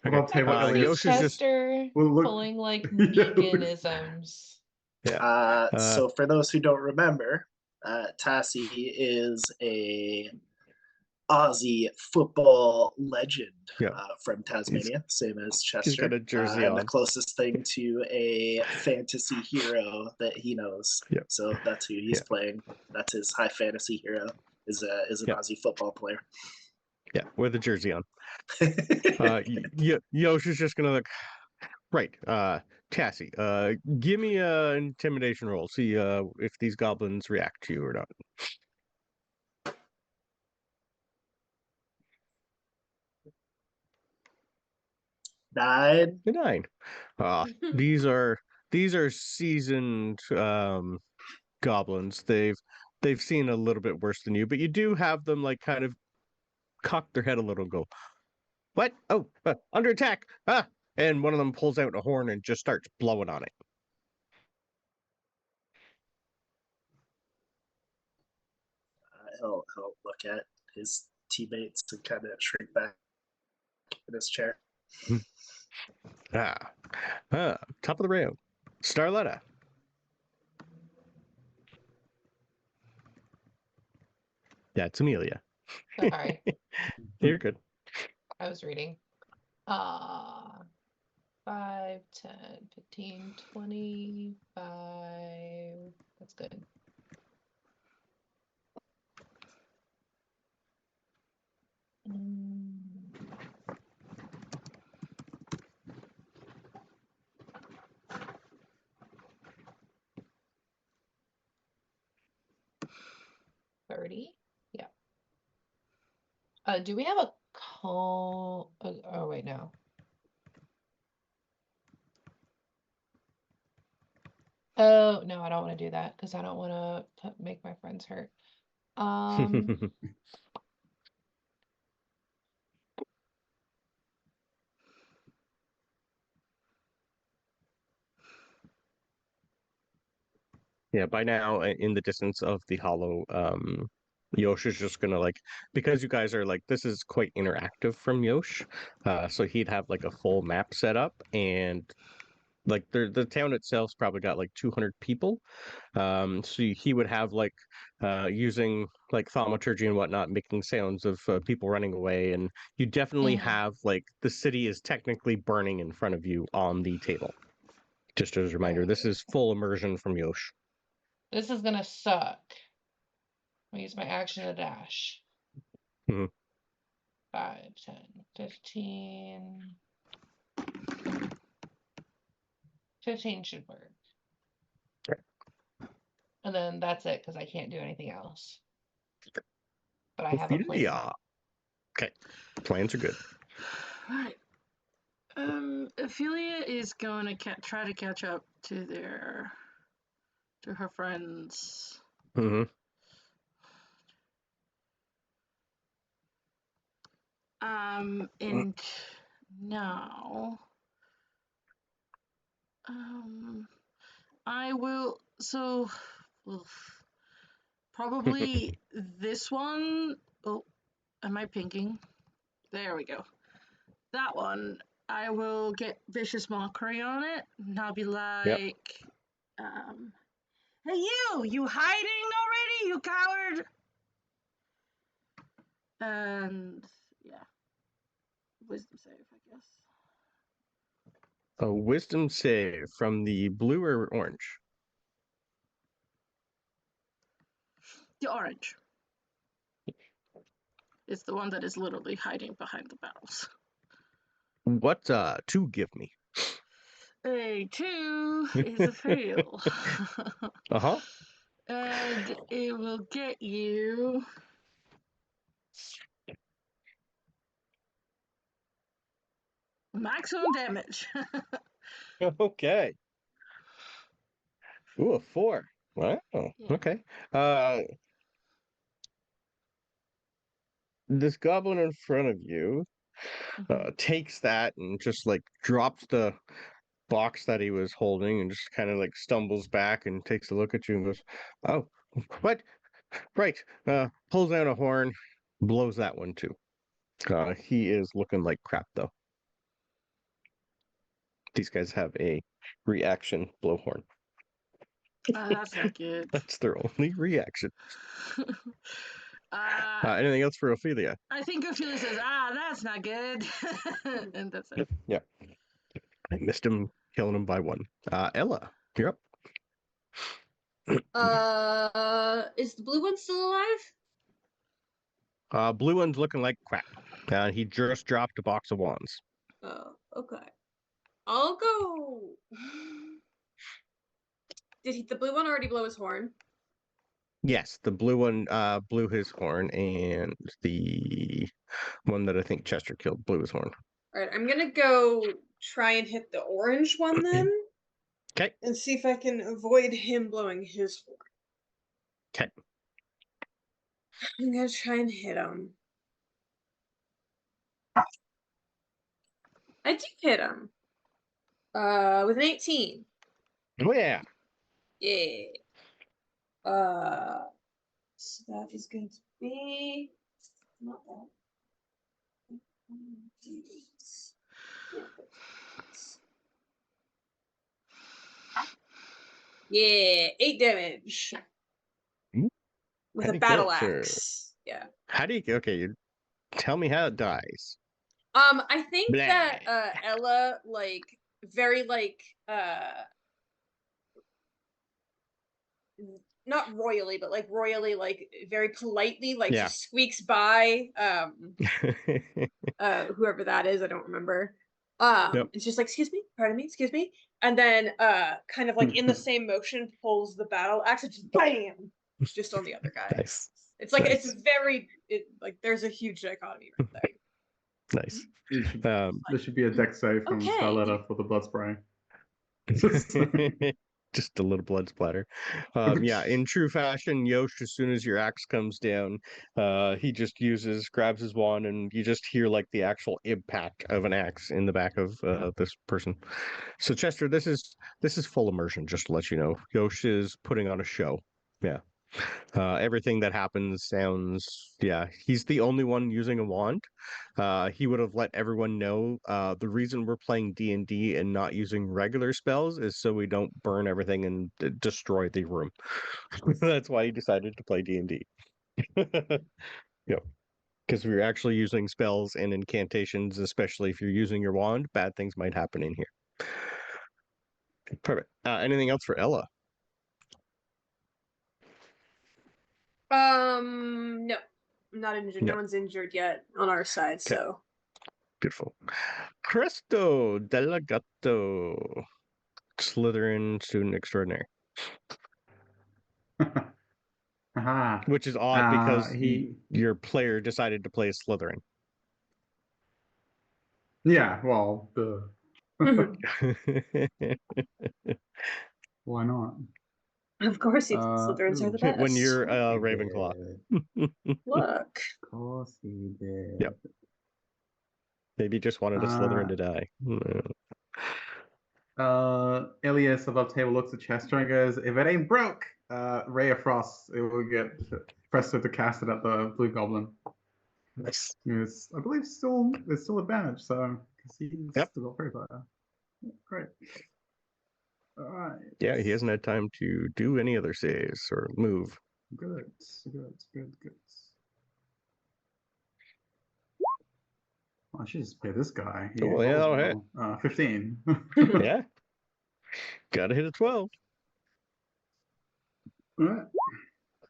I'll tell you what, Yosh Elliot. is just Chester Well, look. pulling like Yeah. Neganisms. yeah. So for those who don't remember, Tassie is a Aussie football legend Yeah. from Tasmania, same as He's got Chester, a jersey and the on. closest thing to a fantasy hero that he knows. Yeah. So that's who he's Yeah. playing. That's his high fantasy hero. Is an Yeah. Aussie football player. Yeah, with a jersey on. Yosh is just gonna look. Right. Tassie, give me a intimidation roll. See if these goblins react to you or not. 9. A 9. These are seasoned goblins. They've seen a little bit worse than you, but you do have them like kind of cock their head a little and go, "What? Oh, under attack! Ah!" And one of them pulls out a horn and just starts blowing on it. He'll look at his teammates and kind of shrink back in his chair. Ah, top of the round, Starletta. That's Amelia. Sorry, You're good. I was reading. 5, 10, 15, 25. That's good. Mm. $30. Yeah. Do we have a call? Oh, wait, no. Oh, no, I don't want to do that because I don't want to make my friends hurt. Yeah, by now in the distance of the hollow, Yosh is just gonna like, because you guys are like, this is quite interactive from Yosh, so he'd have like a full map set up, and like the town itself's probably got like 200 people, so he would have like using like thaumaturgy and whatnot, making sounds of people running away, and you definitely Mhm. have like the city is technically burning in front of you on the table. Just as a reminder, this Right. is full immersion from Yosh. This is gonna suck. I'll use my action to dash. Mhm. 5, 10, 15. 15 should work. And then that's it because I can't do anything else. But I have a plan. Yeah. Okay. Plans are good. All right. Ophelia is going to try to catch up to her friends. Mm-hmm. And now, I will. So, probably this one. Oh, am I pinking? There we go. That one. I will get vicious mockery on it, and I'll be Yep. like, "Hey, you hiding already, you coward!" And yeah, wisdom save, I guess. A wisdom save from the blue or orange. The orange. It's the one that is literally hiding behind the barrels. What to give me? A 2 is a fail. Uh-huh. And it will get you Maximum damage. Okay. Ooh, a 4. Wow. Yeah. Okay. This goblin in front of you takes that and just like drops the box that he was holding and just kind of like stumbles back and takes a look at you and goes, "Oh, what? Right." Pulls out a horn, blows that one too. He is looking like crap though. These guys have a reaction blowhorn. That's not good. That's their only reaction. uh, Anything else for Ophelia? I think Ophelia says, that's not good. And that's it. Yeah. I missed him, killing him by 1. Ella, you're up. Is the blue one still alive? Blue one's looking like crap. He just dropped a box of wands. Oh, okay. I'll go. Did the blue one already blow his horn? Yes, the blue one blew his horn, and the one that I think Chester killed blew his horn. All right, I'm gonna go try and hit the orange one then. Okay. And see if I can avoid him blowing his horn. Okay. I'm gonna try and hit him. I do hit him. With an 18. Oh yeah. Yeah. So that is going to be not that. Yeah, 8 damage. With How a do you kill battle it, sir? axe. Yeah. How do you? Okay, you tell me how it dies. I think Blah. that Ella very not royally, but royally, very politely, Yeah. just squeaks by whoever that is, I don't remember. Yep. It's just like, excuse me, pardon me, excuse me. And then kind of in the same motion pulls the battle axe and just bam! Just on the other guy. Nice. It's like Nice. it's very there's a huge dichotomy right there. Nice. There should be a deck save from Okay. Charlotta for the blood spray. Just a little blood splatter. Yeah, in true fashion, Yosh, as soon as your axe comes down, he just grabs his wand, and you just hear like the actual impact of an axe in the back of this person. So Chester, this is full immersion, just to let you know. Yosh is putting on a show. Yeah. Everything that happens sounds, yeah, he's the only one using a wand. He would have let everyone know the reason we're playing D&D and not using regular spells is so we don't burn everything and destroy the room. That's why he decided to play D&D. Yeah, because we're actually using spells and incantations, especially if you're using your wand, bad things might happen in here. Perfect. Anything else for Ella? No. I'm not injured. No. No one's injured yet on our side, so. Beautiful. Cristo Delagato, Slytherin student extraordinary. Aha. Which is odd because he your player decided to play a Slytherin. Yeah, well, why not? Of course, Slytherins are the best. When you're Ravenclaw. Look. Of course he did. Yep. Maybe just wanted a Slytherin to die. Elias above table looks at Chester and goes, "If it ain't broke, Ray of Frost, it will get Presto to cast it at the Blue Goblin." Nice. It's, I believe, there's still advantage, so because he's still got free fire. Great. All right. Yeah, he hasn't had time to do any other saves or move. Good. I should just play this guy. Oh, yeah, that'll hit. 15. Yeah. Gotta hit a 12. All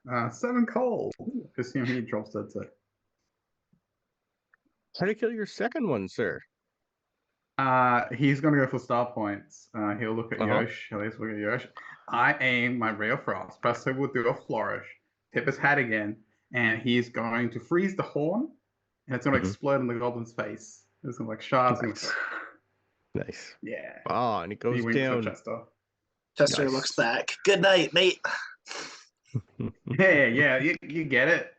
right. 7 cold. Assume he drops that too. How do you kill your second one, sir? He's gonna go for star points. He'll look at Yosh. At least look at Yosh. I aim my Ray of Frost. Presto will do a flourish, tip his hat again, and he's going to freeze the horn, and it's gonna explode in the goblin's face. It's gonna shards. Nice. Nice. Yeah. Oh, and he He goes winks at down. Chester. Chester Nice. looks back. Good night, mate. Yeah, you get it.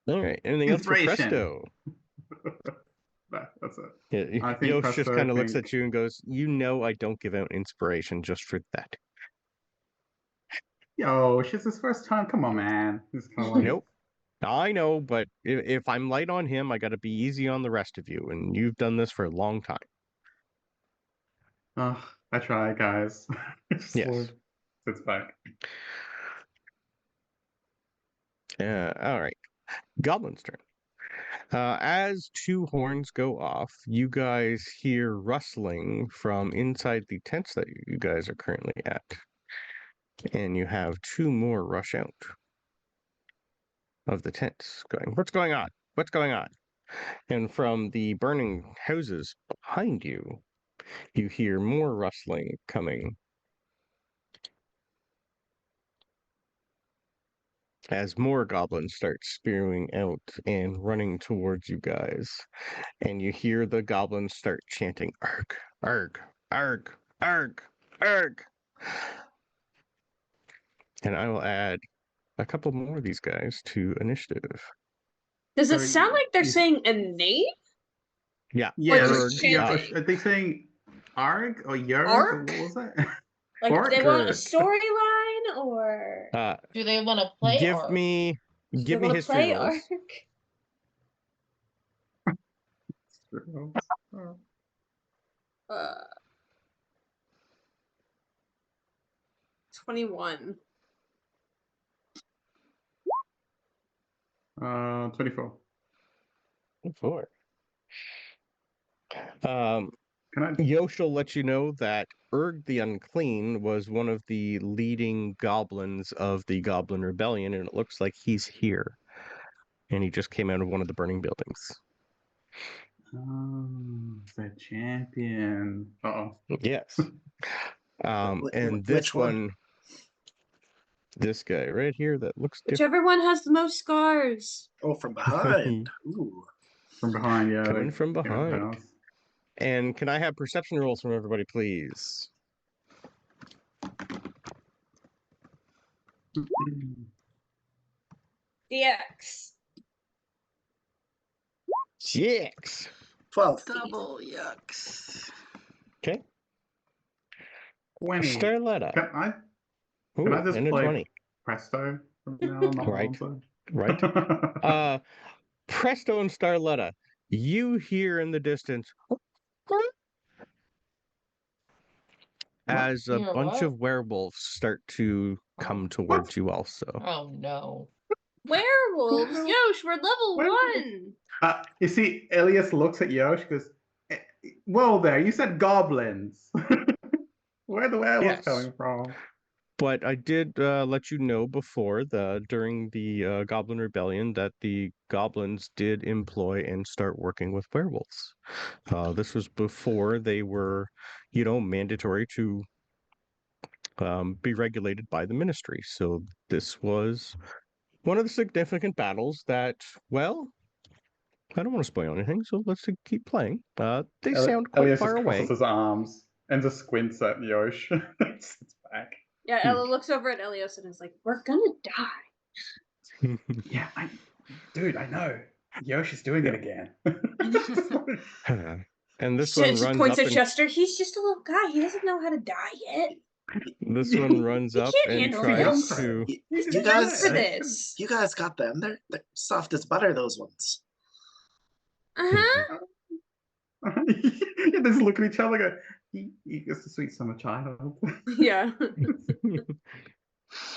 All right. Anything else for Inspiration. Presto? That's it. Yeah, I think Yosh just Presto kind of looks think at you and goes, "You know, I don't give out inspiration just for that." Yo, it's his first time. Come on, man. He's kind of like, Nope. I know, but if I'm light on him, I got to be easy on the rest of you, and you've done this for a long time. oh, I try, guys. Just Yes. Lord sits back. All right. Goblin's turn. As two horns go off, you guys hear rustling from inside the tents that you guys are currently at. And you have two more rush out of the tents going, "What's going on? What's going on?" And from the burning houses behind you, you hear more rustling coming as more goblins start spewing out and running towards you guys. And you hear the goblins start chanting, "Arg, arg, arg, arg, arg." And I will add a couple more of these guys to initiative. Does it So sound like they're you- saying a name? Yeah, Or Yeah, just arg, chanting? are they saying arg or yerg? Or Arg? what was that? Like, do they Orc want a or- storyline, or Do they want to play give or me do give they me want to history play rolls. Arg? 21. 24. 4. Can I? Yosh will let you know that Urg the Unclean was one of the leading goblins of the Goblin Rebellion, and it looks like he's here. And he just came out of one of the burning buildings. Oh, the champion. Uh-oh. Yes. And this Which one? one, this guy right here that looks different. Whichever one has the most scars. Oh, from behind. Ooh. From behind, yeah. Coming they from get behind. powers. And can I have perception rolls from everybody, please? DX. 6. 12. Double yucks. Okay. 20. Starletta. Can I Ooh, just and a play 20. Presto from now on, not Right. Alonso? Right. Presto and Starletta, you hear in the distance as a Hear bunch what? of werewolves start to come towards you also. Oh no. Werewolves? Yosh, we're level Werewolves. 1. You see, Elias looks at Yosh goes, "Whoa there, you said goblins. Where are the werewolves Yes. coming from?" But I did let you know before during the Goblin Rebellion that the goblins did employ and start working with werewolves. This was before they were, mandatory to be regulated by the ministry. So this was one of the significant battles that, well, I don't want to spoil anything, so let's keep playing. They sound quite Elias far just crosses away. his arms and just squints at Yosh. Sits back. Yeah, Ella looks over at Elios and is like, we're gonna die. Yeah, dude, I know. Yosh is doing it again. And this one runs points up at and Chester. He's just a little guy. He doesn't know how to die yet. this one runs He up can't and handle tries this. to. He's You too young for guys, this. you guys got them. They're soft as butter, those ones. Uh-huh. Yeah, they just look at each other like he gets the sweet summer child. Yeah.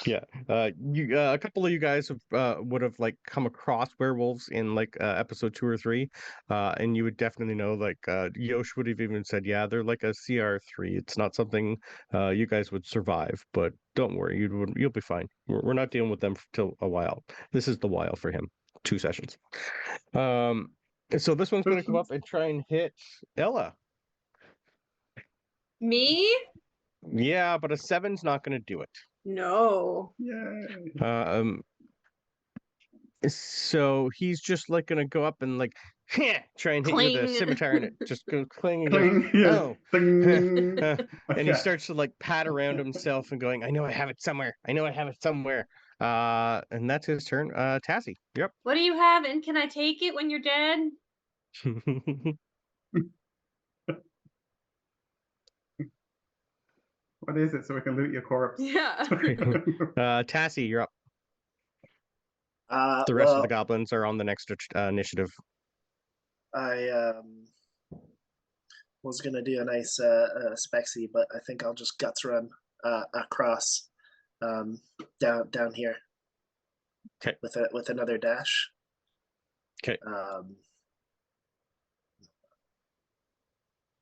Yeah, a couple of you guys have would have like come across werewolves in like episode 2 or 3, and you would definitely know. Like Yosh would have even said, "Yeah, they're like a CR3. It's not something you guys would survive, but don't worry, you'll be fine. We're not dealing with them till a while. This is the while for him. 2 sessions. So this one's going to come up and try and hit Ella. Me? Yeah, but a 7's not going to do it. No. Yay. So he's just like gonna go up and like try and hit you with a Cling. scimitar, and it just goes cling and goes, Cling, yeah. oh. Ding. And he Okay. starts to like pat around himself and going, I know I have it somewhere. I know I have it somewhere. And that's his turn. Tassie, yep. What do you have, and can I take it when you're dead? What is it so we can loot your corpse? Yeah. Tassie, you're up. The rest of the goblins are on the next initiative. I was gonna do a nice spexy, but I think I'll just guts run across down here. Okay. With another dash. Okay.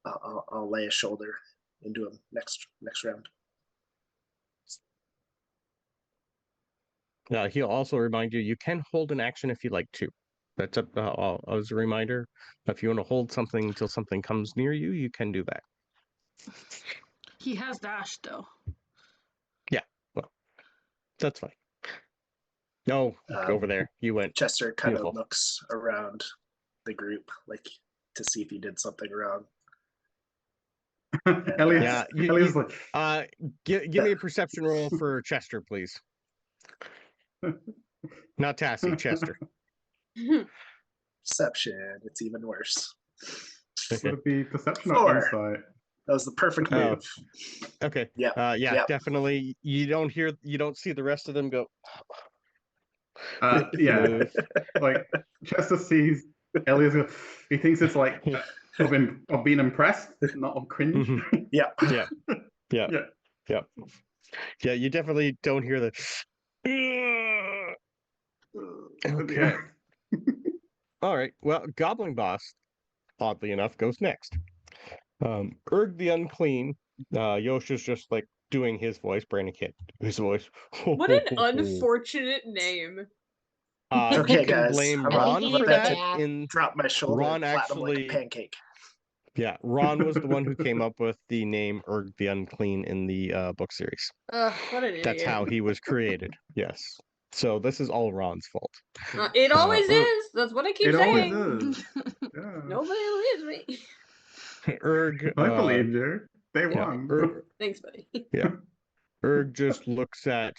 I'll lay a shoulder into him next round. He'll also remind you, you can hold an action if you like to. That's up as a reminder. If you want to hold something until something comes near you, you can do that. He has dash though. Yeah, well, that's fine. No, over there. You went. Chester kind Beautiful. of looks around the group, like to see if he did something wrong. Elliot's like, give me a perception roll for Chester, please. Not Tassie, Chester. Perception, it's even worse. would it be perception or 4. insight? That was the perfect move. Okay. Yeah. Yeah, definitely. You don't see the rest of them go. Yeah. Like Chester sees Elliot. He thinks it's like of being impressed, not of cringe. Yeah. Yeah. You definitely don't hear the. Okay. All right. Well, Goblin Boss, oddly enough, goes next. Urg the Unclean. Yosh is just like doing his voice. Brandon can't do his voice. What an unfortunate name. Okay, you can guys, blame I'm Ron gonna for get that. back. Drop my shoulder Ron and flatten him like actually- a pancake. Yeah, Ron was the one who came up with the name Urg the Unclean in the book series. What an idiot. That's how he was created. Yes. So this is all Ron's fault. It always is. That's what I keep It always saying. is. Yeah. Nobody believes me. Urg. I believe you. They yeah, won. Thanks, buddy. Urg just looks at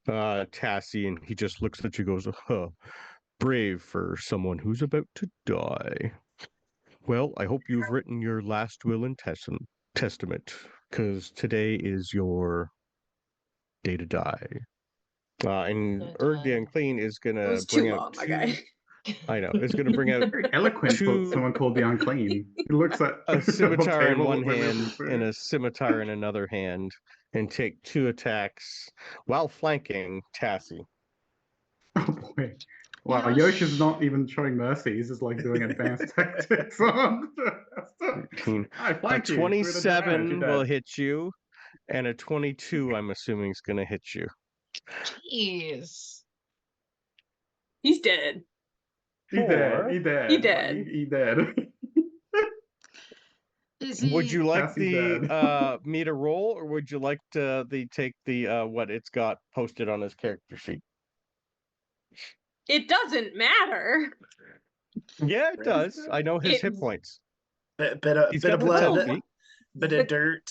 Tassie and he just looks at you and goes, brave for someone who's about to die. Well, I hope you've written your last will and testament, because today is your day to die. And Urg the Unclean is going It to was bring too out long, my guy. I know, is going to bring out Very eloquent for someone called the Unclean. He looks at a scimitar in table one with hand his food. and a scimitar in another hand and take 2 attacks while flanking Tassie. Oh boy. Wow, Yosh is not even showing mercy. He's just like doing advanced tactics. I A flank you. 27 will hit you, and a 22, I'm assuming, is going to hit you. Jeez. He's dead. He dead. He dead. He dead. Like, he dead. Is he? Would you like Tassie's the me to roll, or would you like to take the what it's got posted on his character sheet? It doesn't matter. Yeah, it does. I know his hit points. Bit He's of got the blood, tough feet. bit of dirt.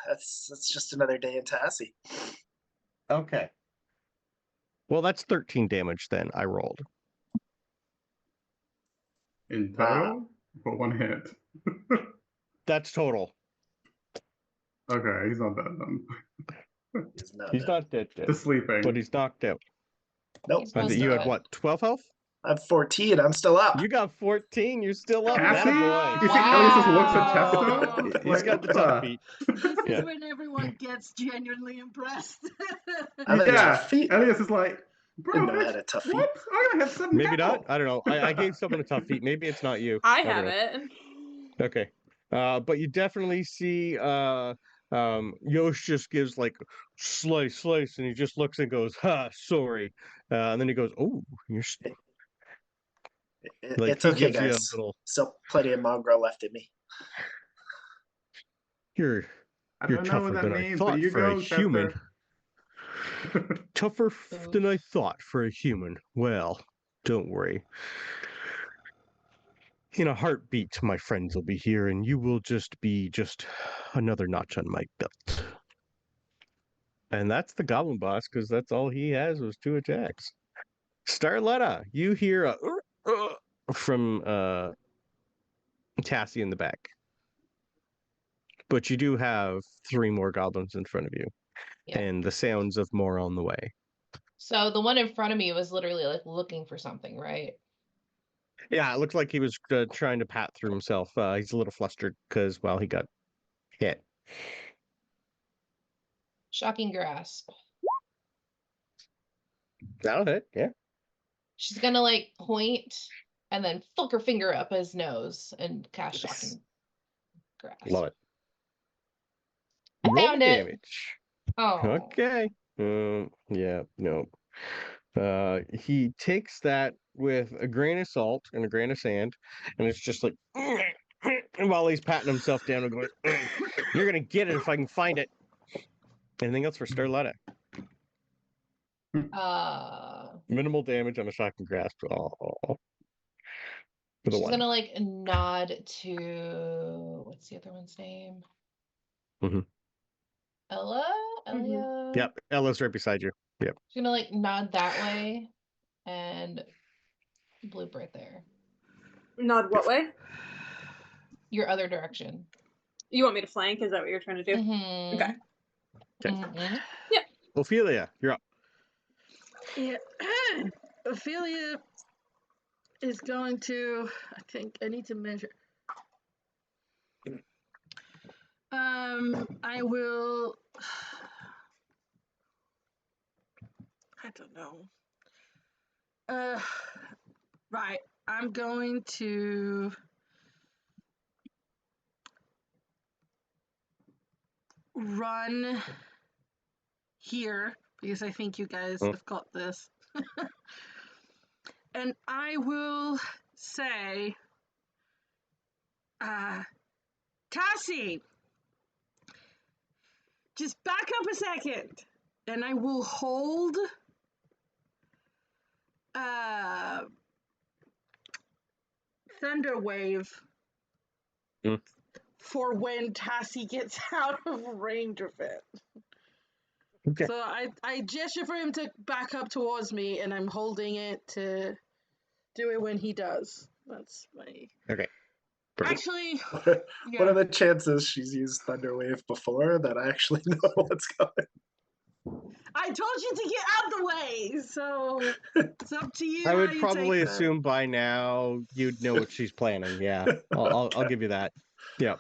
That's just another day in Tassie. Okay. Well, that's 13 damage then. I rolled. In total? For one hit. That's total. Okay, he's not dead then. He's not dead, Just sleeping. but he's knocked out. Nope. He's not You had dead. what? 12 health? I'm 14. I'm still up. You got 14. You're still up. Cassie? Attaboy. You see Elliot just looks at Wow. Chester? He's got the tough feet. This Yeah. is when everyone gets genuinely impressed. I have tough feet. Elliot is like, bro, Didn't know I bitch, had a tough feet. what? I only have 7 Maybe capital. not. I don't know. I gave someone a tough feat. Maybe it's not you. I don't have know. it. Okay. But you definitely see Yosh just gives like slice, and he just looks and goes, ha, sorry. And then he goes, oh, you're like, It's he okay, gives you a guys. little, Still plenty of mongrel left in me. you're I You're don't know tougher what that than I means, thought but you for a go, human. Chester. Tougher than I thought for a human. Well, don't worry. In a heartbeat, my friends will be here, and you will be another notch on my belt. And that's the goblin boss, because that's all he has was 2 attacks. Starletta, you hear a from Tassie in the back. But you do have 3 more goblins in front of you, Yeah. and the sounds of more on the way. So the one in front of me was literally like looking for something, right? Yeah, it looked like he was trying to pat through himself. He's a little flustered because, well, he got hit. Shocking grasp. That'll hit, yeah. She's gonna like point and then flick her finger up his nose and cast Yes. shocking grasp. Love it. I Roll found it. damage. Oh. Okay. Yeah, no. He takes that with a grain of salt and a grain of sand, and it's just like, and while he's patting himself down and going, you're gonna get it if I can find it. Anything else for Starletta? Minimal damage on a shocking grasp. Oh, for the She's 1. gonna like nod to what's the other one's name? Mhm. Ella? Elia? Yep, Ella's right beside you. Yep. She's gonna like nod that way and bloop right there. Nod what way? Your other direction. You want me to flank? Is that what you're trying to do? Mm-hmm. Okay. Mm-hmm. Ophelia, you're up. Yeah. Ophelia is going to. I think I need to measure. I will. I don't know. Right. I'm going to run here because I think you guys have got this. And I will say, Cassie, just back up a second. And I will hold Thunder Wave for when Tassie gets out of range of it. Okay. So I gesture for him to back up towards me, and I'm holding it to do it when he does. That's my... Okay. Perfect. Actually, What are the chances she's used Thunderwave before that I actually know what's coming? I told you to get out the way, so it's up to you. I how would you probably take that. assume by now you'd know what she's planning. Yeah, I'll give you that. Yeah.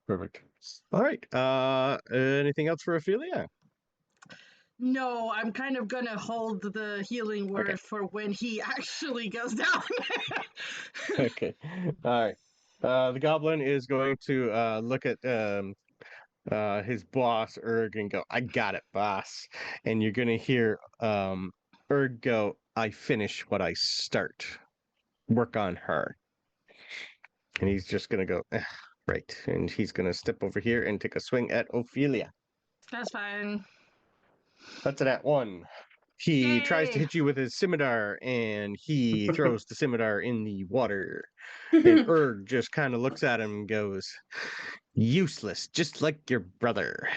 Perfect. All right. Anything else for Ophelia? No, I'm kind of gonna hold the healing word for when he actually goes down. Okay. All right. The goblin is going to look at his boss Erg and go, "I got it, boss." And you're gonna hear Erg go, "I finish what I start. Work on her." And he's just gonna go, right. And he's gonna step over here and take a swing at Ophelia. That's fine. That's an @1. He tries to Yay! hit you with his scimitar, and he throws the scimitar in the water. And Erg just kind of looks at him and goes, "Useless, just like your brother."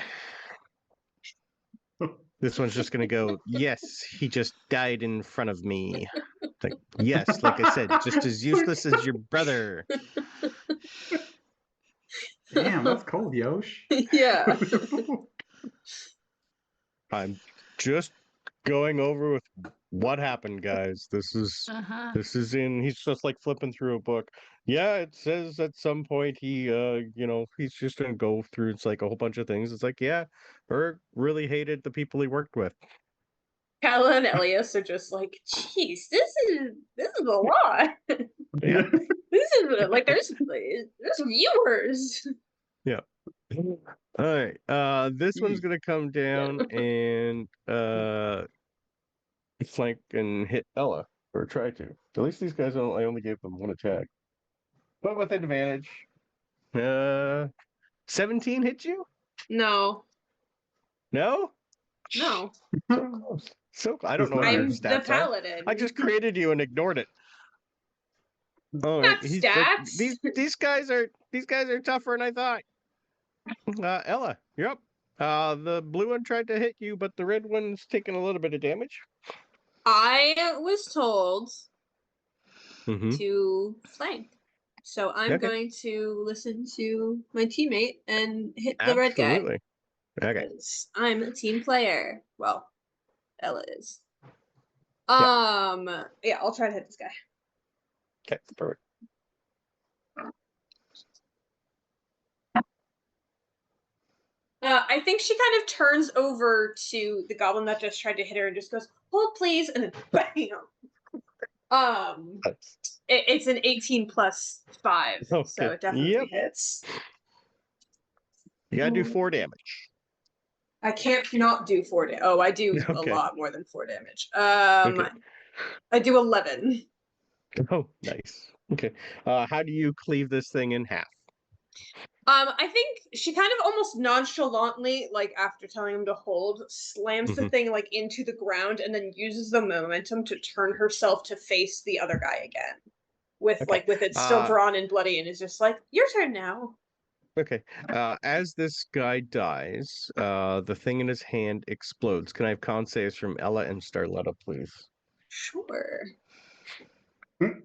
This one's just gonna go, "Yes, he just died in front of me." Like, yes, like I said, just as useless as your brother. Damn, that's cold, Yosh. Yeah. I'm just going over with what happened, guys. This is he's just like flipping through a book. Yeah, it says at some point he he's just gonna go through, it's like a whole bunch of things. It's like, yeah, Erg really hated the people he worked with. Kala and Elias are just like, "Jeez, this is a lot. Yeah. This is like there's viewers." Yeah. All right. This one's gonna come down and flank and hit Ella, or try to. At least these guys I only gave them 1 attack. But with advantage. 17 hit you? No. No? No. So close. So I don't Just know what your I'm learning. the stats are. paladin. I just created you and ignored it. Oh, Not he's like stats. these guys are tougher than I thought. Ella, you're up. The blue one tried to hit you, but the red one's taking a little bit of damage. I was told Mm-hmm. to flank. So I'm Okay. going to listen to my teammate and hit the red guy. Absolutely. Okay. Because I'm a team player. Well, Ella is. Yep. Yeah, I'll try to hit this guy. Okay. Perfect. I think she kind of turns over to the goblin that just tried to hit her and just goes, "Hold, please," and then bam. It's an 18 plus 5, so Okay. it definitely Yep. hits. You gotta do 4 damage. I can't not do 4 damage. Oh, I do a Okay. lot more than 4 damage. Okay. I do 11. Oh, nice. Okay. How do you cleave this thing in half? I think she kind of almost nonchalantly, like after telling him to hold, slams the thing like into the ground and then uses the momentum to turn herself to face the other guy again. With Okay. with it still drawn and bloody, and is just like, "Your turn now." Okay. As this guy dies, the thing in his hand explodes. Can I have con saves from Ella and Starletta, please? Sure. Hmm.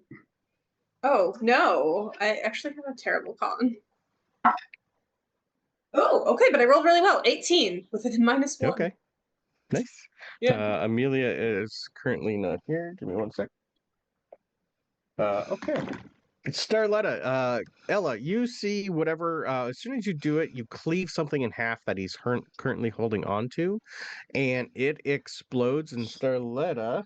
Oh no, I actually have a terrible con. Oh, okay, but I rolled really well. 18 with a -1. Okay. Nice. Yeah. Amelia is currently not here. Give me one sec. Okay. Starletta, Ella, you see whatever, as soon as you do it, you cleave something in half that he's currently holding on to, and it explodes, and Starletta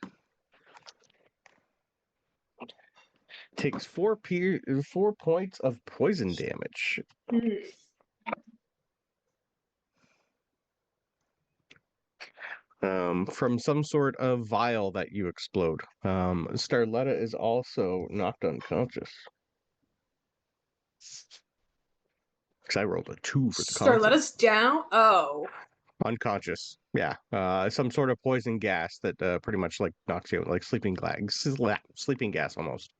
takes 4 points of poison damage. From some sort of vial that you explode. Starletta is also knocked unconscious. Because I rolled a 2 for the con save. Starletta's down. Oh. Unconscious. Yeah. Some sort of poison gas that pretty much like knocks you out, like sleeping gas almost.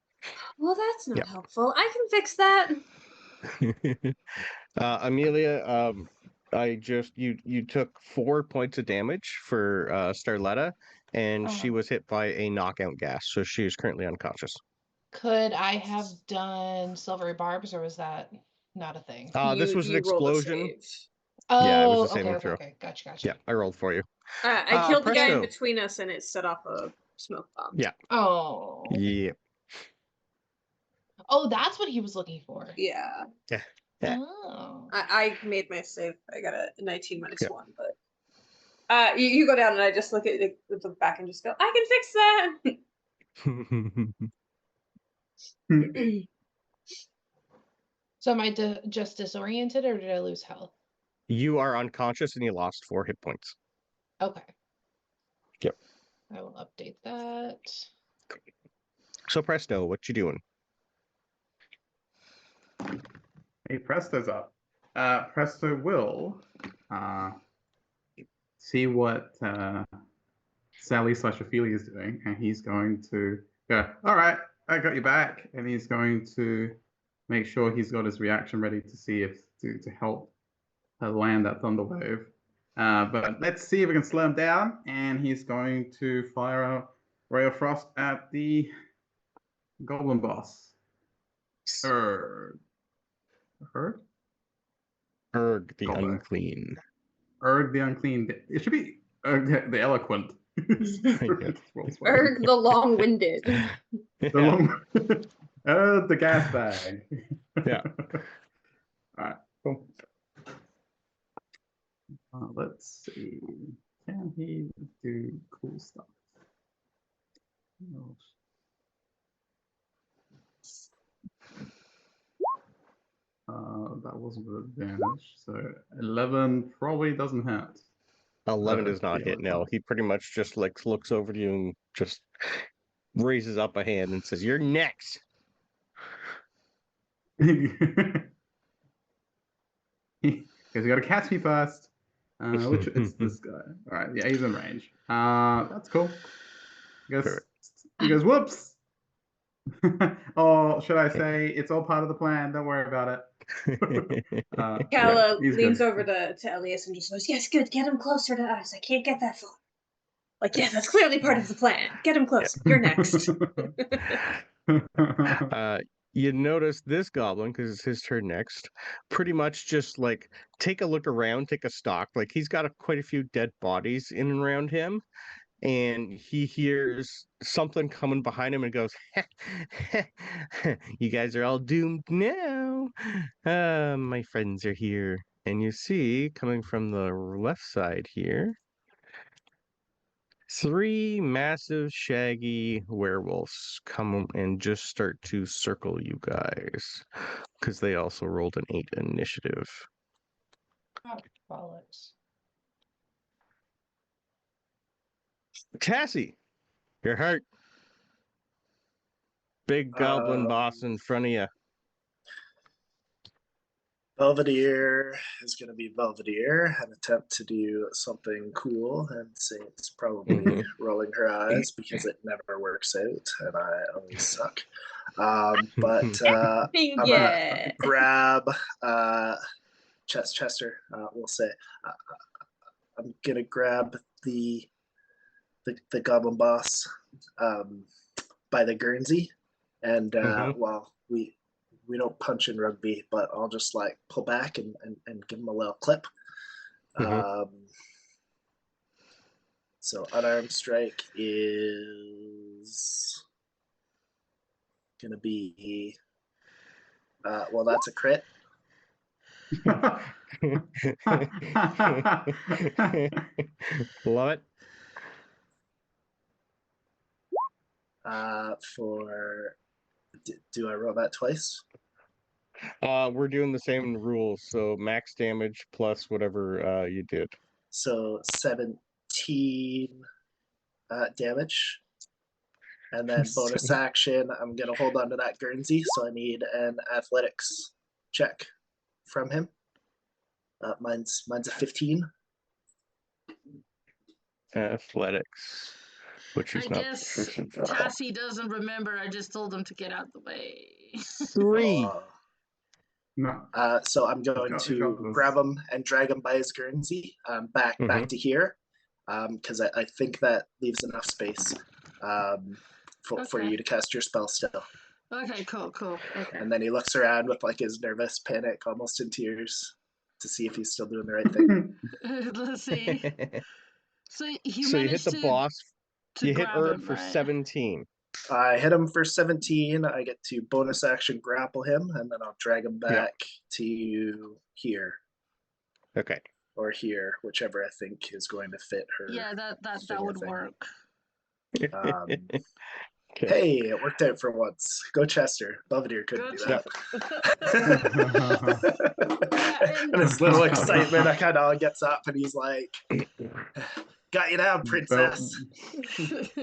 Well, that's not Yep. helpful. I can fix that. Amelia, you took 4 points of damage for Starletta, and she was hit by a knockout gas, so she is currently unconscious. Could I have done silvery barbs, or was that not a thing? This was an You rolled a explosion. save. Yeah, it was Oh, a okay, saving okay, throw. okay. Gotcha. Yeah, I rolled for you. I killed the guy in Presto. between us, and it set off a smoke bomb. Yeah. Oh. Yeah. Oh, that's what he was looking for. Yeah. Yeah. Oh. I made my save. I got a 19 -1, but you go down and I just look at it, look back and just go, I can fix that. So am I just disoriented, or did I lose health? You are unconscious and you lost 4 hit points. Okay. Yep. I will update that. So Presto, what you doing? Hey, Presto's up. Presto will see what Sally/Ophelia is doing, and he's going to go, all right, I got you back. And he's going to make sure he's got his reaction ready to see if to help her land that thunder wave. But let's see if we can slow him down. And he's going to fire a ray of frost at the goblin boss. Erg Erg the Goblin. unclean. Erg the unclean. It should be Erg the eloquent. Erg the long-winded. The long. The gas bag. Yeah. All right. Cool. Let's see. Can he do cool stuff? No. That wasn't an advantage. So 11 probably doesn't hit. 11 does not hit. No, he pretty much just like looks over to you and just raises up a hand and says, "You're next." Because you got to catch me first. Which it's this guy. All right, yeah, he's in range. That's cool. I guess he goes, whoops. Or should I say, it's all part of the plan. Don't worry about it. Kala he's leans good. over to Elias and just goes, "Yes, good. Get him closer to us. I can't get that far." Like, yeah, that's clearly part of the plan. Get him close. You're next. You notice this goblin, because it's his turn next, pretty much just like take a look around, take a stock. Like he's got quite a few dead bodies in and around him, and he hears something coming behind him and goes, "You guys are all doomed now. My friends are here." And you see, coming from the left side here, 3 massive, shaggy werewolves come and just start to circle you guys because they also rolled an 8 initiative. Oh, bollocks. Cassie, you're hurt. Big goblin boss in front of you. Belvedere is going to be Belvedere and attempt to do something cool. And Saint's probably rolling her eyes because it never works out and I always suck. But I'm going to grab Chester, we'll say. I'm going to grab the goblin boss by the Guernsey. And well, we don't punch in rugby, but I'll just like pull back and give him a little clip. So unarmed strike is gonna be well, that's a crit. Love it. Do I roll that twice? We're doing the same rules, so max damage plus whatever you did. So 17 damage. And then bonus action, I'm going to hold on to that Guernsey, so I need an athletics check from him. Mine's a 15. Athletics, which is I guess Cassie doesn't remember. I just told him to get out the way. 3. No. So I'm going to grab him and drag him by his Guernsey back to here, because I think that leaves enough space for you to cast your spell still. Okay, cool. Okay. And then he looks around with like his nervous panic, almost in tears, to see if he's still doing the right thing. Let's see. So you hit the boss. You hit Erd for 17. I hit him for 17. I get to bonus action grapple him, and then I'll drag him back to here. Okay. Or here, whichever I think is going to fit her. Yeah, that would work. Hey, it worked out for once. Go Chester. Belvedere couldn't do that. And his little excitement, I kind of gets up and he's like, "Got you down, princess."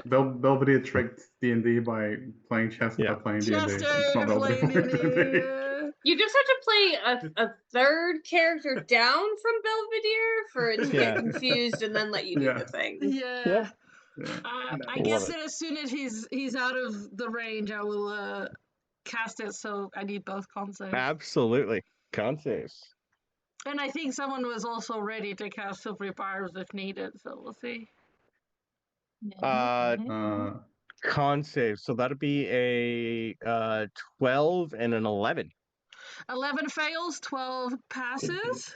Belvedere tricked D&D by playing chess without playing D&D. You just have to play a third character down from Belvedere for it to get confused and then let you do the thing. Yeah. I guess that as soon as he's out of the range, I will cast it. So I need both con saves. Absolutely, con saves. And I think someone was also ready to cast Silvery Fires if needed. So we'll see. Con save. So that'd be a 12 and an 11. 11 fails. 12 passes.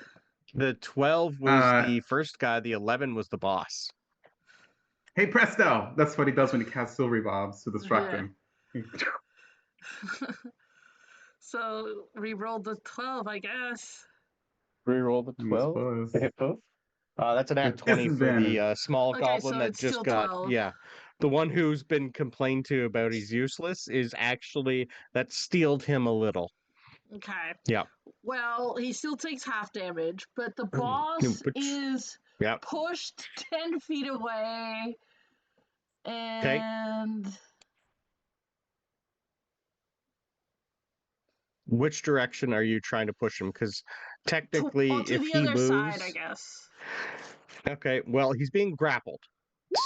The 12 was the first guy. The 11 was the boss. Hey presto! That's what he does when he casts Silvery Bobs to distract him. So re-roll the 12, I guess. Re-roll the 12 to hit both. That's an at 20 for the small goblin that just got 12. The one who's been complained to about he's useless is actually that steeled him a little. Okay. Yeah. Well, he still takes half damage, but the boss is pushed 10 feet away, and which direction are you trying to push him? Because technically, to if the he other moves, side, I guess. okay, well, he's being grappled.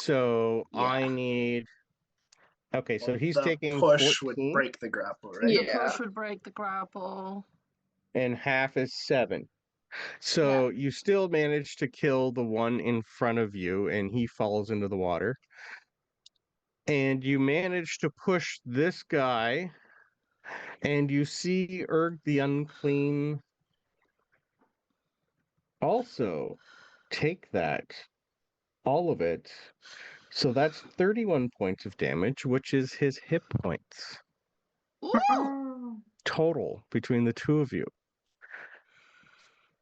So I Yeah. need. Okay, so he's The taking push would 14, break the grapple, right? Yeah. The push would break the grapple. and half is 7. So you still manage to kill the one in front of you, and he falls into the water. And you manage to push this guy, and you see Erg the Unclean also take that, all of it. So that's 31 points of damage, which is his hit points Ooh! total between the two of you.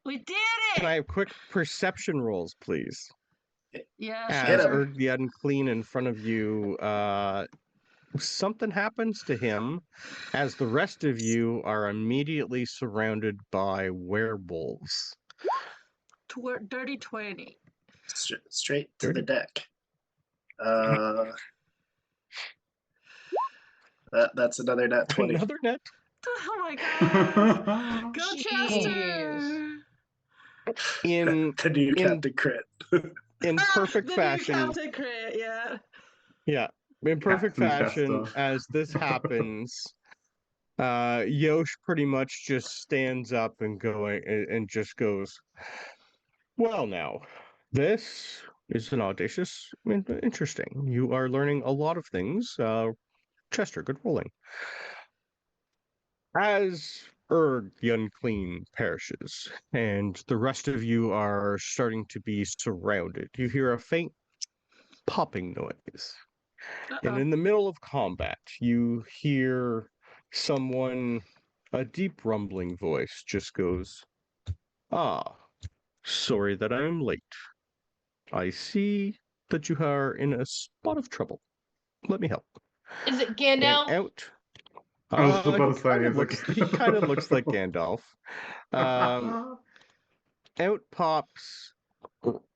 We did Can I it! have quick perception rolls, please? Yeah, Hit As him. sure. Erg the Unclean in front of you, something happens to him as the rest of you are immediately surrounded by werewolves. Dirty 20. Straight to the Dirty. deck. That's another net 20. Another net. Oh my god! Go Jeez. Chester! In The new in Captain Crit. in perfect The new fashion. Captain Crit, yeah. Yeah, in perfect Captain fashion, Chester. as this happens, Yosh pretty much just stands up and and just goes, "Well, now, this is an audacious, interesting. You are learning a lot of things. Chester, good rolling." As Erg the Unclean perishes, and the rest of you are starting to be surrounded, you hear a faint popping noise. And Uh-oh. in the middle of combat, you hear someone, a deep rumbling voice just goes, "Ah, sorry that I am late. I see that you are in a spot of trouble. Let me help." Is it And Gandalf? out, I was about to say, he kind of looks like Gandalf. Um, out pops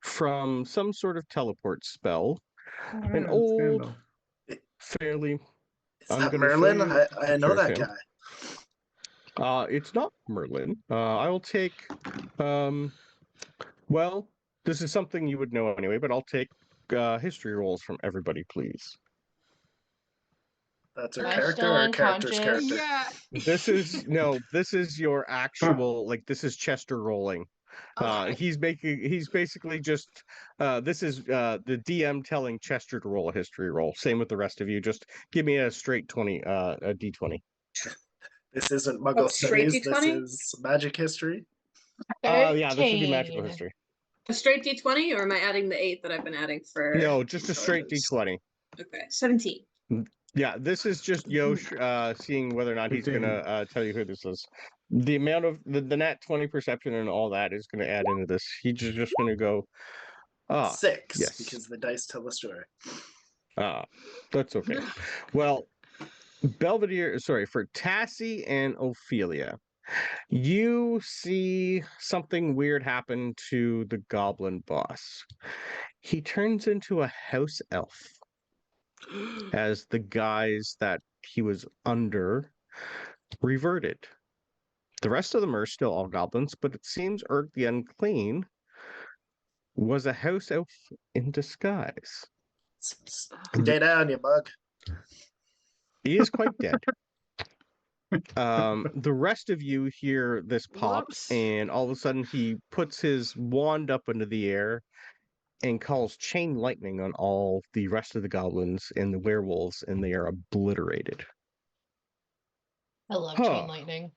from some sort of teleport spell, Oh, an yeah, it's old, Gandalf. fairly. Is I'm that going to show Merlin? you a I picture know of that him. guy. It's not Merlin. I will take. Um, well, this is something you would know anyway, but I'll take history rolls from everybody, please. That's her Am I character still or her character's unconscious? character? Yeah. This is no. This is your actual. Like this is Chester rolling. Okay. He's basically just. This is the DM telling Chester to roll a history roll. Same with the rest of you. Just give me a straight 20. A D20. This isn't Muggle Oh, straight Studies. This D20? is Magic History. Yeah, this would be magical 13. history. A straight D20, or am I adding the 8 that I've been adding for No, just a straight intelligence? D20. Okay, 17. Yeah, this is just Yosh seeing whether or not he's 15. gonna tell you who this is. The amount of the nat 20 perception and all that is gonna add into this. He's just gonna go, ah, 6, yes. because the dice tell the story. Ah, that's okay. Well, Belvedere, sorry, for Tassie and Ophelia, you see something weird happen to the goblin boss. He turns into a house elf as the guise that he was under reverted. The rest of them are still all goblins, but it seems Erg the Unclean was a house elf in disguise. Stay down, you bug. He is quite dead. The rest of you hear this pop, Whoops. and all of a sudden he puts his wand up into the air and calls chain lightning on all the rest of the goblins and the werewolves, and they are obliterated. I love Huh. chain lightning.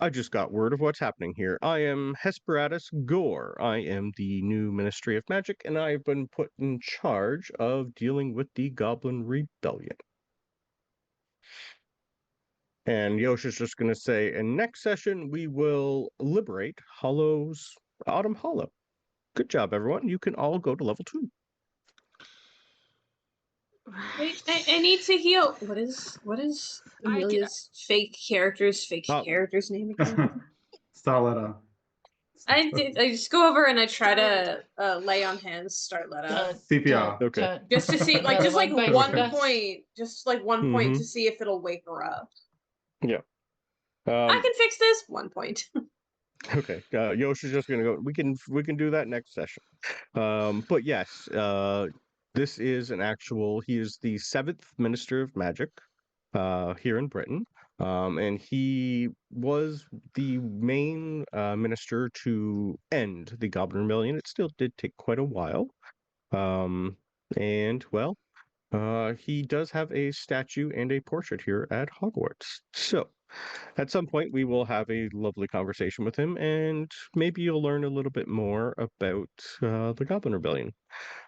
I just got word of what's happening here. I am Hesperatus Gore. I am the new Ministry of Magic, and I've been put in charge of dealing with the Goblin Rebellion. And Yosh is just going to say, in next session, we will liberate Hollow's Autumn Hollow. Good job, everyone. You can all go to level 2. Wait, I need to heal. What is Amelia's fake character's name again? Starletta. I just go over and I try to lay on hands Starletta. CPR. Okay. Just to see, like, just like By one Brenda. point, just like one point to see if it'll wake her up. Yeah. I can fix this. 1 point. Okay, Yoshi's just gonna go. We can do that next session. But yes, this is an actual. He is the seventh Minister of Magic, here in Britain, and he was the main minister to end the Goblin Rebellion. It still did take quite a while, and well, he does have a statue and a portrait here at Hogwarts. So, at some point, we will have a lovely conversation with him, and maybe you'll learn a little bit more about the Goblin Rebellion.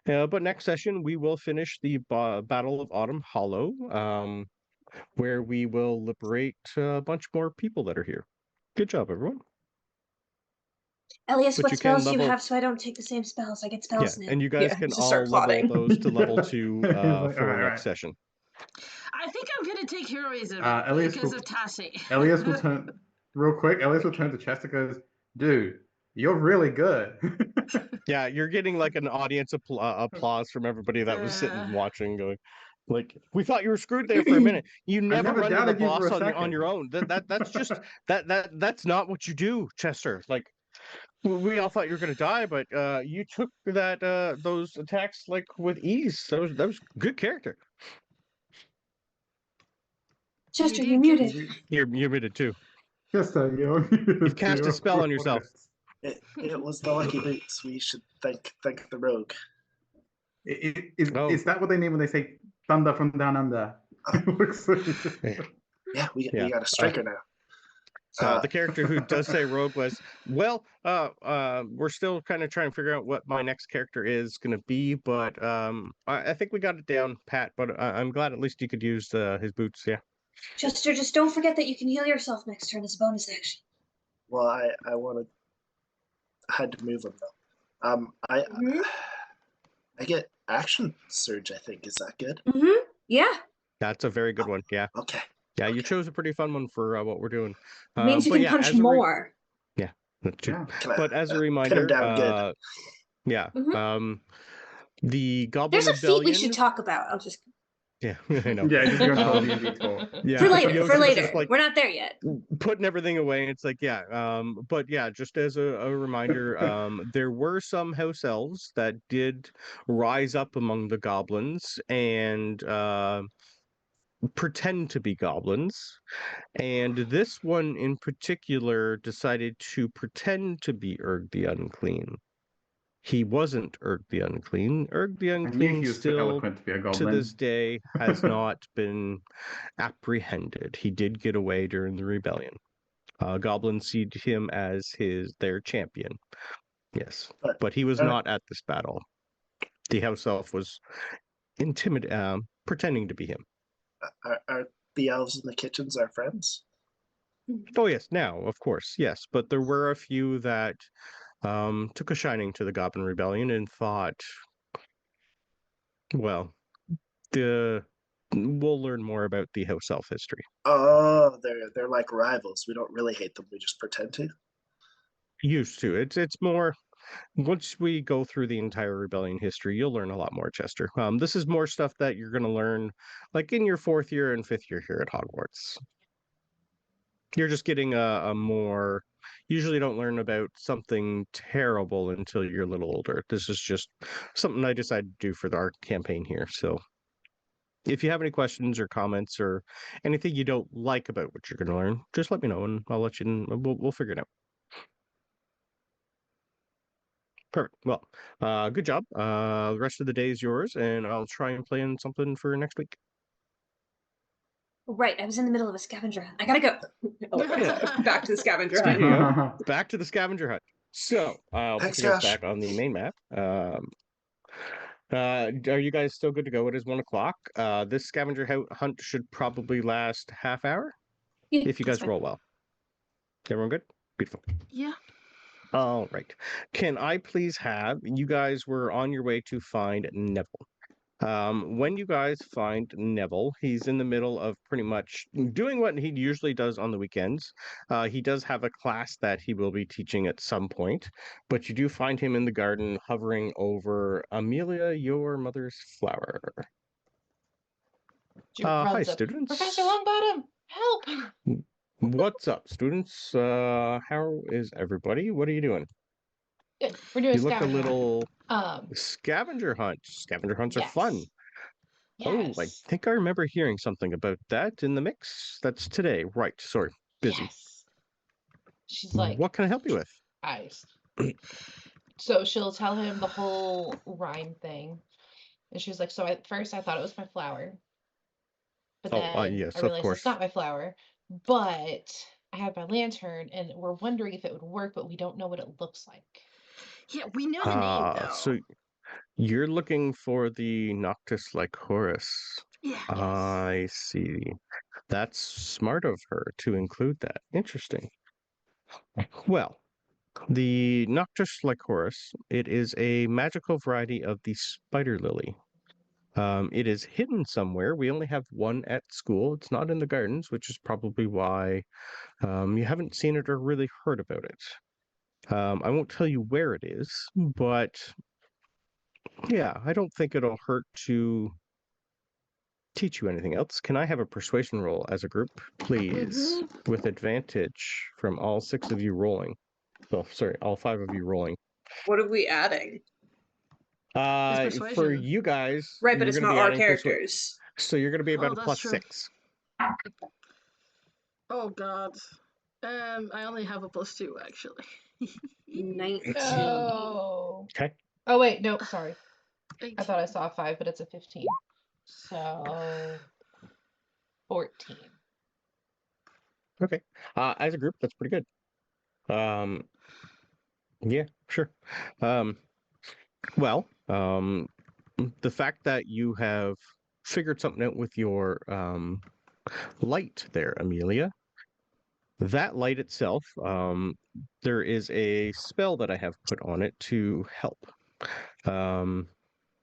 But next session, we will finish the Battle of Autumn Hollow, where we will liberate a bunch more people that are here. Good job, everyone. Elias, But what you can spells do you level- have so I don't take the same spells? I get Yeah, spells now. and you guys Yeah, can just start all level plotting. those to level Yeah. 2 He's like, for "Alright, next session. I think I'm gonna take heroism Elias because will- of Tassie. Elias will turn real quick. Elias will turn to Chester. Goes, dude, you're really good. Yeah, you're getting like an audience applause from everybody that was sitting and watching, going, like, we thought you were screwed there for a minute. You never never run to the doubted you for boss a on second." your own. That's just that's not what you do, Chester. Like, we all thought you were gonna die, but you took those attacks like with ease. That was good character. Chester, You you're did muted. You're muted too. Chester, you're You've cast a spell on yourself. It was the lucky boots. We should thank the rogue. Oh. Is that what they mean when they say thunder from down under? Looks like- Yeah, we Yeah. got a striker now. The character who does say rogue was, well, we're still kind of trying to figure out what my next character is going to be, but I think we got it down pat, but I'm glad at least you could use his boots. Yeah. Chester, just don't forget that you can heal yourself next turn as a bonus action. Well, I had to move him though. I get action surge. I think, is that good? Yeah. That's a very good one. Yeah. Okay. Yeah, you chose a pretty fun one for what we're doing. It means you but can yeah, punch as a more. that's true. Yeah. Can I But as a pin him reminder, down good? yeah, Mhm. the Goblin There's a feat we Rebellion. should talk about. I'll just Yeah, I know. Yeah, just go to Um, D&D talk. Yeah, for later. Yoshi's For just, later. like, We're not there yet. putting everything away. It's like, yeah, but yeah, just as a reminder, there were some house elves that did rise up among the goblins and pretend to be goblins. And this one in particular decided to pretend to be Urg the Unclean. He wasn't Urg the Unclean. Urg the I knew Unclean he was too still, eloquent to be a to goblin. this day, has not been apprehended. He did get away during the rebellion. Goblins see him as their champion. Yes, but he was Are- not at this battle. The house elf was pretending to be him. Are the elves in the kitchens our friends? Oh yes, now of course, yes, but there were a few that took a shining to the Goblin Rebellion and thought, well, we'll learn more about the house elf history. Oh, they're like rivals. We don't really hate them. We just pretend to. Used to. It's more, once we go through the entire rebellion history, you'll learn a lot more, Chester. This is more stuff that you're going to learn like in your 4th year and 5th year here at Hogwarts. You're just getting a more, usually don't learn about something terrible until you're a little older. This is just something I decided to do for our campaign here. So if you have any questions or comments or anything you don't like about what you're going to learn, just let me know and I'll let you know. We'll figure it out. Perfect. Well, good job. The rest of the day is yours, and I'll try and plan something for next week. Right, I was in the middle of a scavenger hunt. I gotta go. Back to the scavenger hunt. Speaking of, back to the scavenger hunt. So I'll put Thanks, you guys Josh. back on the main map. Are you guys still good to go? It is 1 o'clock. This scavenger hunt should probably last half hour Yeah, if you that's guys fine. roll well. Everyone good? Beautiful. Yeah. All right. Can I please have, you guys were on your way to find Neville. When you guys find Neville, he's in the middle of pretty much doing what he usually does on the weekends. He does have a class that he will be teaching at some point, but you do find him in the garden hovering over Amelia, your mother's flower. She Hi, runs up. students. Professor Longbottom, help! What's up, students? How is everybody? What are you doing? Good. We're doing You look a scavenger hunt. little Um, scavenger hunt. Scavenger hunts are fun. yes. Oh, I Yes. think I remember hearing something about that in the mix. That's today. Right. Sorry. Busy. Yes. She's like, What can I help you with? eyes. So she'll tell him the whole rhyme thing. And she's like, so at first I thought it was my flower, but Oh, then I yes, of realized it's course. not my flower. But I have my lantern and we're wondering if it would work, but we don't know what it looks like. Yeah, we know the name So though. you're looking for the Noctis Lycoris. Yeah. Yes. I see. That's smart of her to include that. Interesting. Well, the Noctis lycoris, it is a magical variety of the spider lily. It is hidden somewhere. We only have one at school. It's not in the gardens, which is probably why you haven't seen it or really heard about it. I won't tell you where it is, but yeah, I don't think it'll hurt to teach you anything else. Can I have a persuasion roll as a group, please? With advantage from all 6 of you rolling. Well, sorry, all 5 of you rolling. What are we adding? For persuasion. you guys, Right, but you're it's going to not be our adding characters. so you're going to be about Oh, a that's plus true. 6. Oh God. I only have a +2 actually. 19. Oh. Okay. Oh, wait. Nope. Sorry. I 18. thought I saw a 5, but it's a 15. So 14. Okay. As a group, that's pretty good. Yeah, sure. Um, well, the fact that you have figured something out with your light there, Amelia, that light itself, there is a spell that I have put on it to help. Um,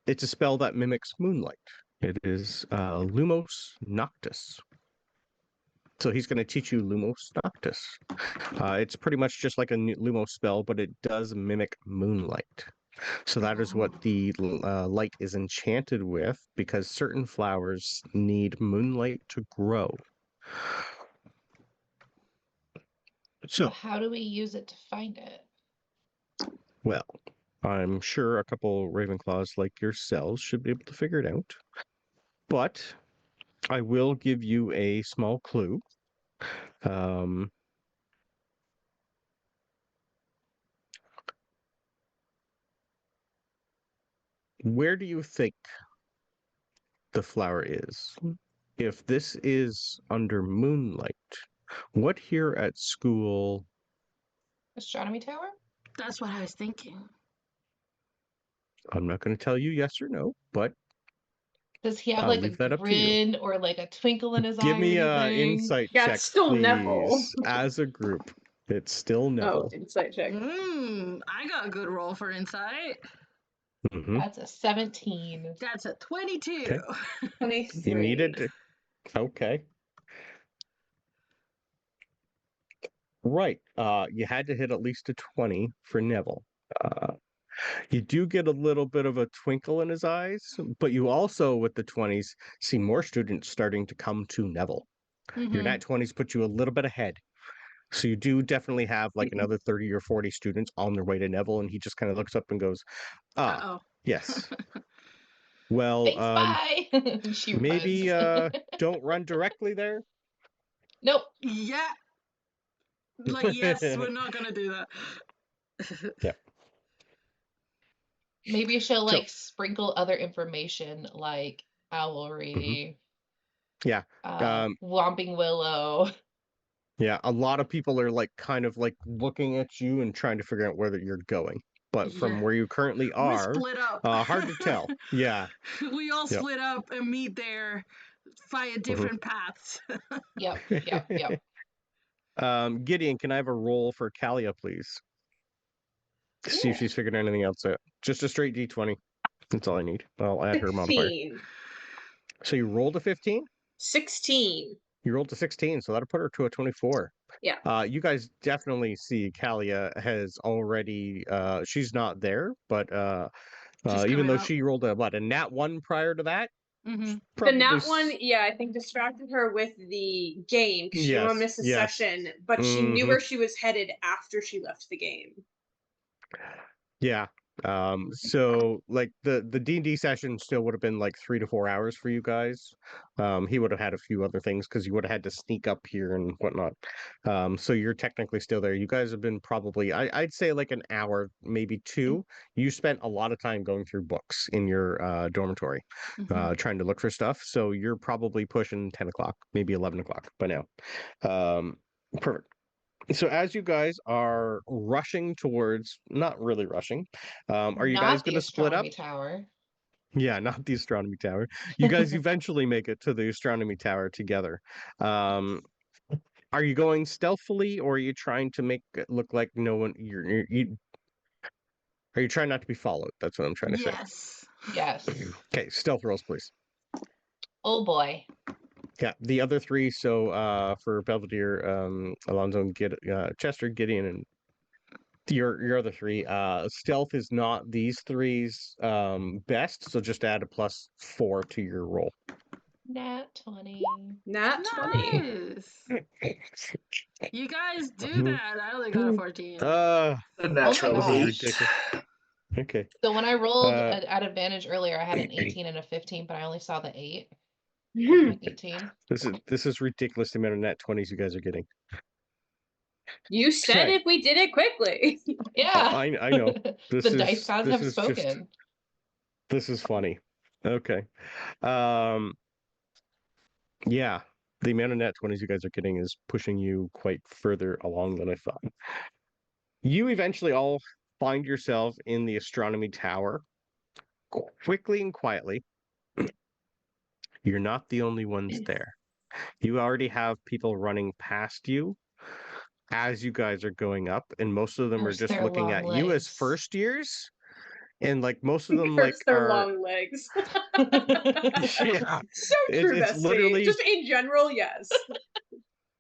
it's a spell that mimics moonlight. It is Lumos Noctis. So he's going to teach you Lumos Noctis. It's pretty much just like a Lumos spell, but it does mimic moonlight. So that is what the light is enchanted with, because certain flowers need moonlight to grow. So So, how do we use it to find it? well, I'm sure a couple Ravenclaws like yourselves should be able to figure it out. But I will give you a small clue. Um, where do you think the flower is? If this is under moonlight, what here at school? Astronomy tower? That's what I was thinking. I'm not going to tell you yes or no, but Does he have I'll like a leave that up to you. grin or like a twinkle in his Give eye or me a anything? insight Yeah, check, it's still Neville. please, as a group. It's still Neville. Oh, insight check. I got a good roll for insight. Hmm. That's a 17. That's a 22. Okay. 23. You needed. Okay. Right. You had to hit at least a 20 for Neville. You do get a little bit of a twinkle in his eyes, but you also, with the 20s, see more students starting to come to Neville. Your nat 20s put you a little bit ahead. So you do definitely have like another 30 or 40 students on their way to Neville, and he just kind of looks up and goes, "Ah, Uh-oh. yes. Well, Thanks, bye. She maybe runs. don't run directly there." Nope. Yeah. Like, yes, we're not gonna do that. Yeah. Maybe she'll So, like sprinkle other information like mhm. owlry, Yeah. whomping willow. Yeah, a lot of people are like kind of like looking at you and trying to figure out where that you're going. But Yeah. from where you currently We are, split up. hard to tell. Yeah. We all Yep. split up and meet there via different paths. Yep, yep. Gideon, can I have a roll for Kalia, please? See if Yeah. she's figured anything else out. Just a straight D20. That's all I need. I'll add her modifier. 15. So you rolled a 15? 16. You rolled a 16, so that'll put her to a 24. Yeah. You guys definitely see Kalia has already she's not there, but She's even coming though up. she rolled a nat 1 prior to that, Mm-hmm. The Probably nat one, yeah, I think distracted her with the game. 'Cause she didn't want to Yes, miss a yes. session, but she knew Mhm. where she was headed after she left the game. Yeah. So like the D&D session still would have been like 3 to 4 hours for you guys. He would have had a few other things because you would have had to sneak up here and whatnot. So you're technically still there. You guys have been probably I'd say like an hour, maybe two. You spent a lot of time going through books in your dormitory, Mm-hmm. trying to look for stuff. So you're probably pushing 10 o'clock, maybe 11 o'clock by now. Perfect. So as you guys are rushing towards, not really rushing, are you guys Not going the to split up? astronomy tower. Yeah, not the astronomy tower. You guys eventually make it to the astronomy tower together. Um, are you going stealthily, or are you trying to make it look like no one? Are you trying not to be followed? That's what I'm trying to say. Yes. Yes. Okay, stealth rolls, please. Oh boy. Yeah, the other three. So for Belvedere, Alonzo, and Chester, Gideon, and your other three, stealth is not these three's best, so just add a +4 to your roll. Nat 20. Nat 20. Nice. You guys do that. I only got a 14. A Oh my natural This is gosh. 8. ridiculous. Okay. So when I rolled Uh, at advantage earlier, I had an 18 and a 15, but I only saw the 8 of my 18. this is ridiculous the amount of nat 20s you guys are getting. You said Okay. if we did it quickly. Yeah. I know. The dice gods have just spoken. this is funny. Okay. Um yeah, the amount of nat 20s you guys are getting is pushing you quite further along than I thought. You eventually all find yourself in the astronomy tower quickly and quietly. You're not the only ones there. You already have people running past you as you guys are going up, and most of them are Curse just their looking long at you as legs. first years, and like most of them like Curse their are long legs. yeah, So it's true, it's Bestie. literally Just in general, yes.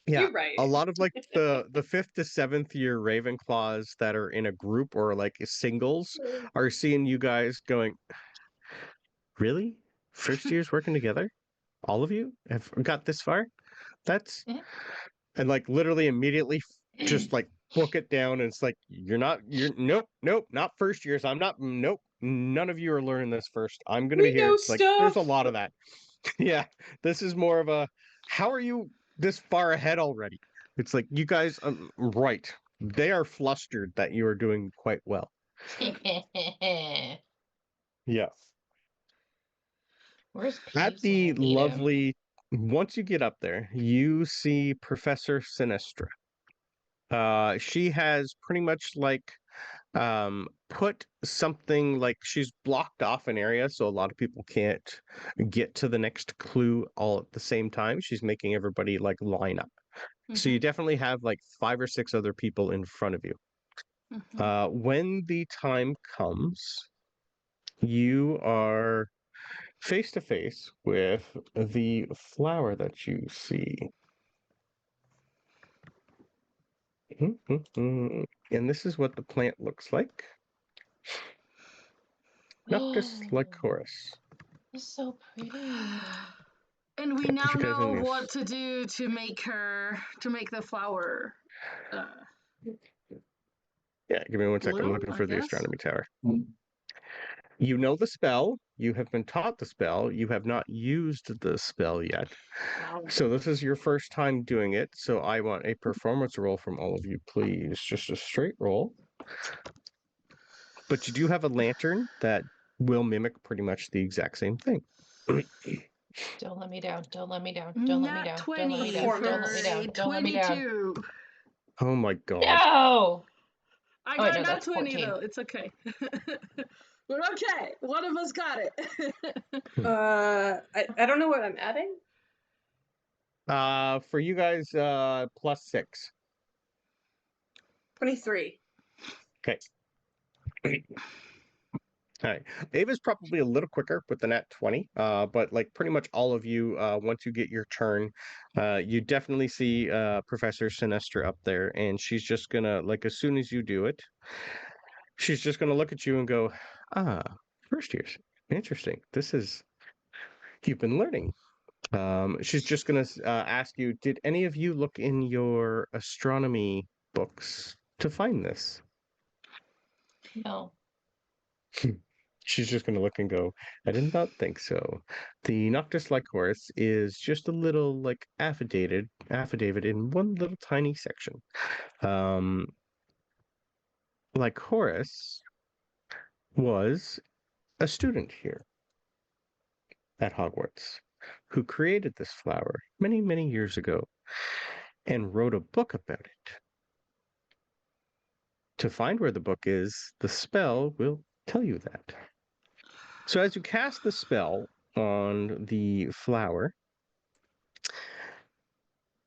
yeah. You're right. A lot of like the 5th to 7th year Ravenclaws that are in a group or like singles are seeing you guys going, really? First years working together? All of you have got this far? That's Mhm. and like literally immediately just like book it down. And it's like you're nope, not first years. I'm not nope. None of you are learning this first. I'm gonna be We here. know Like there's a stuff. lot of that. Yeah. This is more of a how are you this far ahead already? It's like you guys right. They are flustered that you are doing quite well. Yes. Where's At Peeves when the I need him? lovely once you get up there, you see Professor Sinistra. She has pretty much like put something like she's blocked off an area so a lot of people can't get to the next clue all at the same time. She's making everybody like line up. So you Mm-hmm. definitely have like 5 or 6 other people in front of you. Mm-hmm. When the time comes, you are face to face with the flower that you see. And this is what the plant looks like. Noctis Oh, lycoris. it's so pretty. And we Put now you guys in know this. what to do to make the flower uh, Yeah, give me one sec. I'm bloom, looking I for the guess. astronomy tower. You know the spell. You have been taught the spell. You have not used the spell yet. So this is your first time doing it. So I want a performance roll from all of you, please. Just a straight roll. But you do have a lantern that will mimic pretty much the exact same thing. Don't let me down. Don't let me down. Don't let me Nat down. Don't let me 20 down. Don't let for me Performance. down. a Don't let me down. 22. Oh my god. No! I Oh, wait, got no, nat that's 20 14. though. It's okay. We're okay. One of us got it. I don't know what I'm adding. For you guys, +6. 23. Okay. All right. Ava's probably a little quicker with the nat 20, but like pretty much all of you, once you get your turn, you definitely see Professor Sinistra up there, and she's just gonna, like, as soon as you do it, she's just gonna look at you and go, ah, first years. Interesting. This is you've been learning. She's just going to ask you, did any of you look in your astronomy books to find this? No. She's just going to look and go, I did not think so. The Noctis Lycoris is just a little like affidavit in one little tiny section. Lycoris was a student here at Hogwarts who created this flower many, many years ago and wrote a book about it. To find where the book is, the spell will tell you that. So as you cast the spell on the flower,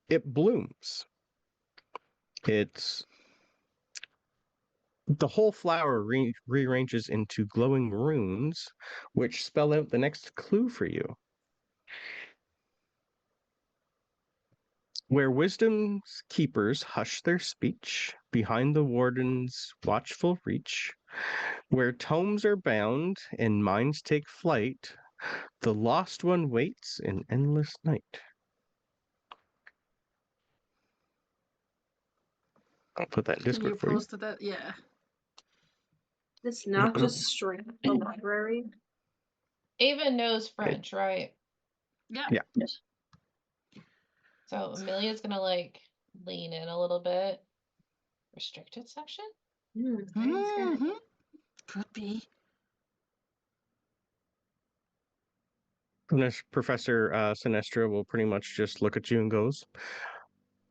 it blooms. It's the whole flower rearranges into glowing runes, which spell out the next clue for you. Where wisdom's keepers hush their speech, behind the warden's watchful reach, where tomes are bound and minds take flight, the lost one waits in endless night. I'll put that in Can you Discord for you. post that? Yeah. It's not just straight up a library. Ava knows French, right? Yeah. Yeah. So Amelia's gonna like lean in a little bit. Restricted section? Mm-hmm. Could be. Professor Sinestra will pretty much just look at you and goes,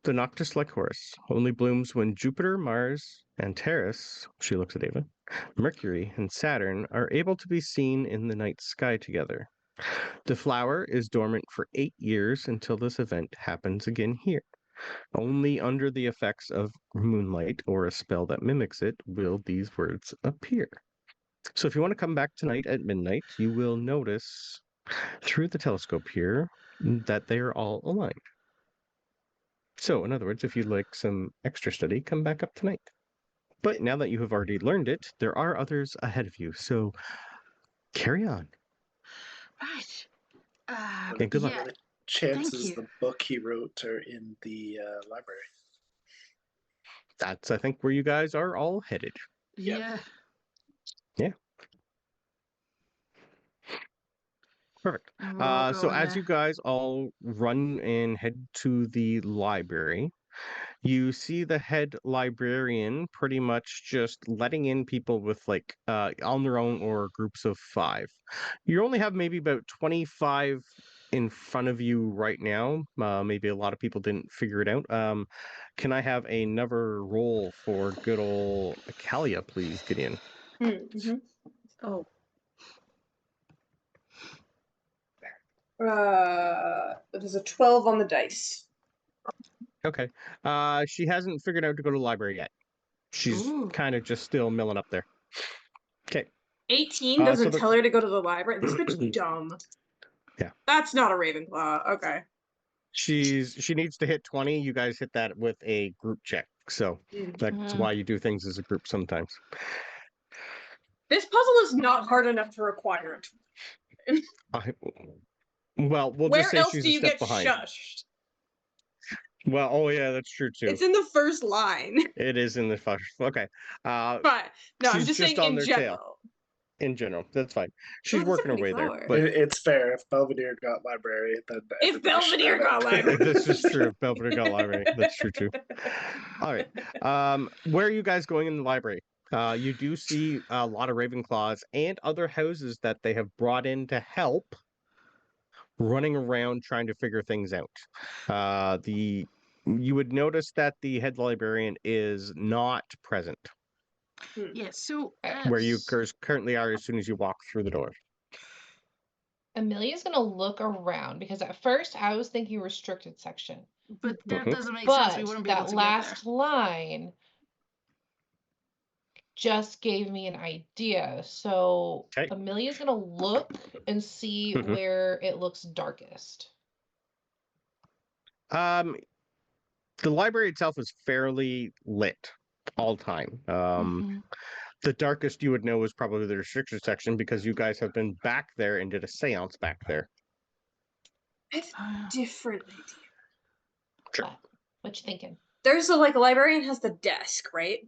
the Noctis Lycoris only blooms when Jupiter, Mars, and Terrace, she looks at Ava, Mercury, and Saturn are able to be seen in the night sky together. The flower is dormant for 8 years until this event happens again here. Only under the effects of moonlight or a spell that mimics it will these words appear. So if you want to come back tonight at midnight, you will notice through the telescope here that they are all aligned. So, in other words, if you'd like some extra study, come back up tonight. But now that you have already learned it, there are others ahead of you. So, carry on. Right. And good luck. Yeah. What are the chances you. the book he wrote are in the library? That's, I think, where you guys are all headed. Yep. Yeah. Yeah. Perfect. And we're all So going as there. you guys all run and head to the library, you see the head librarian pretty much just letting in people with like on their own or groups of 5. You only have maybe about 25 in front of you right now. Maybe a lot of people didn't figure it out. Can I have another roll for good old Acalia, please, Gideon? Mm-hmm. Oh. There's a 12 on the dice. Okay. She hasn't figured out to go to the library yet. She's Ooh. kind of just still milling up there. Okay. 18 doesn't so tell her to go to the library. This bitch is dumb. Yeah. That's not a Ravenclaw. Okay. She needs to hit 20. You guys hit that with a group check. So that's Mhm. why you do things as a group sometimes. This puzzle is not hard enough to require it. Well, we'll Where just say else she's do a you step get behind. shushed? Well, oh yeah, that's true too. It's in the first line. It is in the first. Okay. But no, I'm she's just just saying on in their tail. general. In general, that's fine. She's Oh, that's working her pretty way there. clever. But It's fair. If Belvedere got library, then If everybody should Belvedere have got it. library. this is true. If Belvedere got library, that's true too. All right. Where are you guys going in the library? You do see a lot of Ravenclaws and other houses that they have brought in to help, running around trying to figure things out. You would notice that the head librarian is not present Yeah. So. where you currently are as soon as you walk through the door. Amelia's gonna look around because at first I was thinking restricted section. But that doesn't make sense. But We wouldn't be able that to get there. last line just gave me an idea. So Okay. Amelia's gonna look and see Mhm. where it looks darkest. The library itself is fairly lit all time. Mhm. The darkest you would know is probably the restricted section because you guys have been back there and did a seance back there. I have a different idea. What? What you thinking? There's a librarian has the desk, right?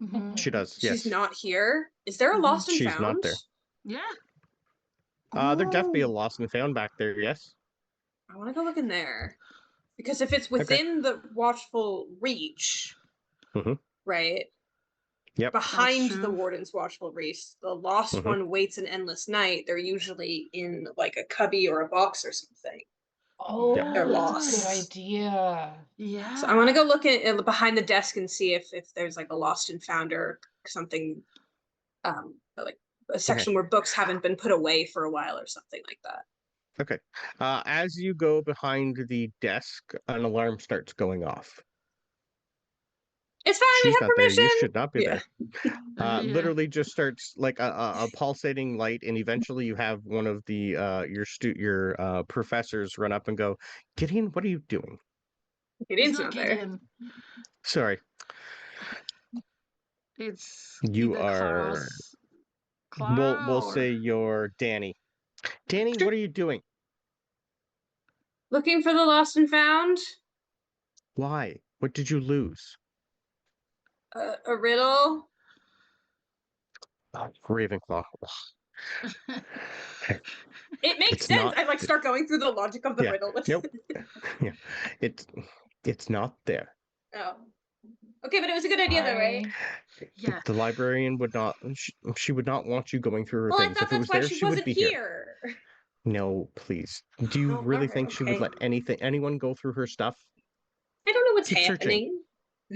Mhm. She does, She's yes. not here. Is there a Mhm. lost and She's found? not there. Yeah. There'd definitely be a Oh. lost and found back there, yes. I want to go look in there. Because if it's Okay. within the watchful reach, Mhm. right? Yep. Behind the true. warden's watchful reach, the lost Mhm. one waits an endless night. They're usually in like a cubby or a box or something. Oh, They're that's a lost. good idea. Yeah. So I want to go look at behind the desk and see if there's like a lost and found or something, like a section where books haven't been put away for a while or something like that. Okay. As you go behind the desk, an alarm starts going off. It's fine. We She's have not there. permission. You should not be Yeah. there. Yeah. Literally just starts like a pulsating light, and eventually you have one of the your professors run up and go, Gideon, what are you doing? Gideon's It's not not there. Gideon. Sorry, It's you either are. Clara We'll or say you're Danny. Danny, what are you doing? Looking for the lost and found. Why? What did you lose? A riddle. Ravenclaw. It makes It's sense. not. I start going through the logic of the Yeah. riddle. Nope. Yeah. It's not there. Oh. Okay, but it was a good idea though, right? Yeah. The librarian would not. She would not want you going through her Well, I things. thought If it that's was why there, she she would wasn't be here. here. No, please. Do you Oh, really alright, think she would okay. let anyone go through her stuff? I don't know what's Keep searching. happening.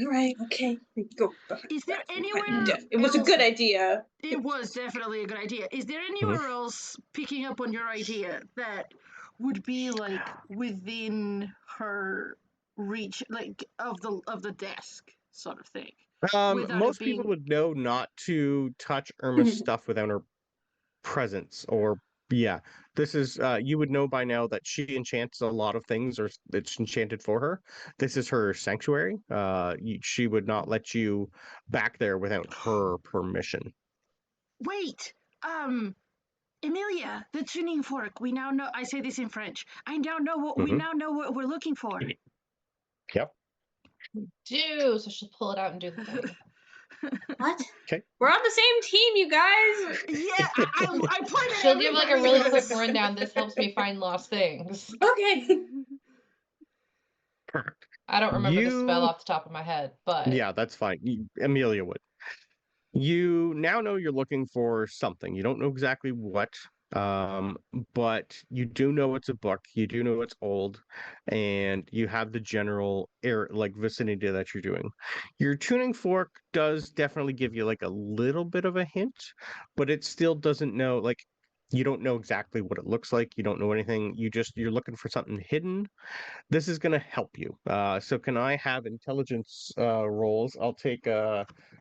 All right, okay. Go. Is there Bathroom. anywhere It was a else- good idea. It was definitely a good idea. Is there anywhere else, picking up on your idea, that would be like within her reach, like of the desk sort of thing? Without it Most people being- would know not to touch Irma's stuff without her presence, or yeah. This is you would know by now that she enchants a lot of things, or it's enchanted for her. This is her sanctuary. She would not let you back there without her permission. Wait, Emilia, the tuning fork. We now know. I say this in French. We now know what we're looking for. Yep. Do so she'll pull it out and do the thing. What? Okay. We're on the same team, you guys. Yeah, I pointed. She'll give like a really quick everybody. rundown. This helps me find lost things. Okay. Perfect. I don't remember the spell You- off the top of my head, but Yeah, that's fine. Amelia would. You now know you're looking for something. You don't know exactly what, but you do know it's a book. You do know it's old, and you have the general air, like vicinity that you're doing. Your tuning fork does definitely give you like a little bit of a hint, but it still doesn't know. Like, you don't know exactly what it looks like. You don't know anything. You're looking for something hidden. This is going to help you. So can I have intelligence rolls? I'll take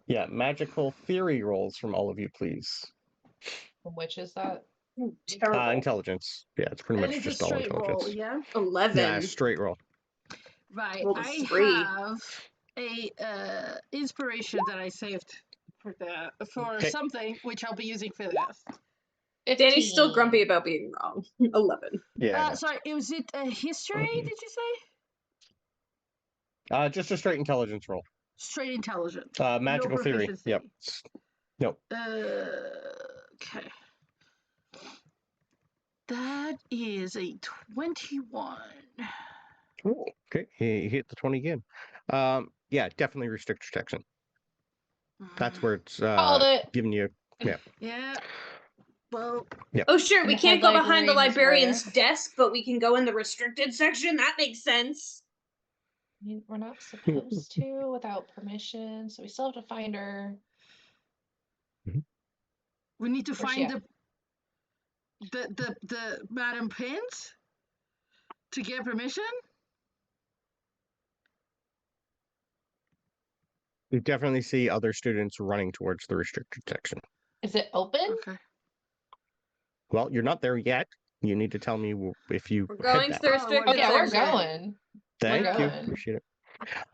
magical theory rolls from all of you, please. which is that? Terrible. Intelligence. Yeah, it's pretty And much it's a just all straight intelligence. roll, yeah. 11. Yeah, straight roll. Right. Rolled a I 3. have a inspiration that I saved for Okay. something which I'll be using for this. Danny's still 15. grumpy about being wrong. 11. Yeah. I know. Sorry, was it a history? Did you say? Just a straight intelligence roll. Straight intelligence. Magical no theory. proficiency. Yep. Nope. Okay. That is a 21. Ooh, okay. He hit the 20 again. Yeah, definitely restrict protection. That's where it's Called it. giving you. Yeah. Yeah. Well, Oh, sure. And We the can't head go behind the librarian's librarian's where? desk, but we can go in the restricted section. That makes sense. I mean, we're not supposed to without permission, so we still have to find her. we need to Where's she find at? the Madam Pins to get permission. You definitely see other students running towards the restricted section. Is it open? Okay. Well, you're not there yet. You need to tell me if you We're head going to that the way. restricted Oh yeah, we're section. going. Thank you. going. Appreciate it.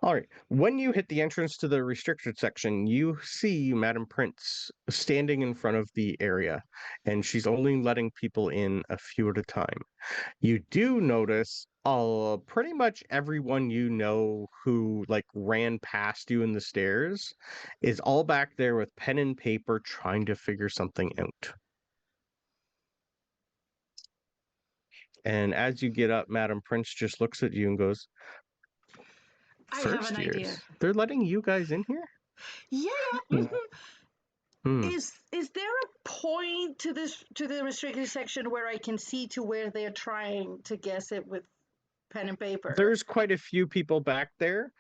All right. When you hit the entrance to the restricted section, you see Madam Prince standing in front of the area, and she's only letting people in a few at a time. You do notice pretty much everyone you know who like ran past you in the stairs is all back there with pen and paper trying to figure something out. And as you get up, Madam Prince just looks at you and goes, I have "First an years? idea. They're letting you guys in here?" Yeah. Hmm. Hmm. Is there a point to the restricted section where I can see to where they're trying to guess it with pen and paper? There's quite a few people back there.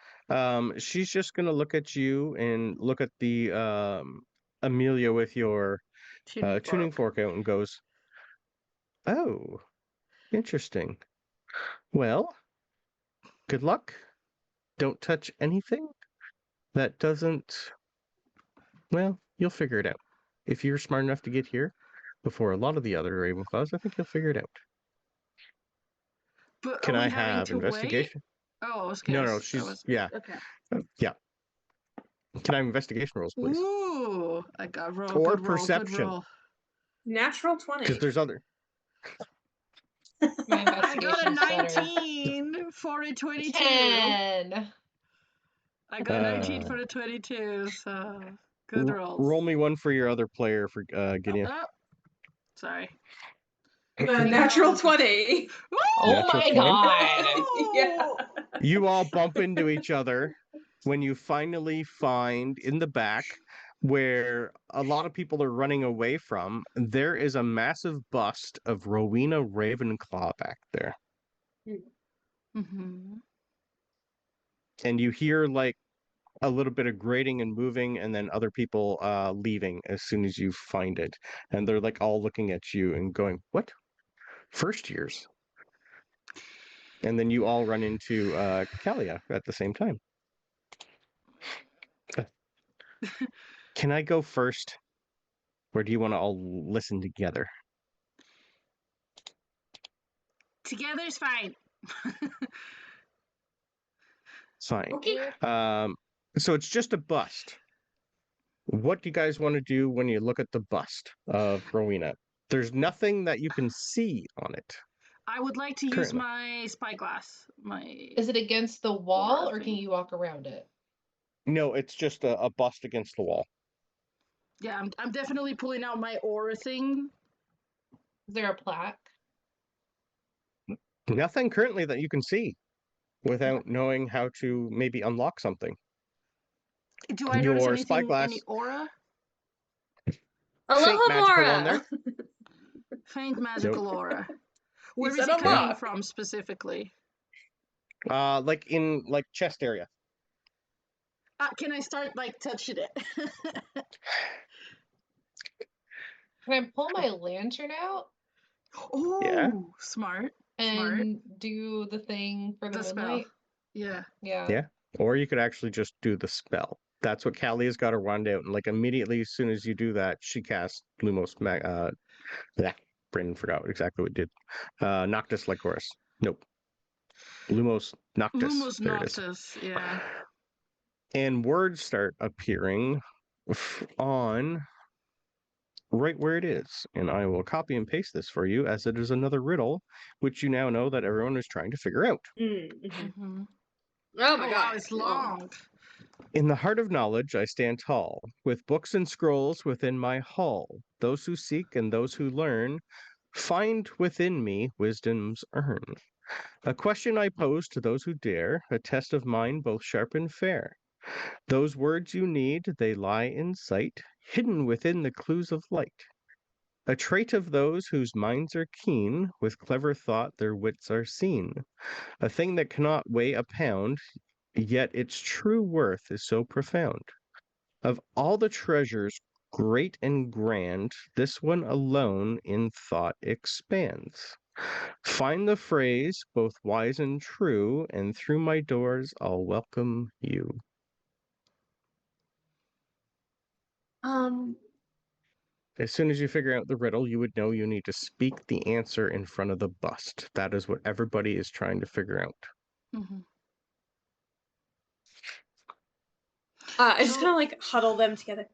She's just gonna look at you and look at the Amelia with your tuning fork out and goes, "Oh, interesting. Well, good luck. Don't touch anything that doesn't. Well, you'll figure it out. If you're smart enough to get here before a lot of the other Ravenclaws, I think you'll figure it out." But Can are I we having have to wait? investigation? Oh, I was No, gonna. no, That she's was yeah, okay. yeah. Can I have investigation rolls, please, Ooh, I got roll. or Good roll. Good perception? roll. Natural Because 20. there's other. My I got a investigation's better. 19 for a 22. 10. I got 19 for a 22. So good rolls. Roll me one for your other player for Gideon. Oh, sorry. Natural 20. Oh Natural my 20. god. Yeah. You all bump into each other when you finally find in the back where a lot of people are running away from. There is a massive bust of Rowena Ravenclaw back there. Mm-hmm. And you hear like a little bit of grating and moving, and then other people leaving as soon as you find it. And they're like all looking at you and going, "What? First years?" And then you all run into Kalia at the same time. Can I go first? Or do you want to all listen together? Together's fine. Fine. Okay. So it's just a bust. What do you guys want to do when you look at the bust of Rowena? There's nothing that you can see on it. I would like to use Currently. my spyglass. Is it against the wall Aura or can thing. you walk around it? No, it's just a bust against the wall. Yeah, I'm definitely pulling out my aura thing. Is there a plaque? Nothing currently that you can see without knowing how to maybe unlock something. Do I notice Your anything? spyglass, Any aura? faint magical on there. Faint magical aura. Where is said it coming unlock. from specifically? Like in like chest area. Can I start like touching it? Can I pull my lantern out Oh, Yeah. smart. and do the thing for the The spell. moonlight? Yeah. Yeah. Or you could actually just do the spell. That's what Kalia's got her wand out, and like immediately as soon as you do that, she casts Lumos Brandon forgot exactly what it did. Noctis Lycoris. Nope. Lumos Noctis. Lumos There it is. Noctis, yeah. And words start appearing on right where it is. And I will copy and paste this for you as it is another riddle, which you now know that everyone is trying to figure out. Mm-hmm. Oh my god. Wow, it's long. In the heart of knowledge I stand tall, with books and scrolls within my hall. Those who seek and those who learn find within me wisdom's urn. A question I pose to those who dare, a test of mine both sharp and fair. Those words you need, they lie in sight, hidden within the clues of light. A trait of those whose minds are keen, with clever thought their wits are seen. A thing that cannot weigh a pound, yet its true worth is so profound. Of all the treasures great and grand, this one alone in thought expands. Find the phrase, both wise and true, and through my doors I'll welcome you. As soon as you figure out the riddle, you would know you need to speak the answer in front of the bust. That is what everybody is trying to figure out. Mm-hmm. I just So- kind of like huddle them together.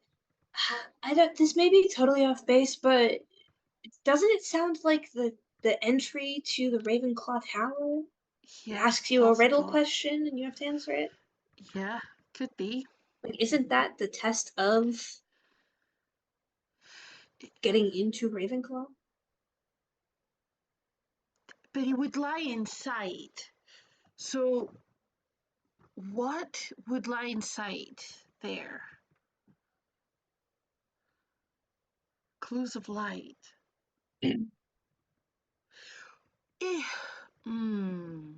I don't. This may be totally off base, but doesn't it sound like the entry to the Ravenclaw Tower? It Yeah, asks you a riddle possible. question and you have to answer it. Yeah, could be. Like, isn't that the test of getting into Ravenclaw? But it would lie inside. So, what would lie inside there? Clues of light. Hmm.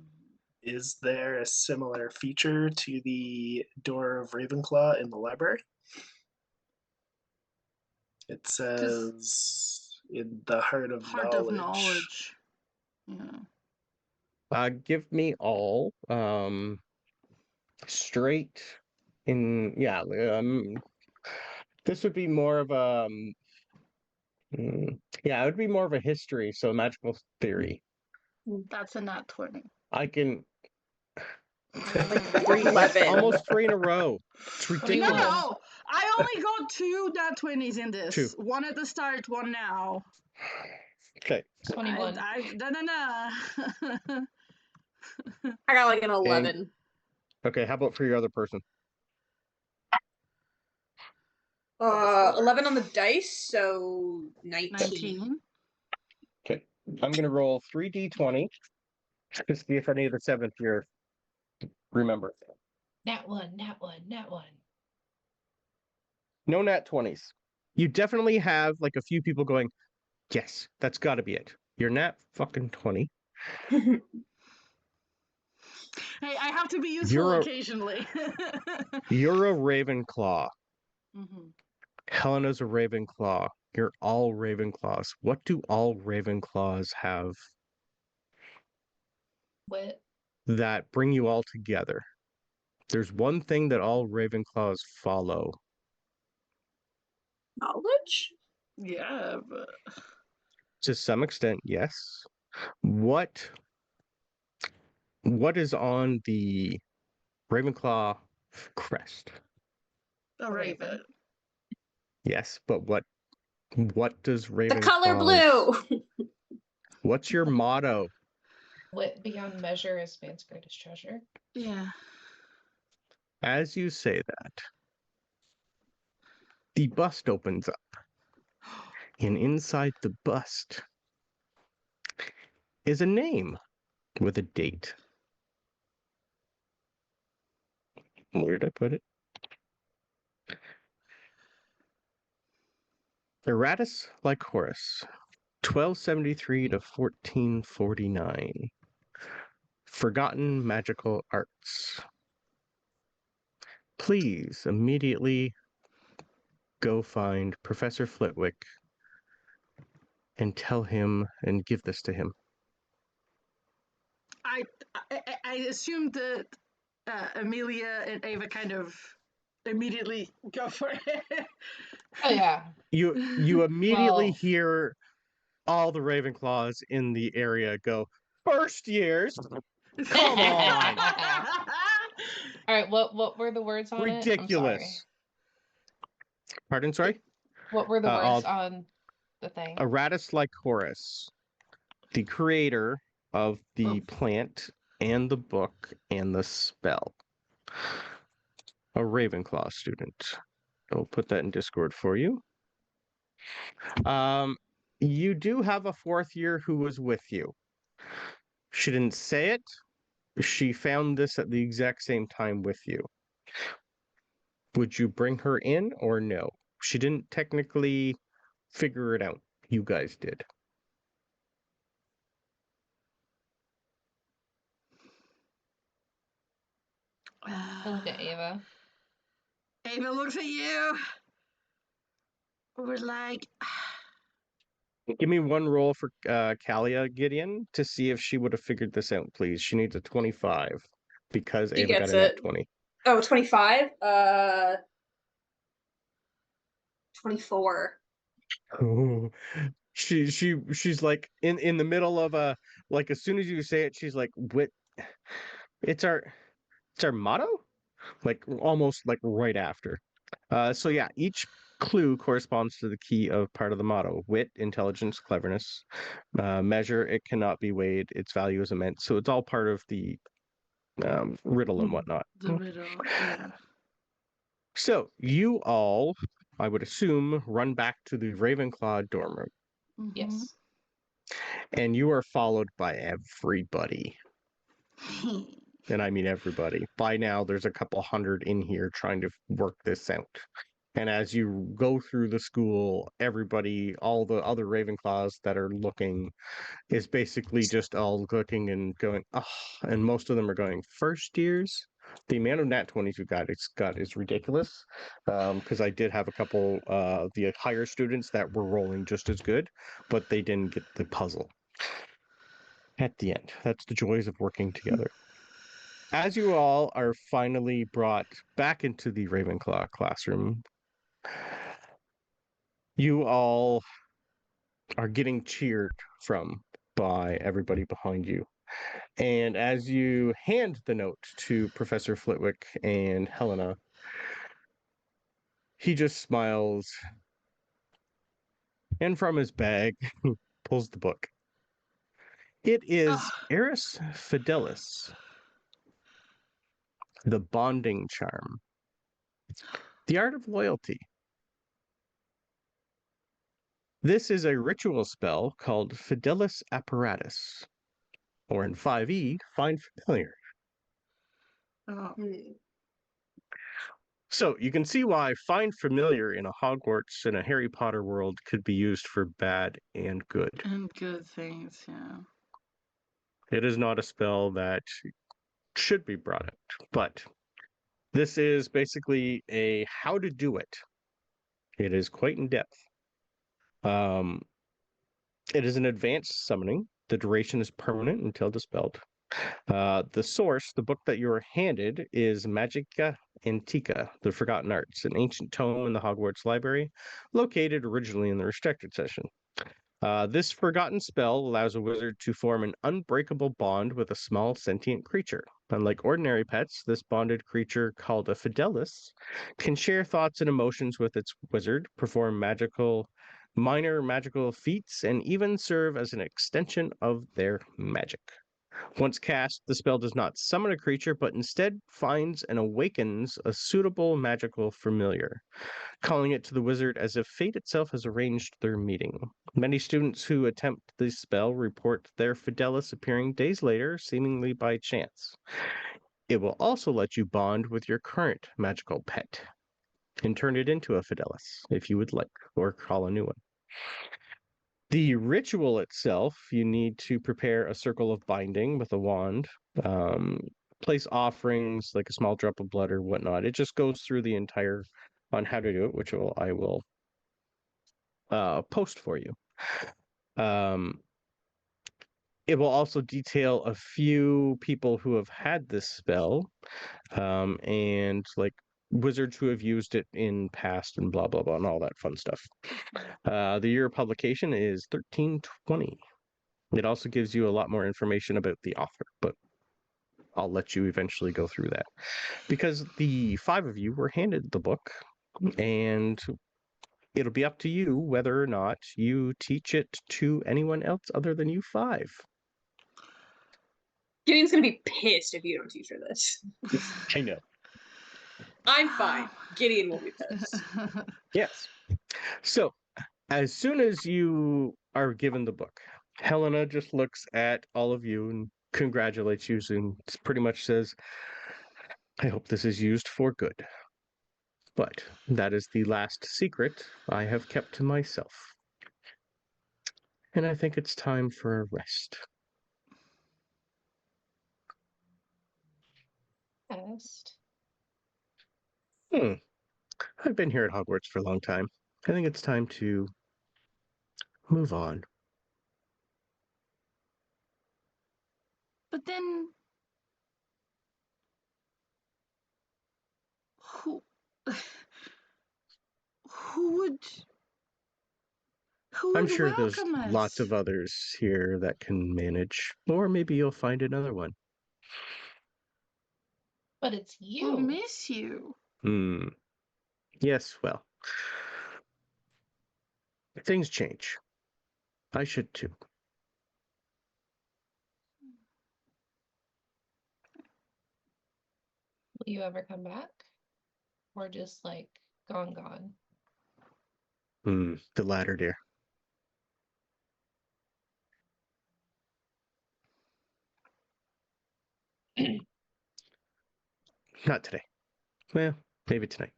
Is there a similar feature to the door of Ravenclaw in the library? It says in the heart of Heart knowledge. of knowledge. Yeah. Give me all straight in this would be more of a yeah, it would be more of a history, so magical theory. That's a nat 20. I can Like Mm. 11. almost 3 in a row. It's No, ridiculous. no. I only got 2 nat 20s in this. 2. One at the start, one now. Okay. 21. No. I got like an 11. Okay, how about for your other person? 11 on the dice, so 19. 19. Okay. I'm gonna roll 3d20 to see if any of the seventh year remember. Nat 1, nat 1, nat 1. No nat 20s. You definitely have like a few people going, yes, that's gotta be it. You're nat fucking 20. Hey, I have to be useful You're a occasionally. Ravenclaw. Mhm. Helena's a Ravenclaw. You're all Ravenclaws. What do all Ravenclaws have Wit. that bring you all together? There's one thing that all Ravenclaws follow. Knowledge? Yeah, but To some extent, yes. What is on the Ravenclaw crest? a raven. Yes, but what does The color Ravenclaws? blue! What's your motto? Wit beyond measure is man's greatest treasure. Yeah. As you say that, the bust opens up, and inside the bust is a name with a date. Where did I put it? Eratus Lycoris, 1273 to 1449. Forgotten magical arts. Please immediately go find Professor Flitwick and tell him and give this to him. I assumed that Amelia and Ava kind of immediately go for it. Oh, yeah. You immediately Well- hear all the Ravenclaws in the area go, first years? Come on. All right, what were the words on it? I'm sorry. Ridiculous. Pardon, sorry? What were the words I'll- on the thing? Eratus Lycoris, the creator of the plant and the book and the spell. A Ravenclaw student. I'll put that in Discord for you. You do have a fourth year who was with you. She didn't say it. She found this at the exact same time with you. Would you bring her in or no? She didn't technically figure it out. You guys did. I look at Ava. Ava looks at you. We're like, Give me one roll for Kalia Gideon to see if she would have figured this out, please. She needs a 25 because She Ava got gets a nat it. 20. Oh, 25? 24. Oh, she's like in the middle of a like as soon as you say it, she's like, "What? It's our motto." like almost like right after. So yeah, each clue corresponds to the key of part of the motto: wit, intelligence, cleverness. Measure, it cannot be weighed. Its value is immense. So it's all part of the riddle and whatnot. The riddle, yeah. So you all, I would assume, run back to the Ravenclaw dorm room, Mm-hmm. Yes. and you are followed by everybody. And I mean everybody. By now, there's a couple hundred in here trying to work this out. And as you go through the school, everybody, all the other Ravenclaws that are looking, is basically just all looking and going, oh, and most of them are going, first years? The amount of nat 20s we got is ridiculous. Because I did have a couple, the higher students that were rolling just as good, but they didn't get the puzzle at the end. That's the joys of working together. As you all are finally brought back into the Ravenclaw classroom, you all are getting cheered from by everybody behind you. And as you hand the note to Professor Flitwick and Helena, he just smiles and from his bag pulls the book. It is Eris Fidelis, the bonding charm, the art of loyalty. This is a ritual spell called Fidelis Apparatus, or in 5e, Find Familiar. Oh. So you can see why Find Familiar in a Hogwarts and a Harry Potter world could be used for bad and good. And good things, yeah. It is not a spell that should be brought out, but this is basically a how to do it. It is quite in depth. It is an advanced summoning. The duration is permanent until dispelled. The source, the book that you were handed, is Magica Antica, The Forgotten Arts, an ancient tome in the Hogwarts Library, located originally in the restricted session. This forgotten spell allows a wizard to form an unbreakable bond with a small sentient creature. Unlike ordinary pets, this bonded creature, called a Fidelis, can share thoughts and emotions with its wizard, perform minor magical feats, and even serve as an extension of their magic. Once cast, the spell does not summon a creature, but instead finds and awakens a suitable magical familiar, calling it to the wizard as if fate itself has arranged their meeting. Many students who attempt this spell report their Fidelis appearing days later, seemingly by chance. It will also let you bond with your current magical pet and turn it into a Fidelis if you would like, or call a new one. The ritual itself, you need to prepare a circle of binding with a wand, place offerings like a small drop of blood or whatnot. It just goes through the entire on how to do it, which I will post for you. It will also detail a few people who have had this spell, and like wizards who have used it in past and blah blah blah and all that fun stuff. The year of publication is 1320. It also gives you a lot more information about the author, but I'll let you eventually go through that. Because the 5 of you were handed the book, and it'll be up to you whether or not you teach it to anyone else other than you 5. Gideon's gonna be pissed if you don't teach her this. I know. I'm fine. Gideon will be pissed. Yes. So, as soon as you are given the book, Helena just looks at all of you and congratulates you and pretty much says, I hope this is used for good. But that is the last secret I have kept to myself. And I think it's time for a rest. Best. I've been here at Hogwarts for a long time. I think it's time to move on. But then who who would who I'm would sure there's welcome us? lots of others here that can manage, or maybe you'll find another one. But it's you. We'll miss you. Yes, well. Things change. I should too. Will you ever come back? Or just like gone? The latter, dear. Not today. Well, maybe tonight.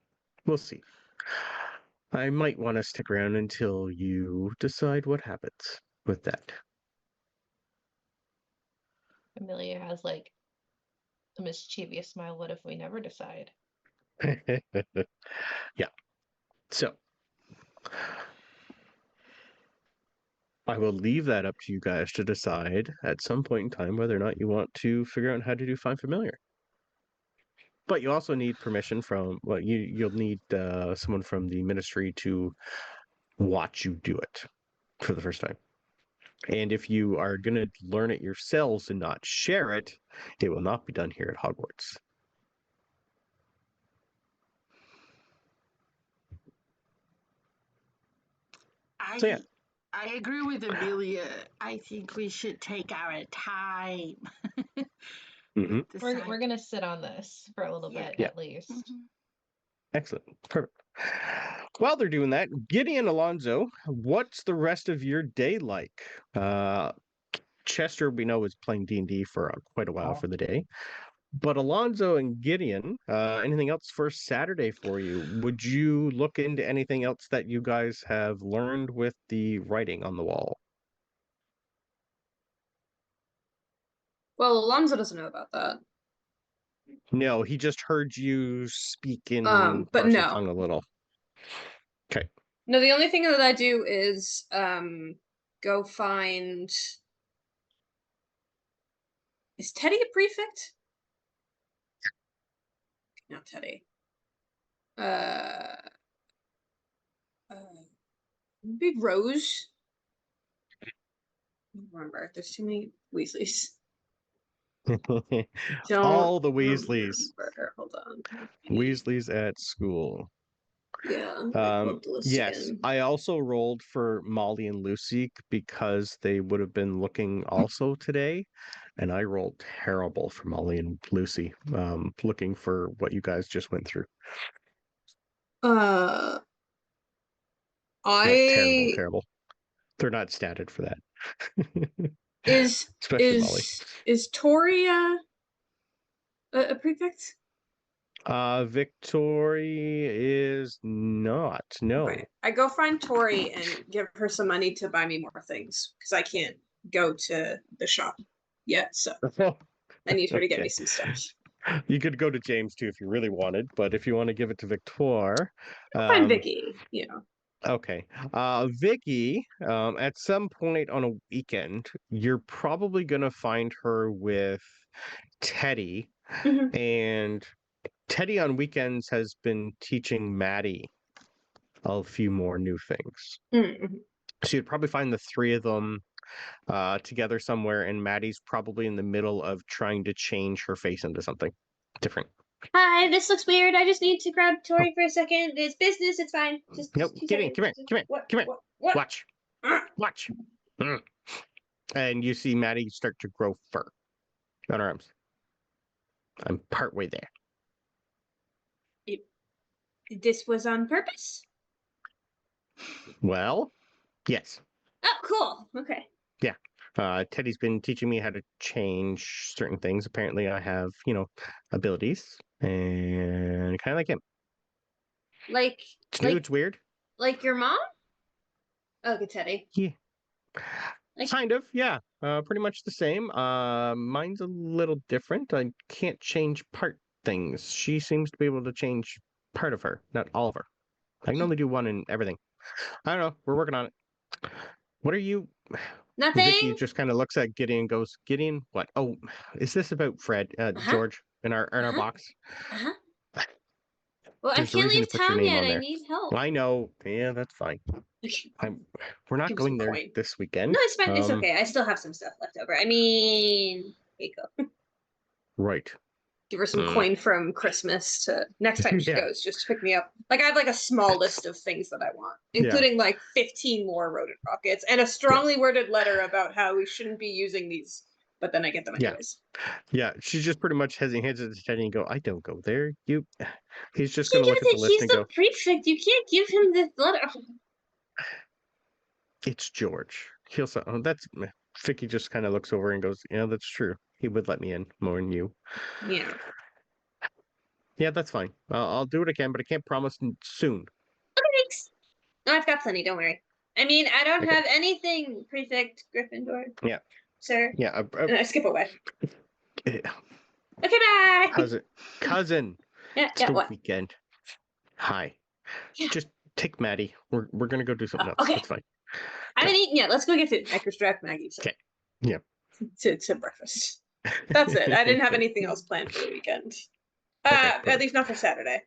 We'll see. I might want to stick around until you decide what happens with that. Amelia has like a mischievous smile. What if we never decide? Yeah. So, I will leave that up to you guys to decide at some point in time whether or not you want to figure out how to do Find Familiar. But you also need permission from, well, you'll need someone from the ministry to watch you do it for the first time. And if you are going to learn it yourselves and not share it, it will not be done here at Hogwarts. So yeah. I agree with Amelia. I think we should take our time. Mm-hmm. We're gonna sit on this for a little bit at least. Mm-hmm. Excellent. Perfect. While they're doing that, Gideon Alonzo, what's the rest of your day like? Chester, we know, is playing D&D for quite a while for the day. But Alonzo and Gideon, anything else for Saturday for you? Would you look into anything else that you guys have learned with the writing on the wall? Well, Alonzo doesn't know about that. No, he just heard you speak in But partial no. tongue a little. Okay. No, the only thing that I do is go find. Is Teddy a prefect? Not Teddy. Maybe Rose. I don't remember. There's too many Weasleys. All the Weasleys. Remember. Hold on. Weasleys at school. Yeah. I pulled the list Yes, again. I also rolled for Molly and Lucy because they would have been looking also today, and I rolled terrible for Molly and Lucy, looking for what you guys just went through. Like, terrible. They're not statted for that. Especially Molly. Is Tori a prefect? Victory is not. No. Okay. I go find Tori and give her some money to buy me more things because I can't go to the shop yet. So I need her to get me some stuff. You could go to James too if you really wanted, but if you want to give it to Victoire, I'll find Vicky. You know. Okay. Vicky, at some point on a weekend, you're probably gonna find her with Teddy, and Teddy on weekends has been teaching Maddie a few more new things. So you'd probably find the three of them together somewhere, and Maddie's probably in the middle of trying to change her face into something different. Hi, this looks weird. I just need to grab Tori for a second. It's business. It's fine. Just Nope. 2 Come seconds. here. What? Watch. Watch. And you see Maddie start to grow fur on her arms. I'm partway there. This was on purpose? Well, yes. Oh, cool. Okay. Yeah. Teddy's been teaching me how to change certain things. Apparently, I have, abilities, and kind of like him. Like, It's weird. Like your mom? Oh, good, Teddy. Yeah. Kind of, yeah. Pretty much the same. Mine's a little different. I can't change part things. She seems to be able to change part of her, not all of her. I can only do one in everything. I don't know. We're working on it. What are you? Nothing. Vicky just kind of looks at Gideon and goes, Gideon, what? Oh, is this about Fred, George, in our box? Well, There's I can't leave town yet. I need help. I know. Yeah, that's fine. We're not going there this weekend. No, it's fine. It's okay. I still have some stuff left over. I mean, here you go. Right. Give her some coin from Christmas to next time she Yeah. goes, just to pick me up. Like I have like a small list of things that I want, including like 15 more rodent rockets and a strongly worded letter about how we shouldn't be using these. But then I get them anyways. Yeah, she just pretty much has hands at the head and go, I don't go there. He's just You gonna look can't at give the it. list He's and the go, prefect. You can't give him this letter. it's George. He'll say, oh, that's Vicky just kind of looks over and goes, yeah, that's true. He would let me in more than you. Yeah. Yeah, that's fine. I'll do what I can, but I can't promise soon. Okay, thanks. No, I've got plenty. Don't worry. I mean, I don't Okay. have anything, Prefect Gryffindor. Yeah. Sir. Yeah. And I skip away. Okay, bye. Cousin. Yeah, It's the what? weekend. Hi. Yeah. Just take Maddie. We're gonna go do something else. Okay. That's fine. I haven't eaten yet. Let's go get food. I distract Maggie. Okay. Yeah. To breakfast. That's it. I didn't have anything else planned for the weekend. At least not for Saturday.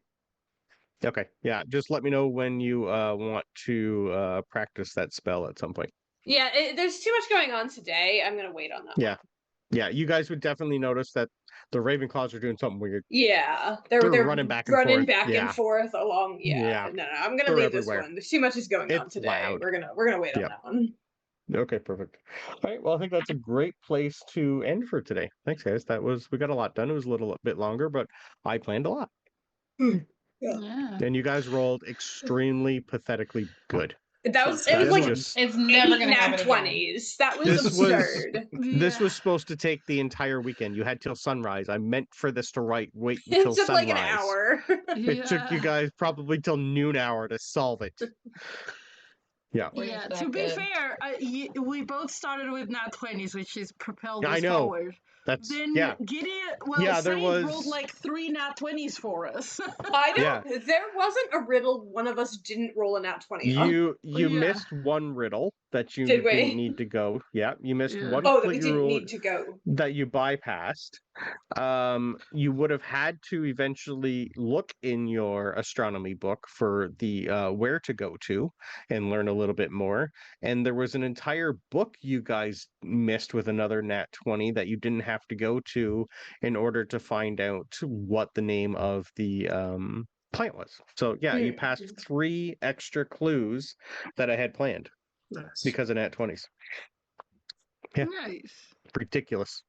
Okay. Yeah. Just let me know when you want to practice that spell at some point. Yeah, there's too much going on today. I'm gonna wait on that. Yeah. Yeah. You guys would definitely notice that the Ravenclaws are doing something weird. Yeah, they're running back and forth. along. Yeah. No, I'm gonna They're leave everywhere. this one. There's too much is going on It's today. loud. We're gonna wait on that one. Okay, perfect. All right, well, I think that's a great place to end for today. Thanks, guys. We got a lot done. It was a little bit longer, but I planned a lot. Yeah. And you guys rolled extremely pathetically good. It was That's like just It's never 8 gonna happen nat again. 20s. That was This was- absurd. this Yeah. was supposed to take the entire weekend. You had till sunrise. I meant for this to wait until It took sunrise. like an hour. It took you guys probably till noon hour to solve it. Yeah. Yeah, that to be good. fair, we both started with nat 20s, which is propelled I us know. forward. That's Then yeah. Gideon, Yeah, there Saint rolled was- like 3 nat 20s for us. I know. Yeah. There wasn't a riddle one of us didn't roll a nat 20 on. You Yeah. missed one riddle that you Did we? didn't need to go. Yeah, you missed Yeah. one Oh, that we clue didn't rule need to go. that you bypassed. You would have had to eventually look in your astronomy book for the where to go to and learn a little bit more. And there was an entire book you guys missed with another nat 20 that you didn't have to go to in order to find out what the name of the plant was. So yeah, you passed 3 extra clues that I had planned Nice. because of nat 20s. Yeah. Nice. Ridiculous.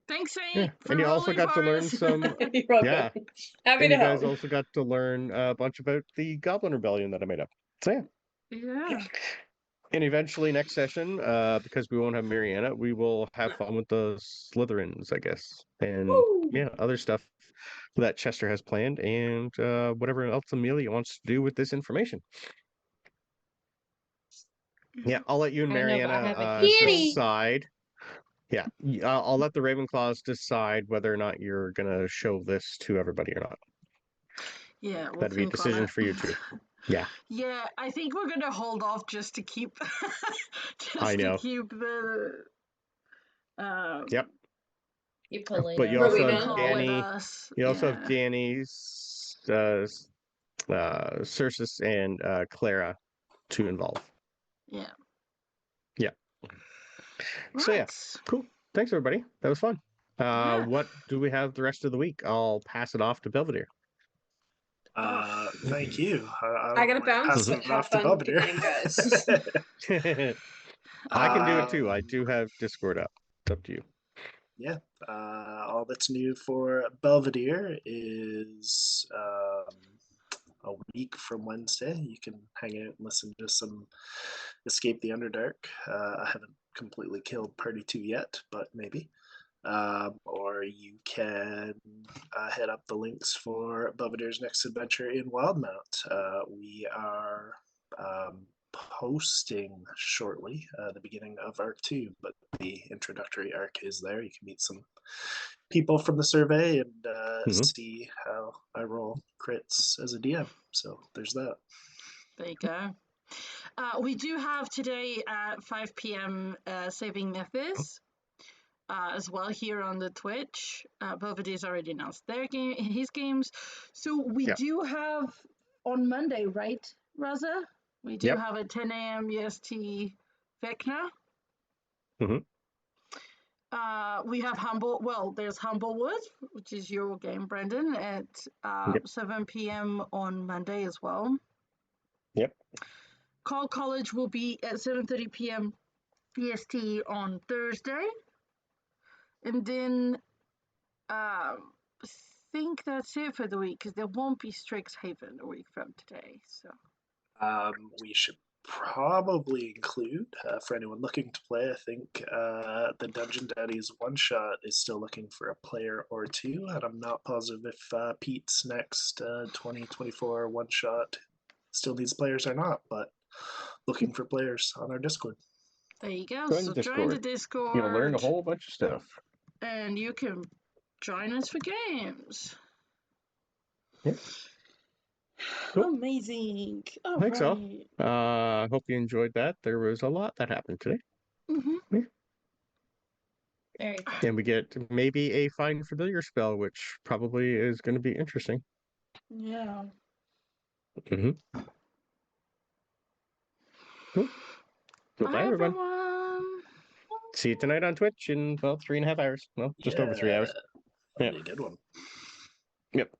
Thanks, Saint. Yeah. For And you also rolling got to for learn us. some You're welcome. Yeah. Happy and to you guys help. also got to learn a bunch about the Goblin Rebellion that I made up. So yeah. Yeah. And eventually next session, because we won't have Mariana, we will have fun with the Slytherins, I guess. And Woo. yeah, other stuff that Chester has planned and whatever else Amelia wants to do with this information. Yeah, I'll let you and I know, but I Mariana have a history. decide. Yeah, I'll let the Ravenclaws decide whether or not you're gonna show this to everybody or not. Yeah, we'll That'd be a think on decision it. for you two. Yeah. Yeah, I think we're gonna hold off just to keep I know. to keep the Yep. You pull But you also Rowena. have call Danny. with us. You also Yeah. have Danny, Cersus, and Clara to involve. Yeah. Yeah. So yeah, Right. cool. Thanks everybody. That was fun. Yeah. What do we have the rest of the week? I'll pass it off to Belvedere. Thank you. I gotta bounce, pass but it have off to fun Belvedere. picking, guys. I can do it too. I do have Discord up. It's up to you. Yeah. All that's new for Belvedere is a week from Wednesday. You can hang out and listen to some Escape the Underdark. I haven't completely killed Party 2 yet, but maybe. Or you can hit up the links for Belvedere's next adventure in Wildmount. We are posting shortly the beginning of Arc 2, but the introductory arc is there. You can meet some people from the survey and see how I roll crits as a DM. So there's that. There you go. We do have today at 5 p.m. Saving Memphis as well here on the Twitch. Belvedere's already announced his games. So we do have on Monday, right, Raza? We do have a 10 a.m. EST Vecna. We have there's Humblewood, which is your game, Brendan, at Yep. 7 p.m. on Monday as well. Yep. Call College will be at 7:30 p.m. EST on Thursday. And then I think that's it for the week because there won't be Strixhaven a week from today. So We should probably include, for anyone looking to play, I think the Dungeon Daddies one shot is still looking for a player or two, and I'm not positive if Pete's next 2024 one shot still needs players or not, but looking for players on our Discord. there you go. Join So the join the Discord. You'll learn a Discord whole bunch of stuff. and you can join us for games. Yep. Cool. Amazing. All Thanks, all. right. I hope you enjoyed that. There was a lot that happened today. Mm-hmm. Very fun. And we get maybe a Find Familiar spell, which probably is going to be interesting. Yeah. Mm-hmm. Cool. Goodbye, everyone. See you tonight on Twitch in, 3.5 hours. Well, just over 3 hours. That'll be a good one. Yep.